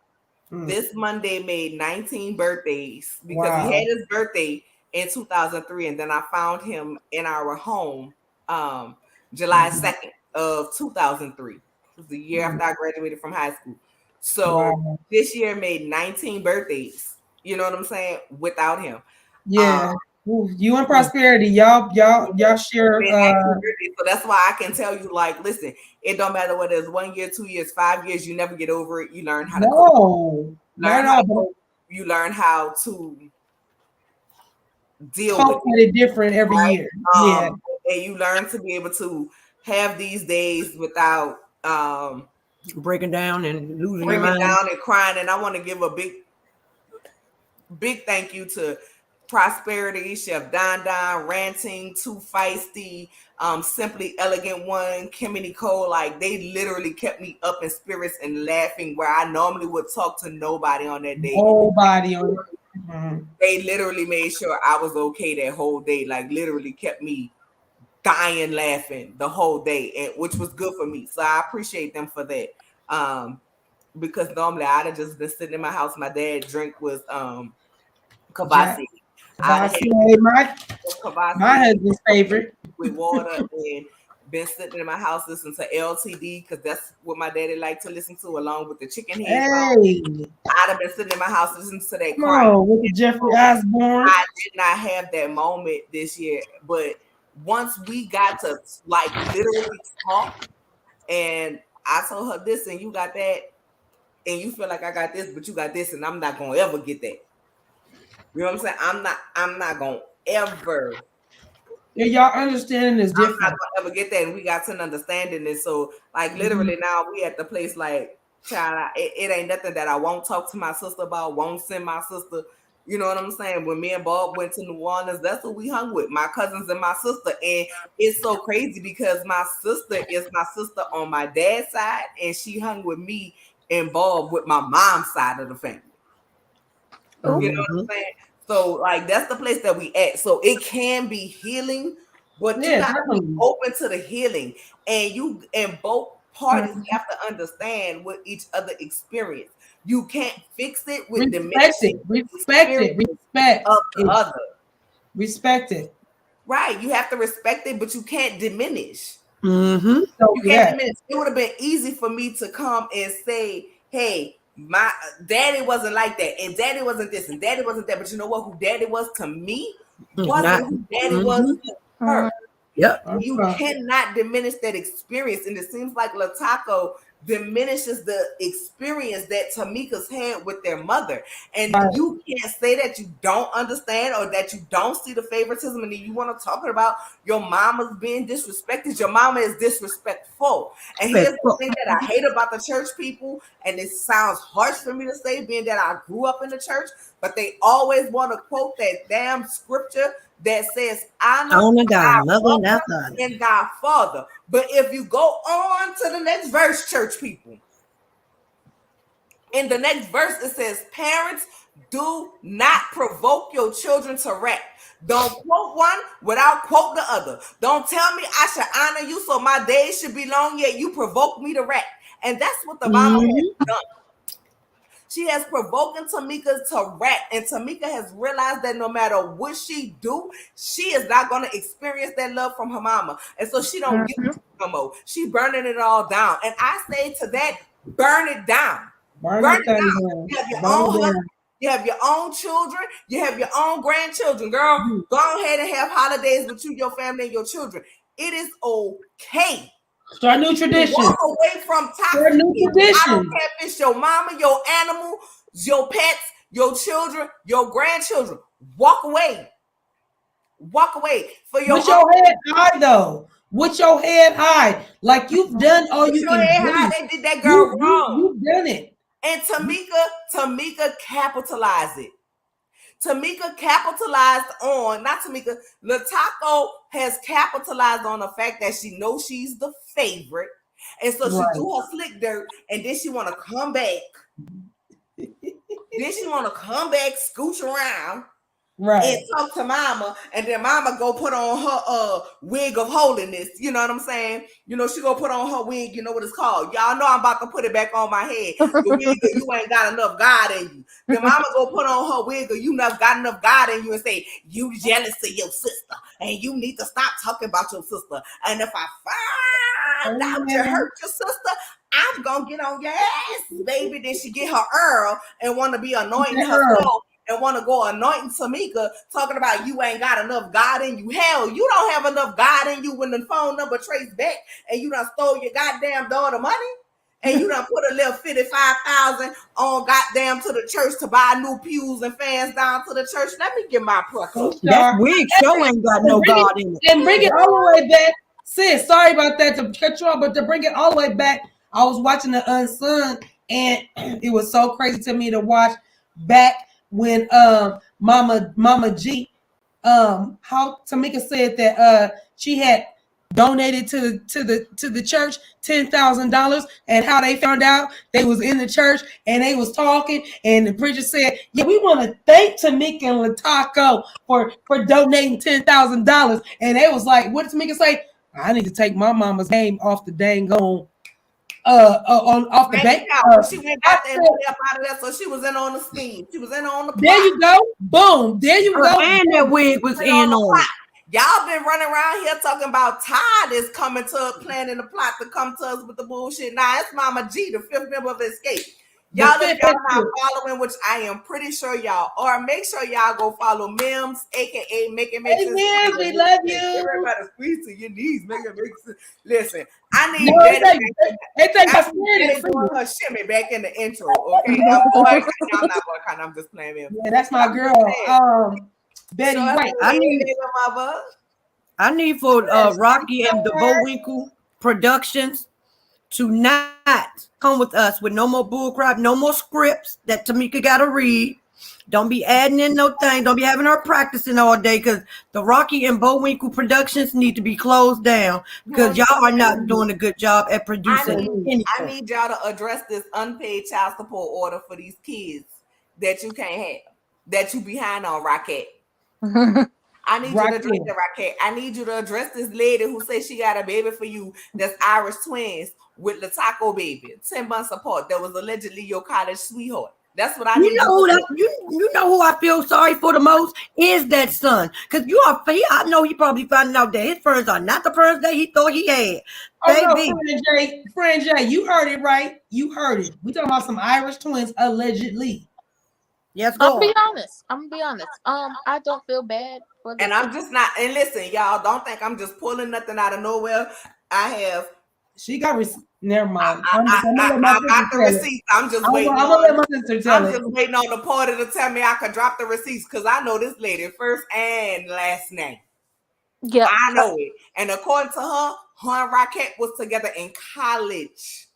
This Monday made 19 birthdays because Wow. he had his birthday in 2003, and then I found him in our home July 2nd of 2003. It was the year after I graduated from high school. So this year made 19 birthdays. You know what I'm saying? Without him. Yeah. You and prosperity, y'all share. So that's why I can tell you, like, listen, it don't matter whether it's 1 year, 2 years, 5 years, you never get over it. You learn how to cope. You learn how to deal with it different every year. Yeah. And you learn to be able to have these days without breaking down and losing your mind. down and crying. And I want to give a big thank you to Prosperity, Chef Don Don, Ranting, Too Feisty, Simply Elegant One, Kimmy Nicole. Like, they literally kept me up in spirits and laughing where I normally would talk to nobody on that day. Nobody on They literally made sure I was okay that whole day. Like, literally kept me dying laughing the whole day, and which was good for me. So I appreciate them for that. Because normally I'd have just been sitting in my house. My dad's drink was Kavasi. My husband's favorite, with water, and been sitting in my house listening to LTD because that's what my daddy liked to listen to, along with the chicken head. I'd have been sitting in my house listening to that crying. With Jeffrey Osborne. I did not have that moment this year, but once we got to like literally talk, and I told her this, and you got that, and you feel like I got this, but you got this, and I'm not gonna ever get that. You know what I'm saying? I'm not gonna ever. Yeah, y'all understanding is different. I'm not gonna ever get that, and we got an understanding. And so, like, literally now we at the place like, child, it ain't nothing that I won't talk to my sister about, won't send my sister. You know what I'm saying? When me and Bob went to New Orleans, that's what we hung with, my cousins and my sister. And it's so crazy because my sister is my sister on my dad's side, and she hung with me and Bob with my mom's side of the family. You know what I'm saying? So, like, that's the place that we at. So it can be healing, but you gotta be open to the healing. And both parties have to understand what each other experience. You can't fix it with diminishing respect of the other. Respect it. Right. You have to respect it, but you can't diminish. Mm-hmm. So, you can't diminish. It would have been easy for me to come and say, hey, my daddy wasn't like that, and daddy wasn't this, and daddy wasn't that. But you know what? Who daddy was to me wasn't who daddy was to her. Yep. You cannot diminish that experience. And it seems like LaTocha diminishes the experience that Tamika's had with their mother. And you can't say that you don't understand or that you don't see the favoritism, and then you want to talk about your mama's being disrespected. Your mama is disrespectful. And here's the thing that I hate about the church people, and it sounds harsh for me to say, being that I grew up in the church, but they always want to quote that damn scripture that says, honor God, mother, and God, Father. But if you go on to the next verse, church people, in the next verse, it says, parents, do not provoke your children to wrath. Don't quote one without quote the other. Don't tell me I should honor you so my days should be long, yet you provoke me to wrath. And that's what the Bible has done. She has provoked Tamika to wrath, and Tamika has realized that no matter what she do, she is not going to experience that love from her mama, and so she don't get it no more. She burning it all down, and I say to that, burn it down. Burn it down. You have your own husband, you have your own children, you have your own grandchildren. Girl, go ahead and have holidays with you, your family, and your children. It is okay. Start new traditions. Walk away from toxic people. I don't care if it's your mama, your animal, your pets, your children, your grandchildren. Walk away. Walk away. For your with your head high, though. with your head high, like you've done all With you your can head high, do. they did that girl wrong. You've done it. And Tamika capitalized it. Tamika capitalized on, not Tamika, LaTocha has capitalized on the fact that she knows she's the favorite. And so she do her slick dirt, and then she want to come back. Then she want to come back, scooch around, and talk to mama, and then mama go put on her wig of holiness. You know what I'm saying? You know, she go put on her wig, you know what it's called. Y'all know I'm about to put it back on my head. The wig of you ain't got enough God in you. Then mama go put on her wig of you not got enough God in you and say, you jealous of your sister, and you need to stop talking about your sister. And if I find out you hurt your sister, I'm gonna get on your ass, baby. Then she get her Earl and want to be anointing herself and want to go anointing Tamika, talking about you ain't got enough God in you. Hell, you don't have enough God in you when the phone number traced back and you done stole your goddamn daughter money and you done put a little 55,000 on goddamn to the church to buy new pews and fans down to the church. Let me get my plus up. That wig show ain't got no God in it. And bring it all the way back. Sis, sorry about that to cut you off, but to bring it all the way back, I was watching The Unsung, and it was so crazy to me to watch back when Mama G, how Tamika said that she had donated to the church $10,000, and how they found out they was in the church and they was talking, and the preacher said, yeah, we want to thank Tamika and LaTocha for donating $10,000, and they was like, what did Tamika say? I need to take my mama's name off the dang on off the bank. She went back there and up out of that, so she was in on the scheme. She was in on the plot. There you go. Boom. There you go. And that wig was in on it. Y'all been running around here talking about Todd is coming to planning the plot to come to us with the bullshit. Nah, it's Mama G, the fifth member of Escape. Y'all, if y'all not following, which I am pretty sure y'all are, make sure y'all go follow Mims, aka Make It Make Sense. Mims, we love you. Everybody squeeze to your knees, make it make sense. Listen, I need Betty doing her shimmy back in the intro, okay? I'm not boycotting, I'm just playing Mims. Yeah, that's my girl. Betty White. I need for Rocky and the Bullwinkle Productions to not come with us with no more bullcrap, no more scripts that Tamika got to read. Don't be adding in no thing. Don't be having her practicing all day, because the Rocky and Bullwinkle Productions need to be closed down, because y'all are not doing a good job at producing. I need y'all to address this unpaid child support order for these kids that you can't have, that you behind on, Rocket. I need you to address the Rocket. I need you to address this lady who says she got a baby for you that's Irish twins with LaTocha baby, 10 months apart, that was allegedly your college sweetheart. That's what I need. You know who I feel sorry for the most is that son, because I know he probably finding out that his friends are not the friends that he thought he had. Friend Jay, you heard it right. You heard it. We talking about some Irish twins allegedly. Yes, I'm gonna be honest. I don't feel bad for and I'm just not. And listen, y'all, don't think I'm just pulling nothing out of nowhere. I have. She got never mind. I got the receipts. I'm just waiting. I'm gonna let my sister tell I'm just waiting on the party to tell me I could drop the receipts, because I know this lady first and last name. Yeah, I know it. And according to her and Rocket was together in college.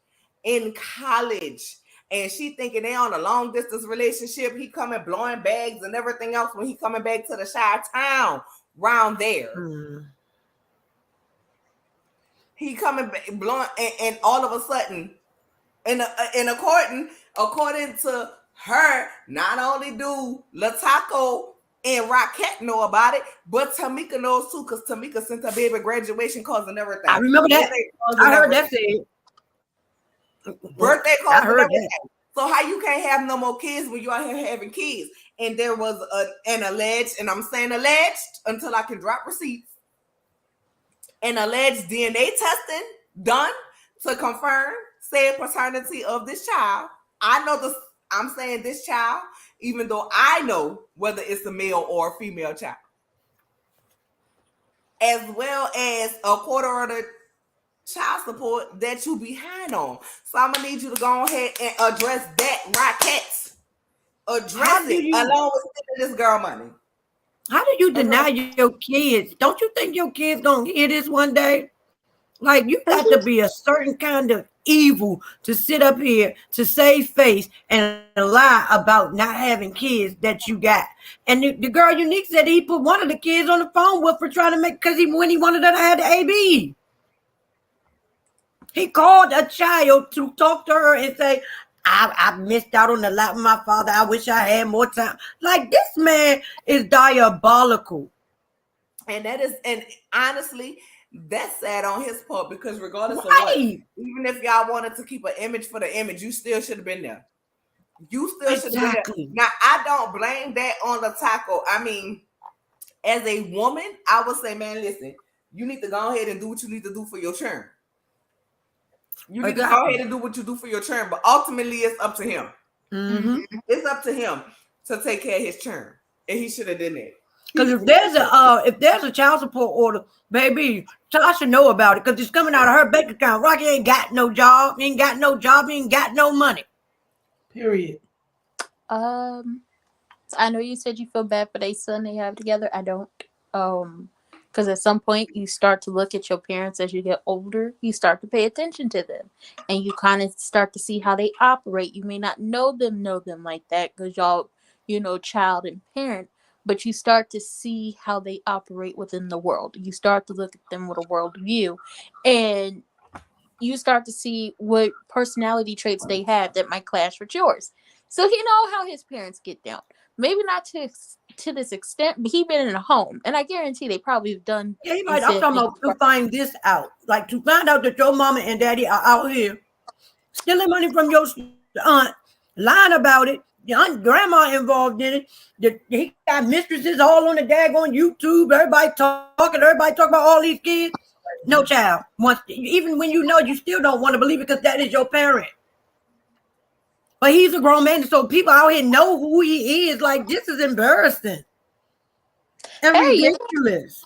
And she thinking they on a long distance relationship. He coming blowing bags and everything else when he coming back to the Chi-town round there. He coming back blowing, and all of a sudden, and according to her, not only do LaTocha and Rocket know about it, but Tamika knows too, because Tamika sent her baby graduation cards and everything. I remember that. I heard that said. Birthday cards and everything. So how you can't have no more kids when you out here having kids? And there was an alleged, and I'm saying alleged until I can drop receipts, an alleged DNA testing done to confirm said paternity of this child. I know this. I'm saying this child, even though I know whether it's a male or a female child, as well as a quarter of the child support that you behind on. So I'm gonna need you to go ahead and address that, Rocket. Address it along with sending this girl money. How do you deny your kids? Don't you think your kids gonna hear this one day? Like, you got to be a certain kind of evil to sit up here to save face and lie about not having kids that you got. And the girl Unique said he put one of the kids on the phone with her trying to make, because when he wanted her to have the AB. He called a child to talk to her and say, I missed out on the lap of my father. I wish I had more time. Like, this man is diabolical. And that is, and honestly, that's sad on his part, because regardless of what, Right. even if y'all wanted to keep an image for the image, you still should have been there. You still should have been there. Exactly. Now, I don't blame that on LaTocha. I mean, as a woman, I would say, man, listen, you need to go ahead and do what you need to do for your churn. You need to go ahead and do what you do for your churn, but ultimately it's up to him. Mm-hmm. It's up to him to take care of his churn, and he should have done that. Because if there's a child support order, baby, Tasha know about it, because it's coming out of her bank account. Rocky ain't got no job, ain't got no money. Period. I know you said you feel bad for their son they have together. I don't. Because at some point you start to look at your parents as you get older. You start to pay attention to them, and you kind of start to see how they operate. You may not know them like that because y'all, child and parent, but you start to see how they operate within the world. You start to look at them with a world view, and you start to see what personality traits they have that might clash with yours. So he know how his parents get down. Maybe not to this extent, but he been in a home, and I guarantee they probably have done. Yeah, I'm talking about to find this out, like to find out that your mama and daddy are out here stealing money from your aunt, lying about it. Your aunt, grandma involved in it. He got mistresses all on the daggone YouTube. Everybody talking about all these kids. No child wants, even when you know, you still don't want to believe it because that is your parent. But he's a grown man, so people out here know who he is. Like, this is embarrassing and ridiculous.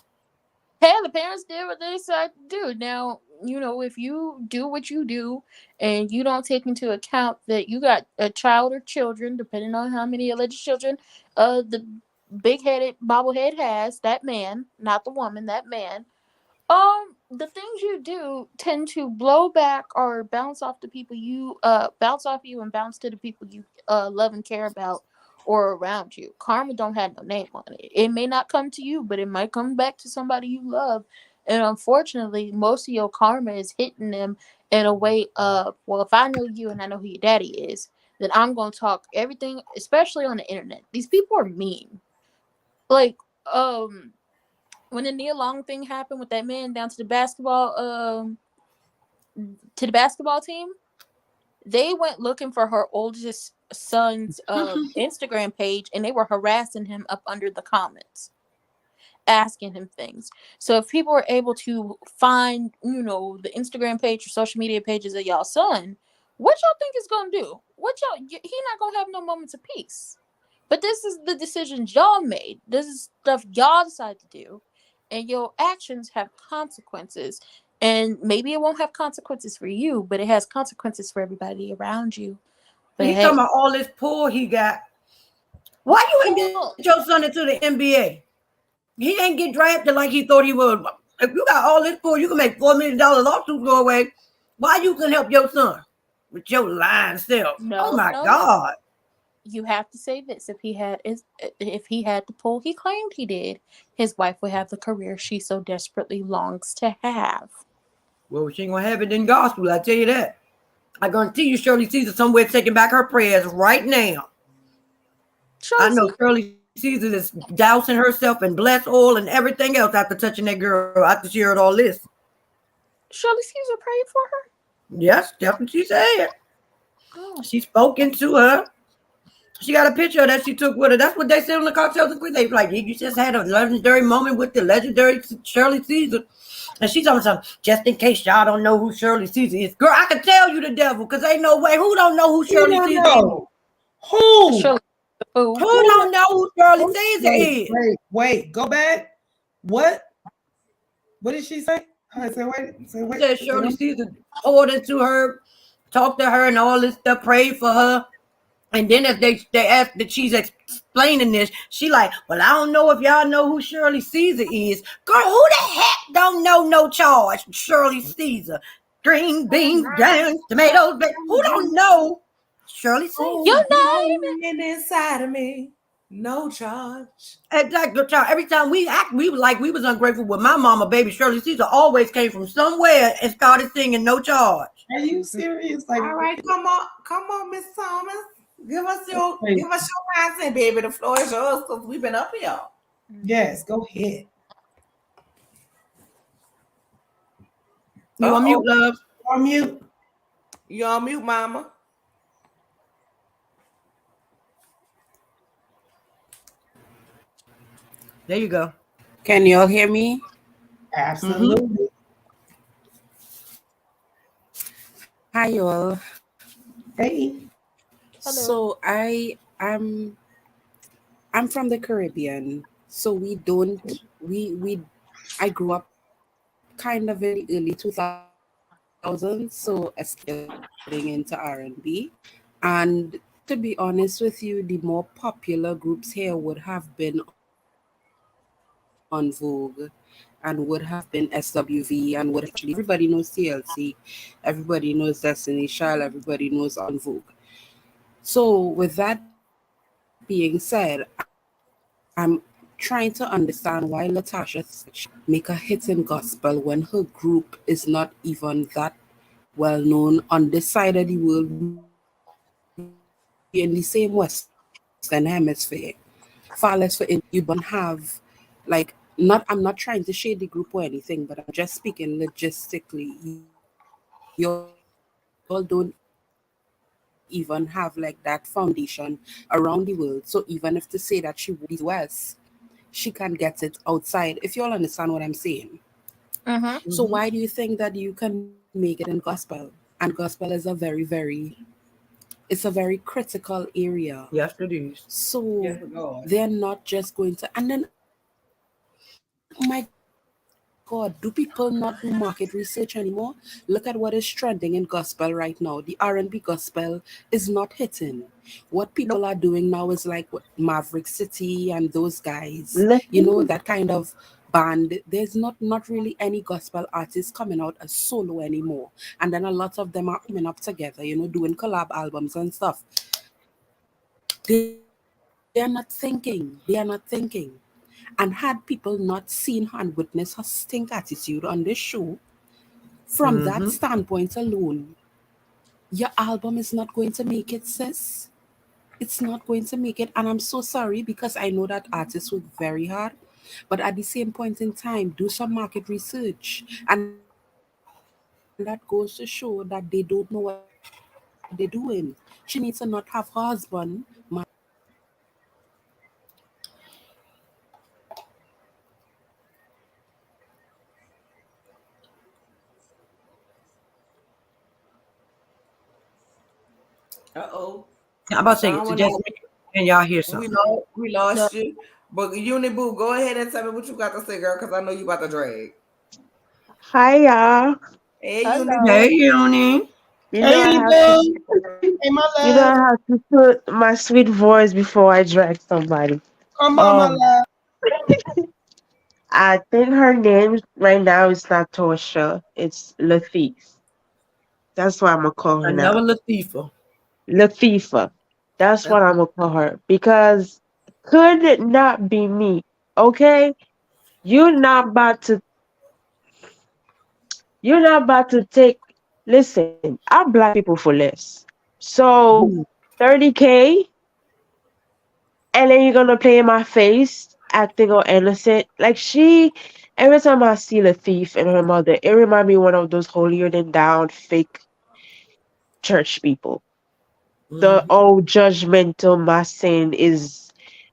Hey, the parents did what they decided to do. Now, if you do what you do and you don't take into account that you got a child or children, depending on how many alleged children the big-headed bobblehead has, that man, not the woman, that man, the things you do tend to blow back or bounce off the people bounce off you and bounce to the people you love and care about or around you. Karma don't have no name on it. It may not come to you, but it might come back to somebody you love. And unfortunately, most of your karma is hitting them in a way of, well, if I know you and I know who your daddy is, then I'm gonna talk everything, especially on the internet. These people are mean. Like, when the Nia Long thing happened with that man down to the basketball team, they went looking for her oldest son's Instagram page, and they were harassing him up under the comments, asking him things. So if people were able to find, the Instagram page or social media pages of y'all son, what y'all think is gonna do? He not gonna have no moments of peace. But this is the decisions y'all made. This is stuff y'all decided to do. And your actions have consequences. And maybe it won't have consequences for you, but it has consequences for everybody around you. But He's talking about all this pull he got. Why you ain't get your son into the NBA? He ain't get drafted like he thought he would. If you got all this pull, you can make $4 million lawsuits go away. Why you can help your son with your lying self? God. You have to say this. If he had the pull he claimed he did, his wife would have the career she so desperately longs to have. Well, she ain't gonna have it in gospel, I tell you that. I guarantee you Shirley Caesar somewhere taking back her prayers right now. I know Shirley Caesar is dousing herself in blessed oil and everything else after touching that girl, after she heard all this. Shirley Caesar prayed for her? Yes, that's what she said. Oh. She spoke into her. She got a picture that she took with her. That's what they said on the cocktails and quiz. They like, you just had a legendary moment with the legendary Shirley Caesar. And she's talking something, just in case y'all don't know who Shirley Caesar is. Girl, I can tell you the devil, because ain't no way. Who don't know who Shirley Caesar is? Who? Who don't know who Shirley Caesar is? Wait. Go back. What? What did she say? Say wait. Said Shirley Caesar poured into her, talked to her and all this stuff, prayed for her. And then if they ask that she's explaining this, she like, well, I don't know if y'all know who Shirley Caesar is. Girl, who the heck don't know no charge? Shirley Caesar. Green beans, yams, tomatoes, who don't know Shirley Caesar? Your Oh, name. burning inside of me, no charge. Exactly, child. Every time we act, we were like we was ungrateful with my mama, baby Shirley Caesar always came from somewhere and started singing no charge. Are you serious? Like, All right, come on, Miss Thomas. wait, Give us your mindset, baby. The floor is yours because we've been up here. yes, go ahead. You on mute, Uh-oh. love? On mute. You on mute, mama. There you go. Can y'all hear me? Mm-hmm. Absolutely. Hi y'all. Hey. So I'm from the Caribbean. So we don't we I grew up kind of in the early 2000s, so getting into R&B. And to be honest with you, the more popular groups here would have been on Vogue and would have been SWV and would have actually everybody knows TLC, everybody knows Destiny Child, everybody knows on Vogue. So with that being said, I'm trying to understand why LaTocha make a hit in gospel when her group is not even that well known on this side of the world. We in the same Western Hemisphere. Far less for international. You don't have like not I'm not trying to shade the group or anything, but I'm just speaking logistically. Y'all don't even have like that foundation around the world. So even if to say that she won Miss US, she can get it outside, if you all understand what I'm saying. So why do you think that you can make it in gospel? Mm-hmm. And gospel is a it's a very critical area. Yes, it is. So Yes, Lord. they're not just going to, and then oh my God, do people not do market research anymore? Look at what is trending in gospel right now. The R&B gospel is not hitting. What people are doing now is like what Nope. Maverick City and those guys, that kind of Listen, band. There's not really any gospel artists coming out as solo anymore. And then a lot of them are teaming up together, doing collab albums and stuff. They are not thinking. And had people not seen her and witness her stink attitude on this show, from that standpoint Mm-hmm. alone, your album is not going to make it, sis. It's not going to make it. And I'm so sorry because I know that artists work very hard. But at the same point in time, do some market research. And that goes to show that they don't know what they're doing. She needs to not have husband, man, Uh-oh. I'm about to say, Someone suggest me. Can y'all hear something? we No. lost you. But Uniboo, go ahead and tell me what you got to say, girl, because I know you about to drag. hi y'all. Hey, Hello. Uniboo. Hey, Uni. You know Hey, I Uni have to. Boo. Hey, my You know love. I have to put my sweet voice before I drag somebody. Come on, my Um, love. I think her name right now is not Torsha. It's Lafife. That's what I'm gonna call her Another now. Latifah. Lafifa. That's what I'm gonna call her because could it not be me? Okay, you're not about to. You're not about to take. Listen, I black people for less. So Mhm. 30K, and then you're gonna play in my face, acting all innocent. Like she, every time I see the thief and her mother, it remind me one of those holier than down fake church people. The Mhm. old judgmental, my sin is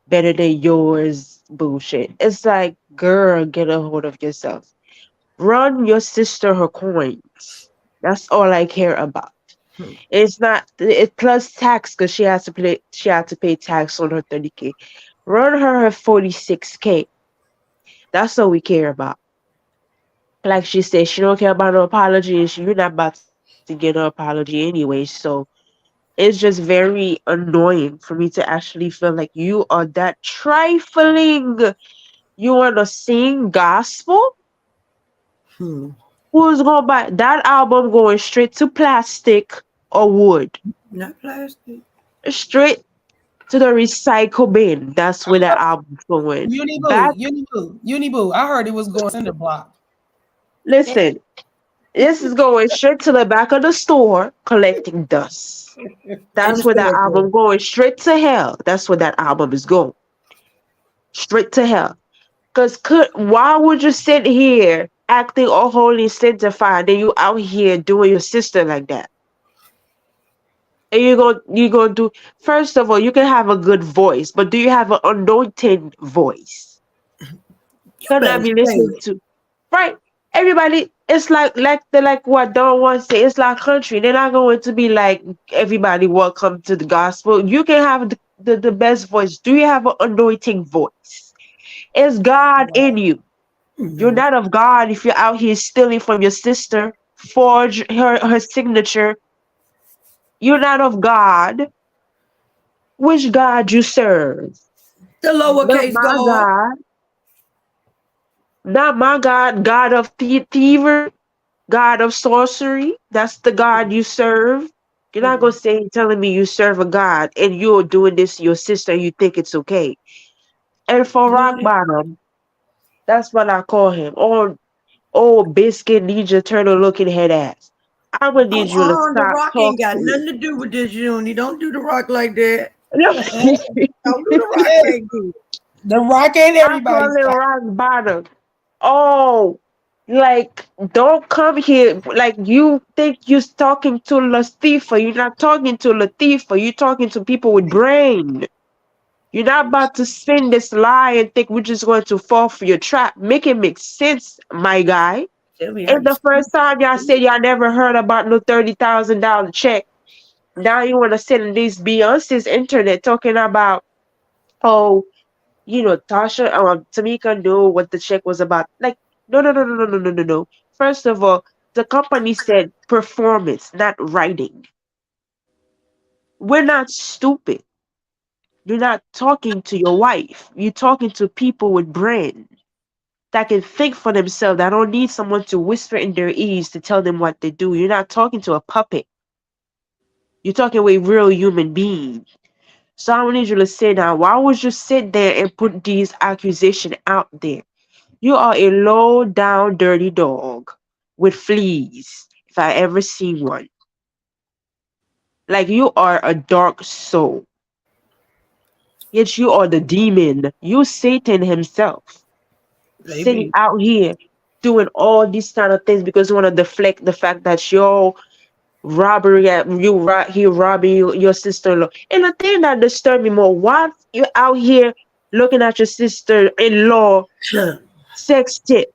better than yours bullshit. It's like, girl, get a hold of yourself. Run your sister her coins. That's all I care about. It's not it plus tax because she had to pay tax on her 30K. Run her 46K. That's all we care about. Like she said, she don't care about no apology, and you're not about to get no apology anyway. So It's just very annoying for me to actually feel like you are that trifling. You want to sing gospel? Hmm. Who's gonna buy that album? Going straight to plastic or wood? Not plastic. Straight to the recycle bin. That's where the album's going. Back, Uniboo. I heard it was going cinder block. It, listen, this is going straight to the back of the store collecting dust. In the That's where that storage album room. going straight to hell. That's where that album is going. Straight to hell. Cause why would you sit here acting all holy sanctified and you out here doing your sister like that? And you gonna do first of all, you can have a good voice, but do you have an anointed voice? You Cannot better be say listening it. to right. Everybody, it's like what Don wants to say. It's like country. They're not going to be like everybody. Welcome to the gospel. You can have the best voice. Do you have an anointing voice? Is God in you? You're No. not of God if you're out here stealing from your sister, forge her signature. You're not of God. Which God you serve? The Not lowercase my God. God. Not my God. God of thievery. God of sorcery. That's the God you serve. You're not gonna Mm-mm. say telling me you serve a God and you're doing this to your sister and you think it's okay. And for rock Doing it. bottom, that's what I call him. Oh, biscuit ninja turtle looking head ass. I'm gonna need you to The stop rock ain't got talking. nothing to do with this, Uni. Don't do the rock like that. I Don't do the rock like that. The Rock ain't everybody's call it type. rock bottom. Oh, like don't come here like you think you're talking to Latifah. You're not talking to Latifah. You're talking to people with brain. You're not about to spin this lie and think we're just going to fall for your trap. Make it make sense, my guy. Tell me how And you the first time y'all said y'all never heard about no $30,000 check. Now you want to sit in these Beyonce's internet talking about, oh, Tasha, Tamika knew what the check was about. Like, no, no, no, no, no, no, no, no, no. First of all, the company said performance, not writing. We're not stupid. You're not talking to your wife. You're talking to people with brain that can think for themselves. That don't need someone to whisper in their ears to tell them what to do. You're not talking to a puppet. You're talking with real human beings. So I need you to sit down. Why would you sit there and put these accusations out there? You are a low down dirty dog with fleas, if I ever seen one. Like you are a dark soul. Yet you are the demon. You Satan himself. Sitting baby. out here doing all these kind of things because you want to deflect the fact that your robbery at he robbing your sister-in-law. And the thing that disturbed me more, why you out here looking at your sister-in-law sex tip?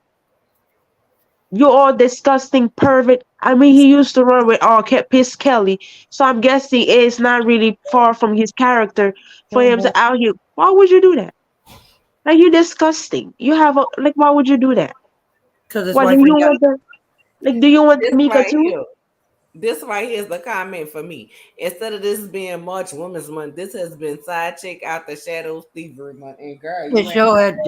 You all disgusting pervert. I mean, he used to run with Piss Kelly, so I'm guessing it's not really far from his character for him to out here. Why would you do that? Like you disgusting. You have a like. Why would you do that? Because his What do wife you ain't got want the like? Do you want This Tamika right too? here. This right here is the comment for me. Instead of this being March Women's Month, this has been Side Chick Out the Shadows Thievery Month. And girl, it. you ain't Show had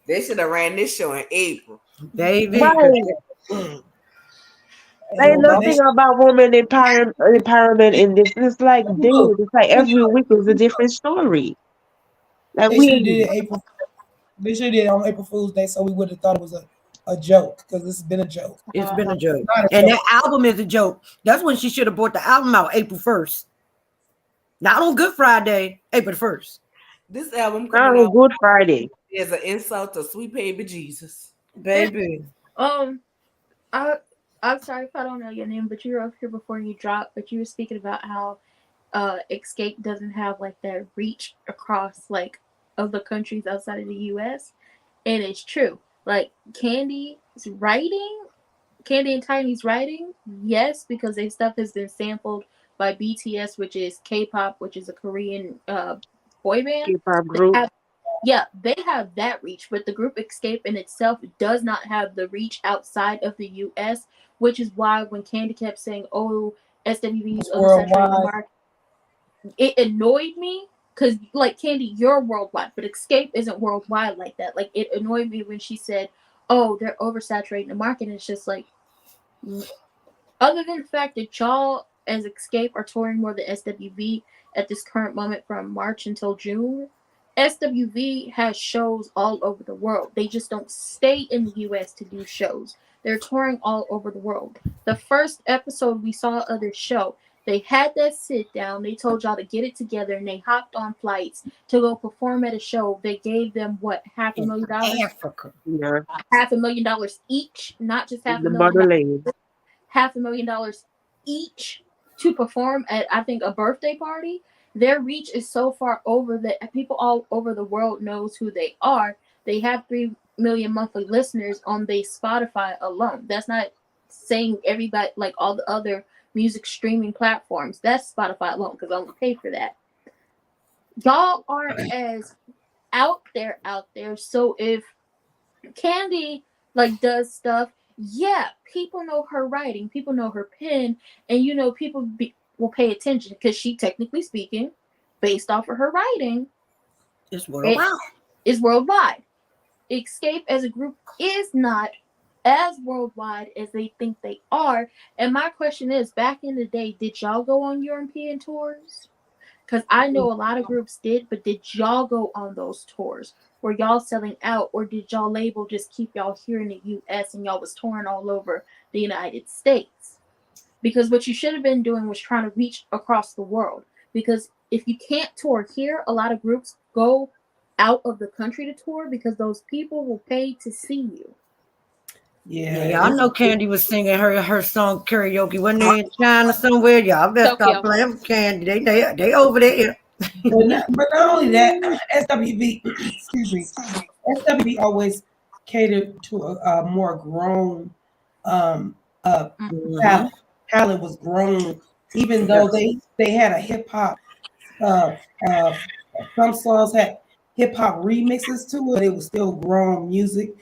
they should have ran this show in April. baby. Right. Ain't Like nobody. nothing about women empowerment in this. It's like, dude, it's like every week is a different story. Like They should have we did it April. They should have did it on April Fool's Day, so we would have thought it was a joke because this has been a joke. It's been a It's joke. not a And joke. that album is a joke. That's when she should have brought the album out April 1st. Not on Good Friday, April 1st. This album not coming on out Good Friday. is an insult to sweet baby Jesus. Baby. um, I I'm sorry if I don't know your name, but you were up here before you dropped. But you were speaking about how Escape doesn't have like that reach across like other countries outside of the U.S. And it's true. Like Candy and Tiny's writing, yes, because their stuff has been sampled by BTS, which is K-pop, which is a Korean boy band. K-pop They group. have, yeah, they have that reach, but the group Escape in itself does not have the reach outside of the U.S., which is why when Candy kept saying, "Oh, SWV is oversaturating the Worldwide. market," it annoyed me because, like, Candy, you're worldwide, but Escape isn't worldwide like that. Like, it annoyed me when she said, "Oh, they're oversaturating the market." And it's just like, other than the fact that y'all as Escape are touring more than SWV at this current moment from March until June, SWV has shows all over the world. They just don't stay in the US to do shows. They're touring all over the world. The first episode we saw of their show, they had that sit down. They told y'all to get it together, and they hopped on flights to go perform at a show. They gave them what, half a In million dollars, Africa. Yeah, $500,000 each, not just half in a the million dollars, motherland. $500,000 each to perform at, I think, a birthday party. Their reach is so far over that people all over the world knows who they are. They have 3 million monthly listeners on their Spotify alone. That's not saying everybody, like all the other music streaming platforms. That's Spotify alone because I only pay for that. Y'all aren't as out there. So if Candy like does stuff, yeah, people know her writing, people know her pen, and people will pay attention because she, technically speaking, based off of her writing, It's it worldwide. is worldwide. Escape as a group is not as worldwide as they think they are. And my question is, back in the day, did y'all go on European tours? Because I know a lot of groups did, but did y'all go on those tours? Were y'all selling out, or did y'all label just keep y'all here in the US and y'all was touring all over the United States? Because what you should have been doing was trying to reach across the world. Because if you can't tour here, a lot of groups go out of the country to tour because those people will pay to see you. Yeah, Yeah, y'all know Candy was singing her song karaoke. Wasn't they in China somewhere? Y'all better stop Tokyo. playing with Candy. They over there. but not only that, SWV, excuse me, SWV always catered to a more grown Mhm. talent. Talent was grown, even though Yes. they had a hip hop. Uh, uh, some songs had hip hop remixes to it, but it was still grown music.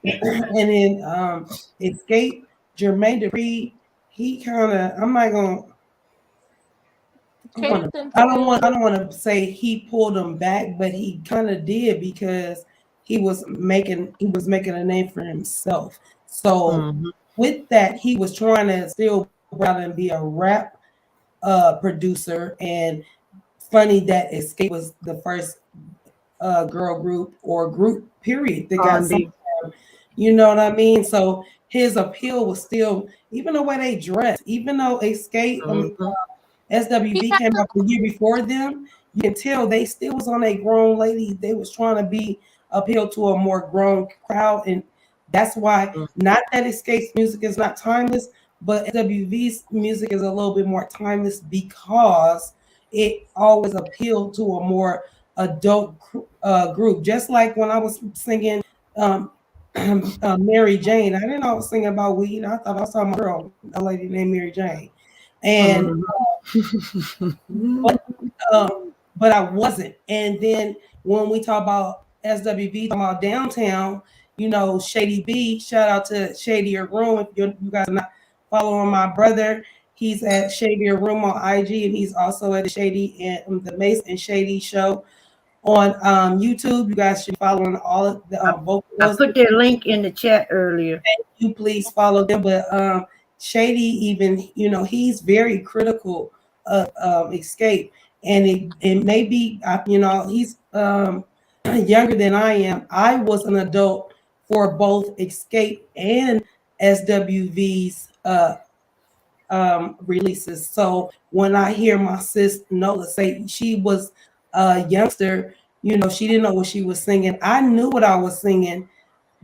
And then Escape, Jermaine Dupri, he kind of, I'm not gonna. Catered them I to don't be. want. I don't want to say he pulled them back, but he kind of did because he was making a name for himself. So Mhm. with that, he was trying to still go out and be a rap producer. And funny that Escape was the first girl group or group period that got some. R&B. You know what I mean? So his appeal was still, even the way they dressed, even though Escape. Mhm. He SWV had came the out the year before them. You can tell they still was on a grown lady. They was trying to be appeal to a more grown crowd, and that's why. Not that Escape's music is not timeless, but SWV's music is a little bit more timeless because it always appealed to a more adult group. Just like when I was singing um, Mary Jane, I didn't know I was singing about weed. I thought I saw my girl, a lady named Mary Jane, and Mhm. but but I wasn't. And then when we talk about SWV, talking about downtown, Shady B, shout out to Shadier Room. If you guys are not following my brother, he's at Shadier Room on IG, and he's also at the Shady and the Mace and Shady Show on YouTube. You guys should follow all of the I, both of I those. put their link in the chat earlier. You please follow them. But Shady, even he's very critical of Escape, and it may be he's younger than I am. I was an adult for both Escape and SWV's releases. So when I hear my sis Nola say she was a youngster, she didn't know what she was singing. I knew what I was singing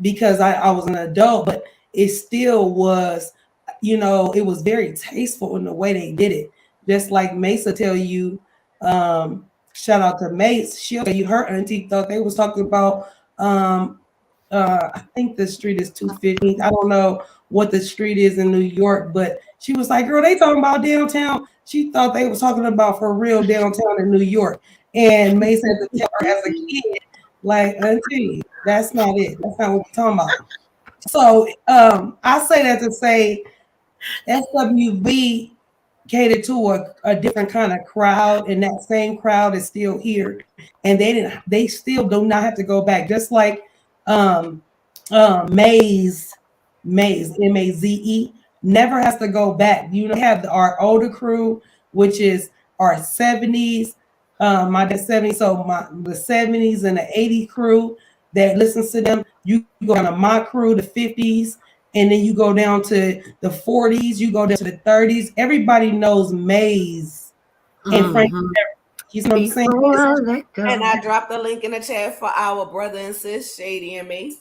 because I was an adult, but it still was, it was very tasteful in the way they did it. Just like Mesa tell you, shout out to Mace, she'll tell you her auntie thought they was talking about, I think the street is 215. I don't know what the street is in New York, but she was like, girl, they talking about downtown. She thought they was talking about for real downtown in New York. And Mace had to tell her as a kid, like, auntie, that's not it. That's not what we're talking about. So I say that to say SWV catered to a different kind of crowd, and that same crowd is still here, and they still do not have to go back. Just like um Maze Maze never has to go back. You know, have our older crew, which is our 70s, my dad 70s, so the 70s and the 80 crew that listens to them. You go down to my crew, the 50s, and then you go down to the 40s, you go down to the 30s. Everybody knows Maze and Frank. Mhm. You know what I'm saying? Before I let go. And I dropped the link in the chat for our brother and sis, Shady and Mace.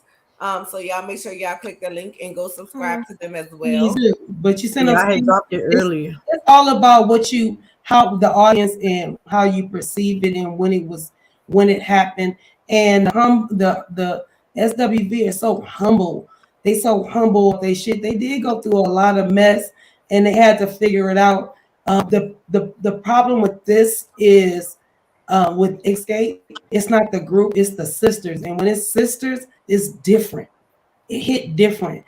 So y'all make sure y'all click the link and go subscribe to them as Please well. do. But you send Yeah, them. I had dropped it It's, earlier. it's all about how the audience and how you perceive it and when it happened. And the SWV is so humble. They so humble with they shit. They did go through a lot of mess and they had to figure it out. The problem with this is with Escape, it's not the group, it's the sisters. And when it's sisters, it's different. It hit different.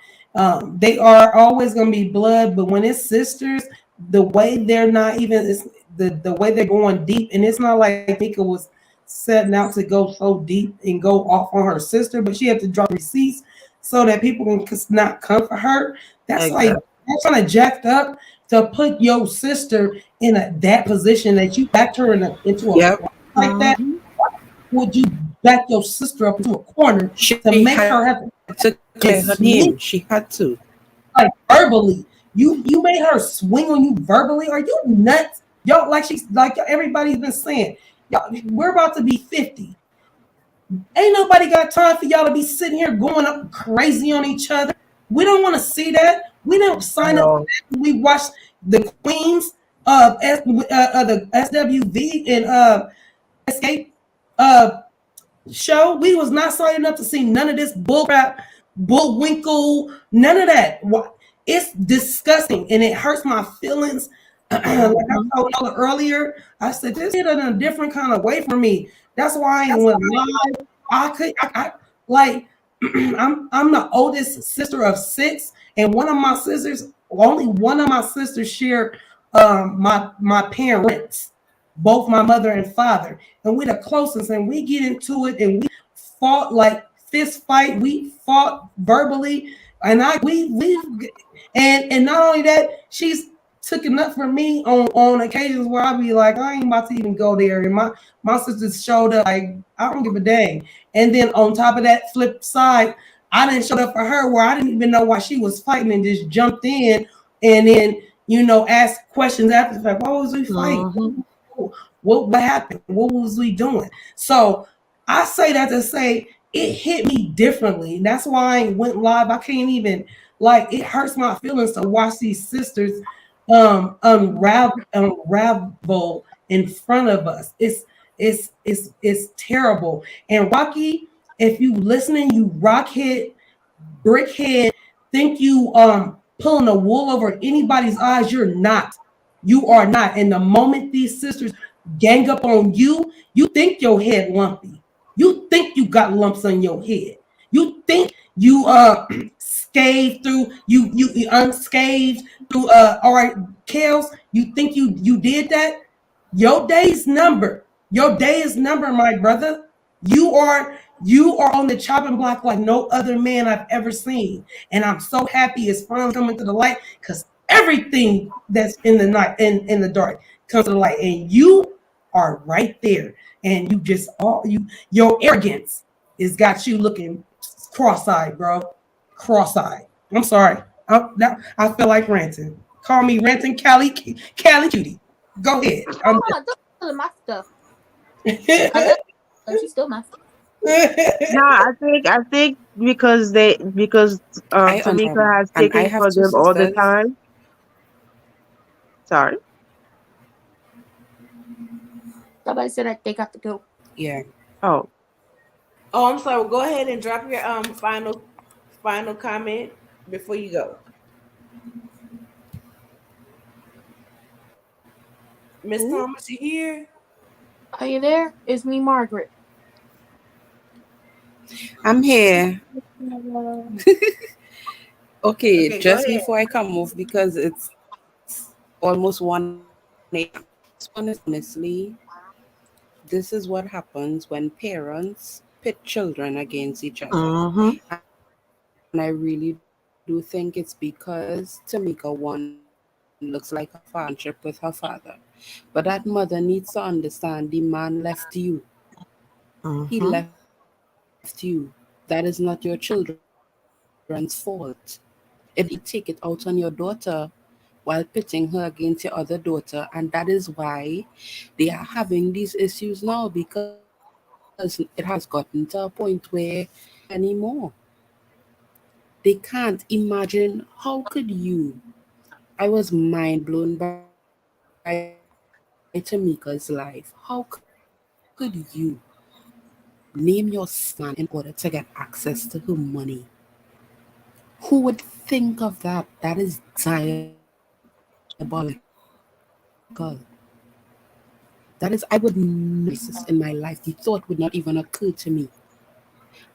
They are always going to be blood, but when it's sisters, the way they're not even it's the way they're going deep, and it's not like Mika was setting out to go so deep and go off on her sister, but she had to drop receipts so that people can not come for her. That's like Exactly. that's kind of jacked up to put your sister in that position that you backed her into a Yep. like that. Mhm. Would you back your sister up into a corner She to make had her have to clear her name. She had to. like verbally? You made her swing on you verbally. Are you nuts? Y'all like she's like everybody's been saying. Y'all, we're about to be 50. Ain't nobody got time for y'all to be sitting here going up crazy on each other. We don't want to see that. We don't sign up for No. that. We watch the Queens the SWV and Escape show. We was not signing up to see none of this bull crap, bullwinkle, none of that. It's disgusting and it hurts my feelings. Like I Mhm. told y'all earlier, I said this hit in a different kind of way for me. That's why I went live. I like I'm the oldest sister of 6, and only one of my sisters share my parents, both my mother and father, and we're the closest, and we get into it, and we fought like fist fight. We fought verbally, and and not only that, she's took enough for me on occasions where I'll be like, I ain't about to even go there. And my sisters showed up like, I don't give a dang. And then on top of that flip side, I didn't show up for her where I didn't even know why she was fighting and just jumped in and then, asked questions after the fact. What was we fighting? Mhm. What happened? What was we doing? So I say that to say it hit me differently. And that's why I went live. I can't even like it hurts my feelings to watch these sisters unravel in front of us. It's terrible. And Rocky, if you listening, you rockhead, brickhead, think you pulling the wool over anybody's eyes. You're not. You are not. And the moment these sisters gang up on you, you think your head lumpy. You think you got lumps on your head. You think you scathed through you unscathed through all right, Kels, you think you did that? Your day's number. Your day is number, my brother. You are on the chopping block like no other man I've ever seen. And I'm so happy it's finally coming to the light because everything that's in the night in the dark comes to the light. And you are right there. And you just your arrogance has got you looking cross-eyed, bro. Cross-eyed. I'm sorry. I feel like ranting. Call me ranting Cali Cutie. Go ahead. I'm Oh, don't steal my stuff. I love her. She's still my stuff. No, I think because I Tamika has and I taken have for two them all the sisters. time. Sorry. Somebody said that they got to go. Yeah. Oh, Oh, I'm sorry. Go ahead and drop your final comment before you go. Miss Ooh, Thomas, you here? are you there? It's me, Margaret. I'm here. Okay, Okay, go just ahead. before I come off because it's almost 1 a.m. This one is honestly, this is what happens when parents pit children against each other. Mm-hmm. And I really do think it's because Tamika, one, looks like her father in a relationship with her father. But that mother needs to understand the man left you. He left Mm-hmm. you. That is not your children's fault. If he did that, he would not take it out on your daughter while pitting her against your other daughter. And that is why they are having these issues now, because it has gotten to a point where parents can't anymore. They can't imagine. How could you? I was mind blown by Tamika's life. How could you name your son in order to get access to her money? Who would think of that? That is diabolical. That is, I would never crisis in my life. The thought would not even occur to me.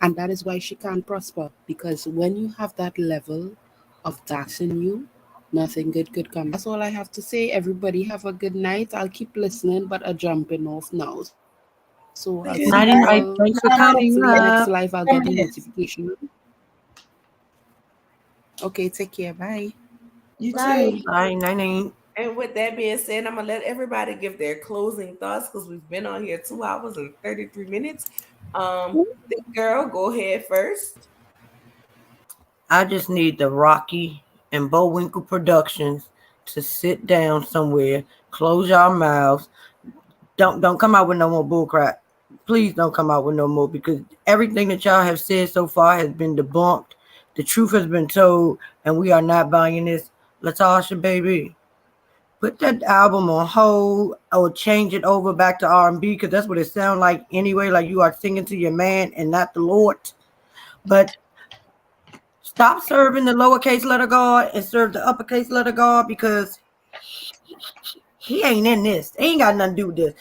And that is why she can't prosper. Because when you have that level of that in you, nothing good could come. That's all I have to say. Everybody have a good night. I'll keep listening, but I'm jumping off now. So I'll see you all. Good Nighty night. night. Hopefully Thanks for next coming live I'll up. get a Comments. notification. Okay, take care. Bye. You Bye. too. Night night. And with that being said, I'm gonna let everybody give their closing thoughts because we've been on here 2 hours and 33 minutes. The girl, go ahead first. I just need the Rocky and Bullwinkle Productions to sit down somewhere, close your mouths. Don't come out with no more bullcrap. Please don't come out with no more, because everything that y'all have said so far has been debunked. The truth has been told, and we are not buying this. LaTocha, baby, put that album on hold or change it over back to R&B, because that's what it sounds like anyway. Like you are singing to your man and not the Lord. But stop serving the lowercase letter God and serve the uppercase letter God, because he ain't in this. He ain't got nothing to do with this.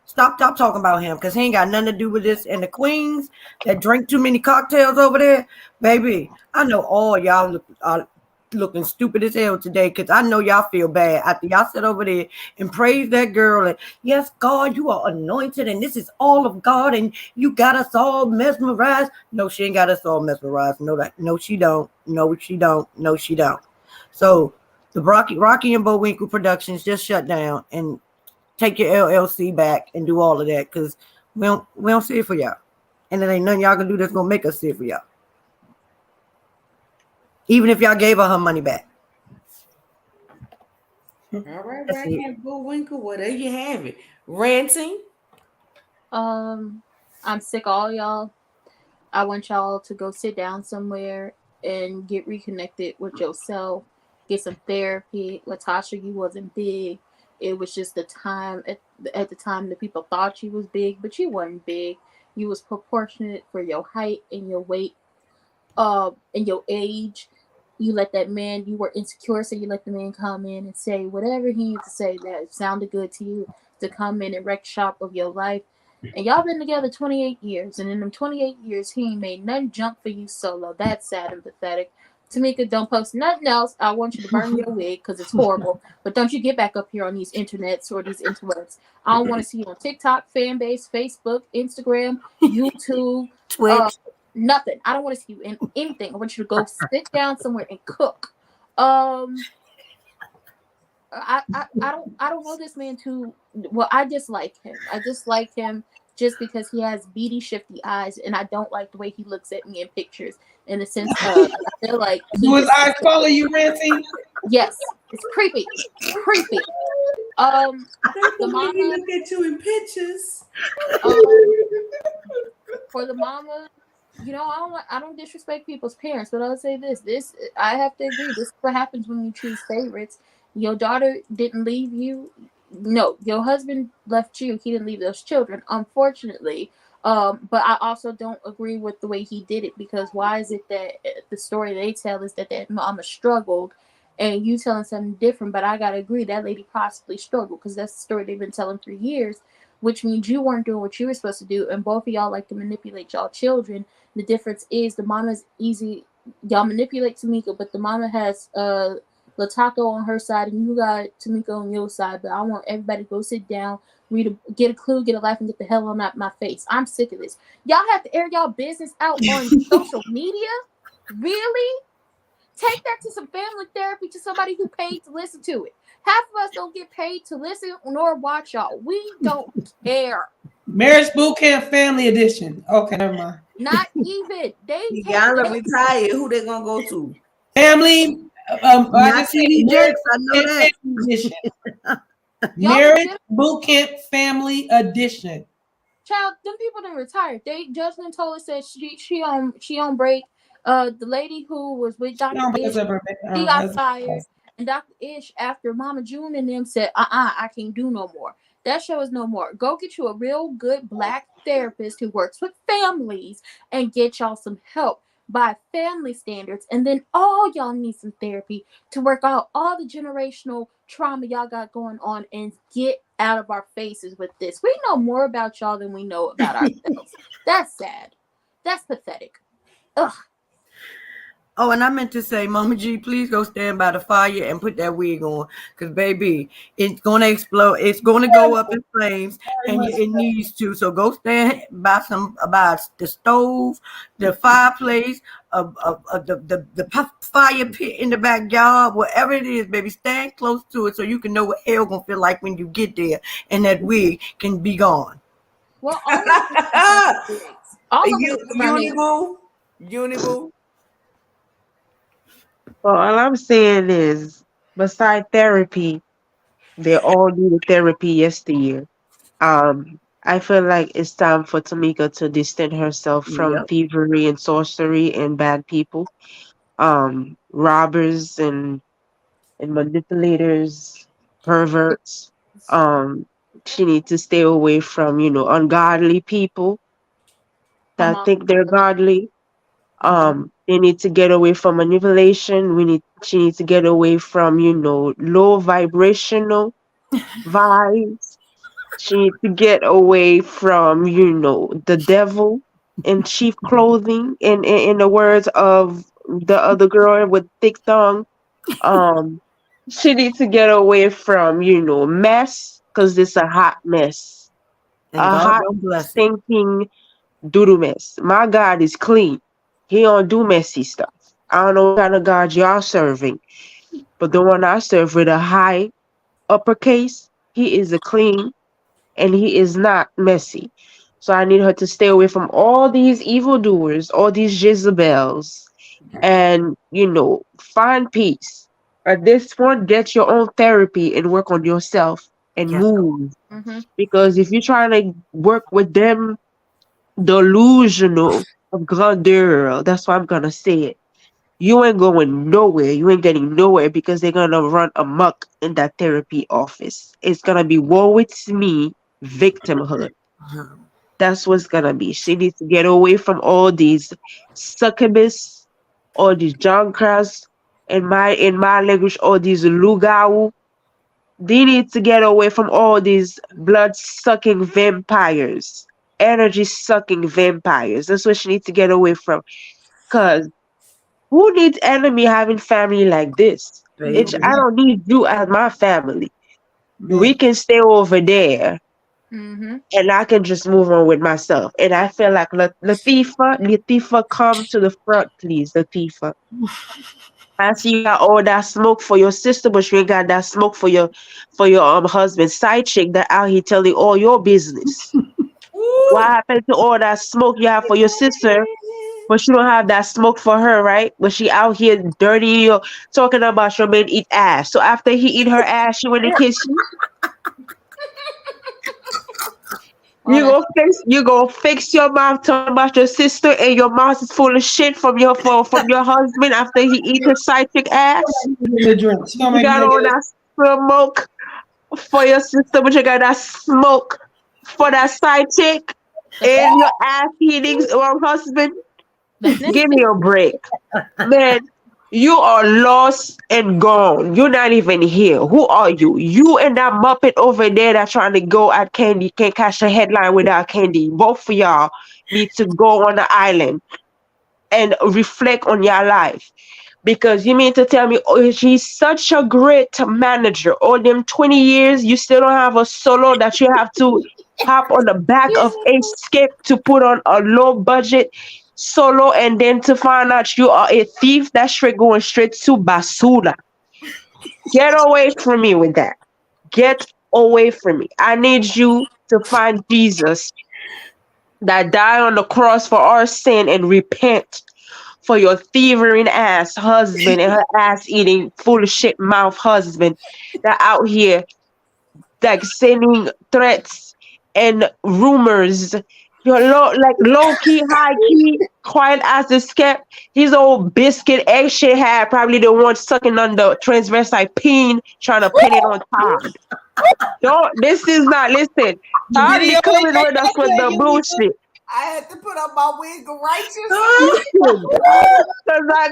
Stop talking about him, because he ain't got nothing to do with this. And the queens that drink too many cocktails over there, baby, I know all y'all are looking stupid as hell today, because I know y'all feel bad after y'all sit over there and praise that girl. And yes, God, you are anointed, and this is all of God, and you got us all mesmerized. No, she ain't got us all mesmerized. No, she don't. No, she don't. No, she don't. So the Rocky and Bullwinkle Productions just shut down, and take your LLC back and do all of that, because we don't see it for y'all, and there ain't nothing y'all can do that's gonna make us see it for y'all. Even if y'all gave her money back. All right, That's it. Rocky and Bullwinkle. Well, there you have it. Ranting. I'm sick of all y'all. I want y'all to go sit down somewhere and get reconnected with yourself. Get some therapy. LaTocha, you wasn't big. It was just the time at the time that people thought you was big, but you wasn't big. You was proportionate for your height and your weight, and your age. You let that man, you were insecure, so you let the man come in and say whatever he needs to say that sounded good to you, to come in and wreck shop of your life. And y'all been together 28 years, and in them 28 years, he ain't made none jump for you solo. That's sad and pathetic. Tamika, don't post nothing else. I want you to burn your wig because it's horrible. But don't you get back up here on these internets or these interwebs. I don't want to see you on TikTok, Fanbase, Facebook, Instagram, YouTube, uh, Twitch. nothing. I don't want to see you in anything. I want you to go sit down somewhere and cook. Um, I don't know this man too well. I dislike him. I dislike him just because he has beady, shifty eyes, and I don't like the way he looks at me in pictures. In the sense of, I feel like Do he his just eyes follow you, Rancy? yes, it's creepy, creepy. That's The the way he mama, look at you in pictures. um, for the mama, I don't disrespect people's parents, but I'll say this I have to agree. This is what happens when you choose favorites. Your daughter didn't leave you. No, your husband left you. He didn't leave those children, unfortunately. But I also don't agree with the way he did it, because why is it that the story they tell is that mama struggled, and you telling something different? But I gotta agree that lady possibly struggled, because that's the story they've been telling for years, which means you weren't doing what you were supposed to do, and both of y'all like to manipulate y'all children. The difference is the mama's easy. Y'all manipulate Tamika, but the mama has LaTaco on her side, and you got Tamika on your side. But I want everybody to go sit down, get a clue, get a life, and get the hell on out my face. I'm sick of this. Y'all have to air y'all business out on social media. Really? Take that to some family therapy, to somebody who paid to listen to it. Half of us don't get paid to listen nor watch y'all. We don't care. Marriage Boot Camp Family Edition. Okay, never mind. Not even. Y'all retired. Who they gonna go to? Family. I Not just said TV Marriage Jerks, I know Boot that. Camp Family Edition. Y'all Marriage legit- Boot Camp Family Edition. Child, them people didn't retire. They Judgment told us that she on break. The lady who was with Dr. Because Ish, of her she got husband. fired. And Dr. Ish, after Mama June and them said, I can't do no more. That show is no more. Go get you a real good black therapist who works with families and get y'all some help by family standards. And then all y'all need some therapy to work out all the generational trauma y'all got going on and get out of our faces with this. We know more about y'all than we know about ourselves. That's sad. That's pathetic. Ugh. Oh, and I meant to say, Mama G, please go stand by the fire and put that wig on. Because, baby, it's going to explode. It's going to go up in flames, and it needs to. So go stand by the stove, the fireplace, the fire pit in the backyard, whatever it is, baby. Stand close to it so you can know what hell going to feel like when you get there, and that wig can be gone. Well, all of them all of them Uniboo. Well, all I'm saying is, beside therapy, they all needed therapy yesteryear. I feel like it's time for Tamika to distance herself from Yep. thievery and sorcery and bad people, robbers and manipulators, perverts. Um, she needs to stay away from, ungodly people come that on. think they're godly. They need to get away from manipulation. She needs to get away from, low vibrational vibes. She needs to get away from, the devil in cheap clothing, in the words of the other girl with thick tongue. Um, she needs to get away from, mess, because it's a hot mess. And A God hot, don't bless it. stinking doodle mess. My God is clean. He don't do messy stuff. I don't know what kind of God y'all serving, but the one I serve with a high uppercase, he is a clean and he is not messy. So I need her to stay away from all these evildoers, all these Jezebels, and find peace. At this point, get your own therapy and work on yourself and Yes. move. Mm-hmm. Because if you're trying to work with them delusional of grandeur, that's why I'm gonna say it. You ain't going nowhere. You ain't getting nowhere because they're gonna run amok in that therapy office. It's gonna be woe it's me, victimhood. That's what's gonna be. She needs to get away from all these succubus, all these junkras, in my language, all these lugau. They need to get away from all these blood sucking vampires, energy sucking vampires. That's what she needs to get away from. Cause who needs enemy having family like this? It's Baby. I don't need you as my family. We Man. can stay over there Mm-hmm. and I can just move on with myself. And I feel like Latifa, come to the front, please, Latifa. I see you got all that smoke for your sister, but you ain't got that smoke for your husband side chick that out here telling all your business. What happened to all that smoke you have for your sister, but you don't have that smoke for her, right? But she out here dirty, talking about your man eat ass. So after he eat her ass, she wanna kiss you. All that. You go fix your mouth talking about your sister, and your mouth is full of shit from your husband after he eat his side chick ass. The drink. She gonna You make got me all that smoke for your sister, but you got that smoke for that side chick and your ass eating husband. That's Give me a break. Man, you are lost and gone. You're not even here. Who are you? You and that Muppet over there that trying to go at Candy can't catch a headline without Candy. Both of y'all need to go on the island and reflect on your life. Because you mean to tell me, oh, she's such a great manager. All them 20 years, you still don't have a solo that you have to hop on the back of a skip to put on a low budget solo, and then to find out you are a thief? That's straight going straight to basura. Get away from me with that. Get away from me. I need you to find Jesus that died on the cross for our sin and repent for your thieving ass husband and her ass eating full of shit mouth husband that out here like sending threats and rumors. You're low key, high key, quiet as a skep. His old biscuit egg shit had probably the one sucking on the transvestite peen trying to pin it on Todd. Don't this is not listen. The Todd be video coming ain't with us like with that, the you bullshit. I had to put up my wig of righteousness.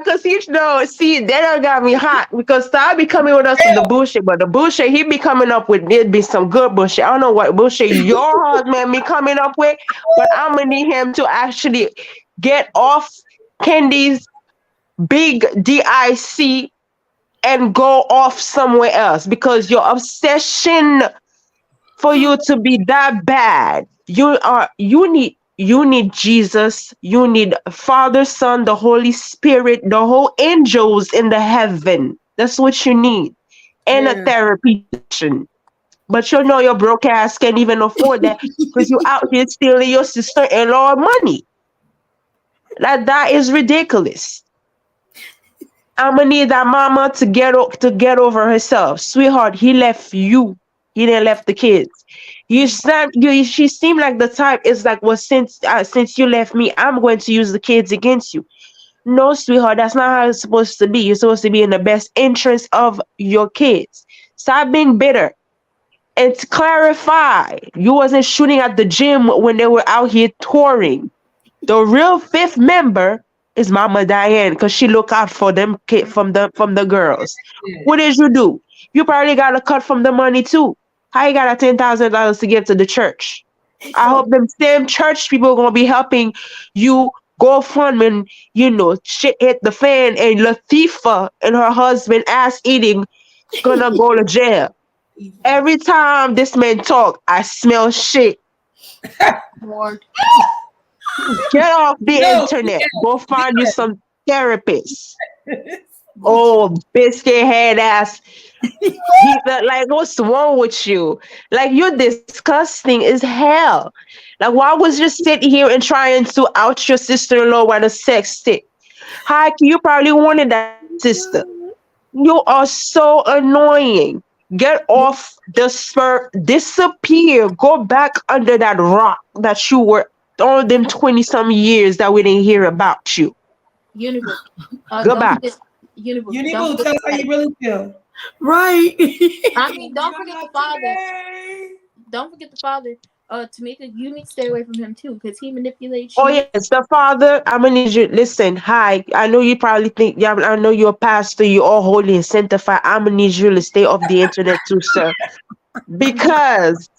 Cause he know, see, that done got me hot because Star be coming with us with the bullshit, but the bullshit he be coming up with it be some good bullshit. I don't know what bullshit your husband be coming up with, but I'm gonna need him to actually get off Candy's big DIC and go off somewhere else because your obsession for you to be that bad. You need Jesus, you need Father, Son, the Holy Spirit, the whole angels in the heaven. That's what you need. And a Yeah. therapy session. But you know your broke ass can't even afford that because you out here stealing your sister-in-law money. That is ridiculous. I'm gonna need that mama to get over herself. Sweetheart, he left you. He didn't left the kids. She seemed like the type is like, well, since you left me, I'm going to use the kids against you. No, sweetheart, that's not how it's supposed to be. You're supposed to be in the best interest of your kids. Stop being bitter. And to clarify, you wasn't shooting at the gym when they were out here touring. The real fifth member is Mama Diane because she look out for them from the girls. What did you do? You probably got a cut from the money too. How you got a $10,000 to give to the church? I hope them same church people gonna be helping you go fund when shit hit the fan and Latifa and her husband ass eating gonna go to jail. Every time this man talk, I smell shit. Lord. Get off the No, internet. Go find you some therapists. Oh, biscuit head ass. Like, what's wrong with you? Like, you're disgusting as hell. Like, why was you sitting here and trying to out your sister-in-law with a sex stick? Heike, you probably wanted that sister. You are so annoying. Get off the spur. Disappear. Go back under that rock that you were all them 20-some years that we didn't hear about you. Universe. Go back. Universe. You need Don't to tell forget us how you really feel. Right. I mean, don't forget the father. Don't forget the father. Tamika, you need to stay away from him too, because he manipulates you. Oh yes, the father. I'm gonna need you. Listen, hi. I know you probably think, yeah, I know you're a pastor. You're all holy and sanctified. I'm gonna need you to stay off the internet too, sir. Because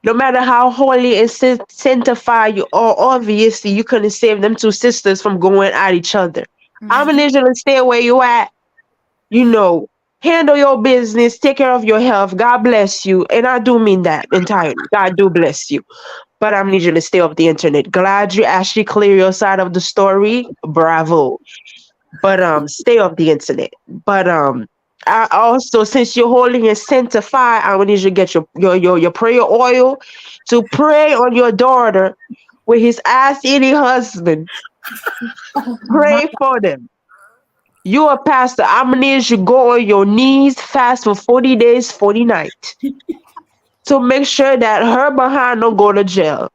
no matter how holy and sanctified you are, obviously you couldn't save them two sisters from going at each other. I'm gonna need you to stay where you at. Handle your business, take care of your health. God bless you. And I do mean that entirely. God do bless you. But I need you to stay off the internet. Glad you actually clear your side of the story. Bravo. But stay off the internet. But I also, since you're holding and sanctified, I need you to get your prayer oil to pray on your daughter with his ass eating husband. Pray for them. You a pastor. I'm gonna need you to go on your knees, fast for 40 days, 40 nights. To make sure that her behind don't go to jail.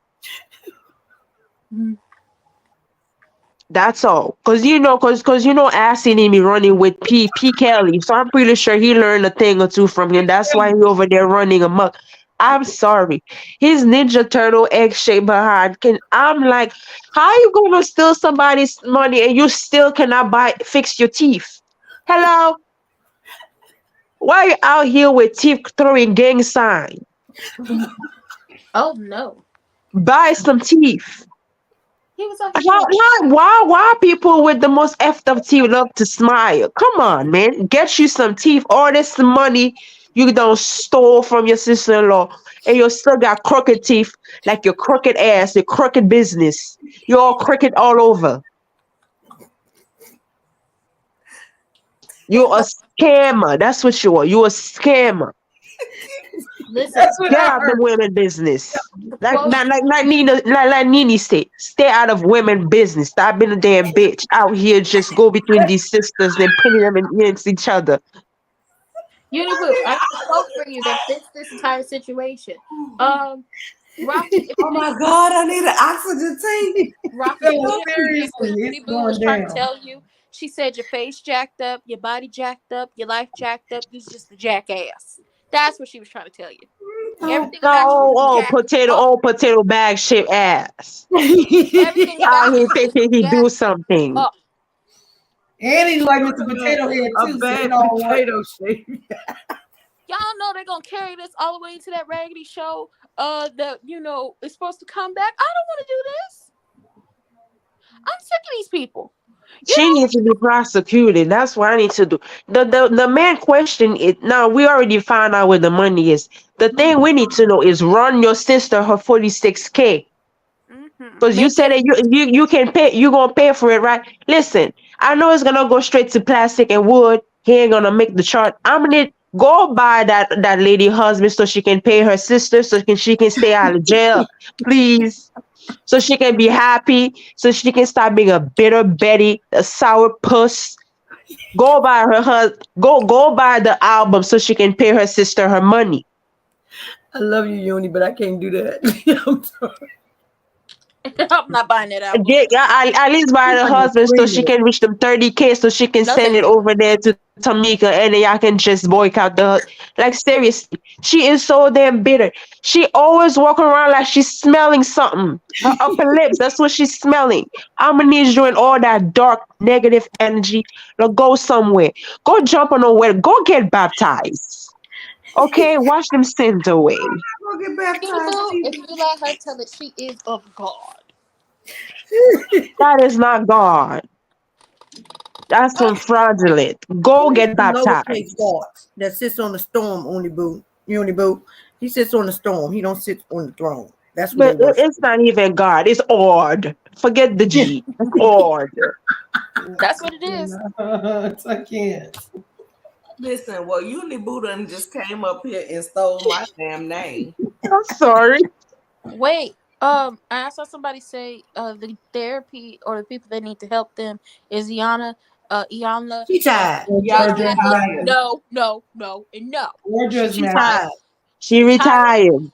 That's all. Cause Assy need me running with P Kelly. So I'm pretty sure he learned a thing or two from him. That's why he over there running amok. I'm sorry. His Ninja Turtle egg shaped behind I'm like, how you gonna steal somebody's money and you still cannot fix your teeth? Hello? Why are you out here with teeth throwing gang sign? Oh no. Buy some teeth. He was over here. Why people with the most effed up teeth love to smile? Come on, man. Get you some teeth. All this money you don't stole from your sister-in-law, and you still got crooked teeth, like your crooked ass, your crooked business. You're all crooked all over. You're a scammer. That's what you are. You're a scammer. Listen, That's what Get I out the heard. women business. Like quote, Nini said, stay out of women business. Stop being a damn bitch out here. Just go between these sisters and putting them against each other. Uniboo, I got a quote for you that fits this entire situation. Rocky, if Oh my God, I need an oxygen tank. Rocky, No, if seriously, what it's Uniboo was going trying to down. tell you, she said your face jacked up, your body jacked up, your life jacked up. You's just a jackass. That's what she was trying to tell you. Everything about you is jacked up. Potato bag shaped ass. Everything Out about here you is thinking he do jacked something. up. And he's like Mr. Potato Head A too. So bad it all works. potato shape. Y'all know they're gonna carry this all the way into that raggedy show. That is supposed to come back. I don't want to do this. I'm sick of these people. She needs to be prosecuted. That's what I need to do. The main question is now we already found out where the money is. The thing we need to know is run your sister her 46K. Because you Make said it. that you can pay, you gonna pay for it, right? Listen, I know it's gonna go straight to plastic and wood. He ain't gonna make the chart. I'm gonna go buy that lady husband so she can pay her sister so she can stay out of jail, please. So she can be happy, so she can stop being a bitter Betty, a sour puss. Go buy her go buy the album so she can pay her sister her money. I love you, Uni, but I can't do that. I'm sorry. I'm not buying that album. At least buy the I'm gonna husband so she scream it. can reach them 30K so she can No, send thank it you. over there to Tamika and then y'all can just boycott the like seriously. She is so damn bitter. She always walking around like she's smelling something. Her upper lips, that's what she's smelling. I'm gonna need you in all that dark negative energy to go somewhere. Go jump on a well. Go get baptized. Okay, wash them sins away. Go get baptized. Uniboo, if you let her tell it, she is of God. That is not God. That's some fraudulent. Go It's get the lowercase baptized. God that sits on the storm, Uni boo. He sits on the storm. He don't sit on the throne. That's what they But worship. it's not even God. It's Ord. Forget the G. It's Ord. That's what it is. I can't. Listen, well, Unibu done just came up here and stole my damn name. I'm sorry. Wait, I saw somebody say the therapy or the people that need to help them is Iyanla, She tired. Judge Georgia Mathis. Mathis. No, and no. Georgia's She Mathis. tired. She retired.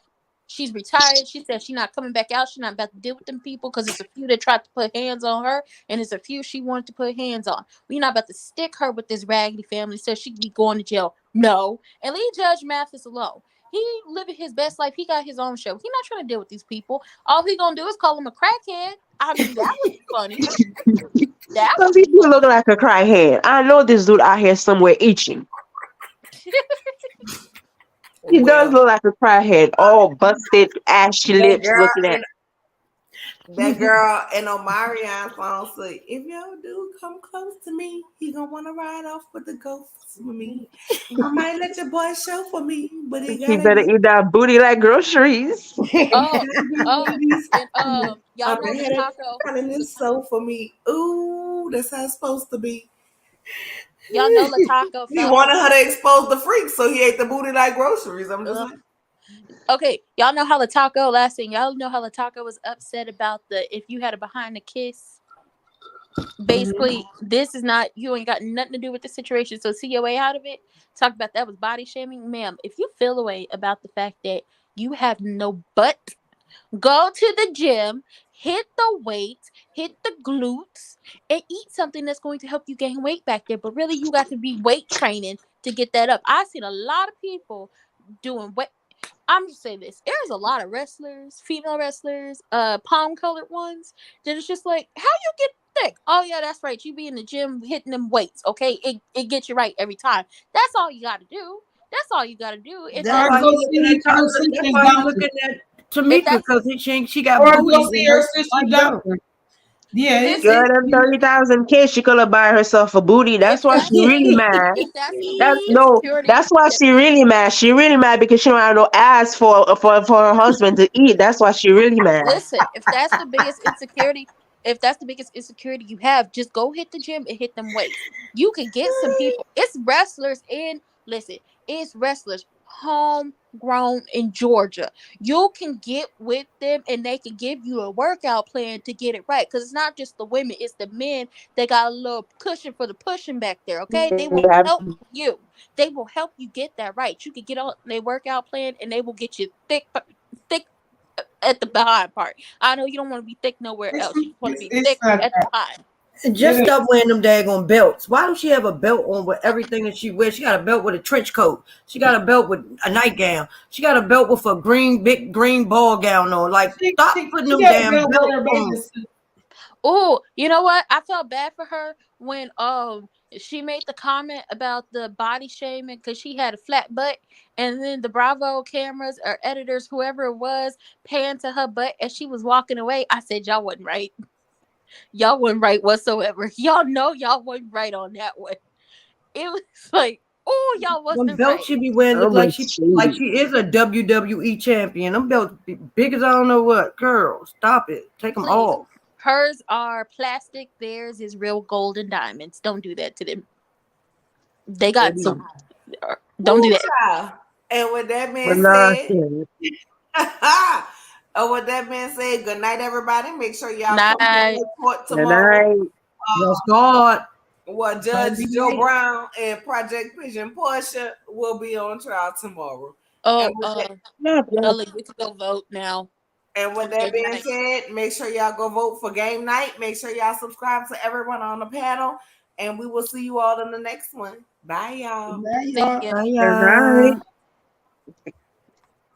She's retired. She said she's not coming back out. She's not about to deal with them people because it's a few that tried to put hands on her, and it's a few she wanted to put hands on. We're not about to stick her with this raggedy family so she could be going to jail. No. And leave Judge Mathis alone. He living his best life. He got his own show. He not trying to deal with these people. All he gonna do is call him a crackhead. I mean, that would be funny. That Because would he be do funny. look like a cryhead. I know this dude out here somewhere itching. He does Well, look like a cryhead. All busted, ashy that lips girl, looking at. that girl in Omarion song said, if your dude come close to me, he gonna wanna ride off with the ghosts with me. I might let your boy show for me, but he He gotta better be eat that booty like groceries. Oh, and y'all I'm know ahead of LaTocha. running this so for me. Ooh, that's how it's supposed to be. Y'all know LaTocha He felt wanted her to expose the freak, so he ate the booty like groceries. I'm just like, okay, y'all know how LaTocha, last thing, y'all know how LaTocha was upset about the if you had a behind the kiss. Basically, this is not, you ain't got nothing to do with the situation, so see your way out of it. Talk about that was body shaming. Ma'am, if you feel a way about the fact that you have no butt, go to the gym, hit the weights, hit the glutes, and eat something that's going to help you gain weight back there. But really, you got to be weight training to get that up. I've seen a lot of people doing weight. I'm just saying this. There's a lot of wrestlers, female wrestlers, palm colored ones, that is just like, how you get thick? Oh yeah, that's right. You be in the gym hitting them weights. Okay, it gets you right every time. That's all you got to do. That's all you got to do. If That's that, Or why go he see looking at go see that's his why he doctor. looking at if Tamika that's because she got Or booty go see in her her sister like doctor. Yeah, Listen, Girl, them 30,000 K, she could have buy herself a booty. if That's why that's she really mad. if that's the That biggest no, insecurity, that's why she really mad. She really mad because she don't have no ass for her husband to eat. That's why she really mad. listen, if that's the biggest insecurity you have, just go hit the gym and hit them weights. You can get some people. It's wrestlers in listen, it's wrestlers homegrown in Georgia. You can get with them and they can give you a workout plan to get it right. Cause it's not just the women, it's the men that got a little cushion for the pushing back there. Okay. They will You have help you. They will help you get that right. You can get on their workout plan and they will get you thick at the behind part. I know you don't want to be thick nowhere else. You just want to be it's thick at the behind. And just it stop wearing them daggone belts. Why don't she have a belt on with everything that she wears? She got a belt with a trench coat. She got a belt with a nightgown. She got a belt with a big green ball gown on. Like, stop putting she them got a damn bill with belts her on. bathing suit. Oh, you know what? I felt bad for her when she made the comment about the body shaming because she had a flat butt, and then the Bravo cameras or editors, whoever it was, panned to her butt as she was walking away. I said, y'all wasn't right. Y'all wasn't right whatsoever. Y'all know y'all wasn't right on that one. It was like, oh, y'all Them wasn't belts right. she be wearing so look much like shady. she is a WWE champion. Them belts be big as I don't know what. Girl, stop it. Take them Please. off. Hers are plastic. Theirs is real gold and diamonds. Don't do that to them. They They got be some. Don't do Ooh, that. child. And with that But being said, nonsense. with that being said, good night, everybody. Make sure y'all come to Night. the court And tomorrow. I, yes, God. What Don't Judge be Joe late. Brown and Project Pigeon Portia will be on trial tomorrow. And Oh, with that, not that. Ellie, you can go vote now. and with that Good being night. said, make sure y'all go vote for game night. Make sure y'all subscribe to everyone on the panel. And we will see you all in the next one. Bye, y'all. Now See y'all. ya. Bye, And I. y'all.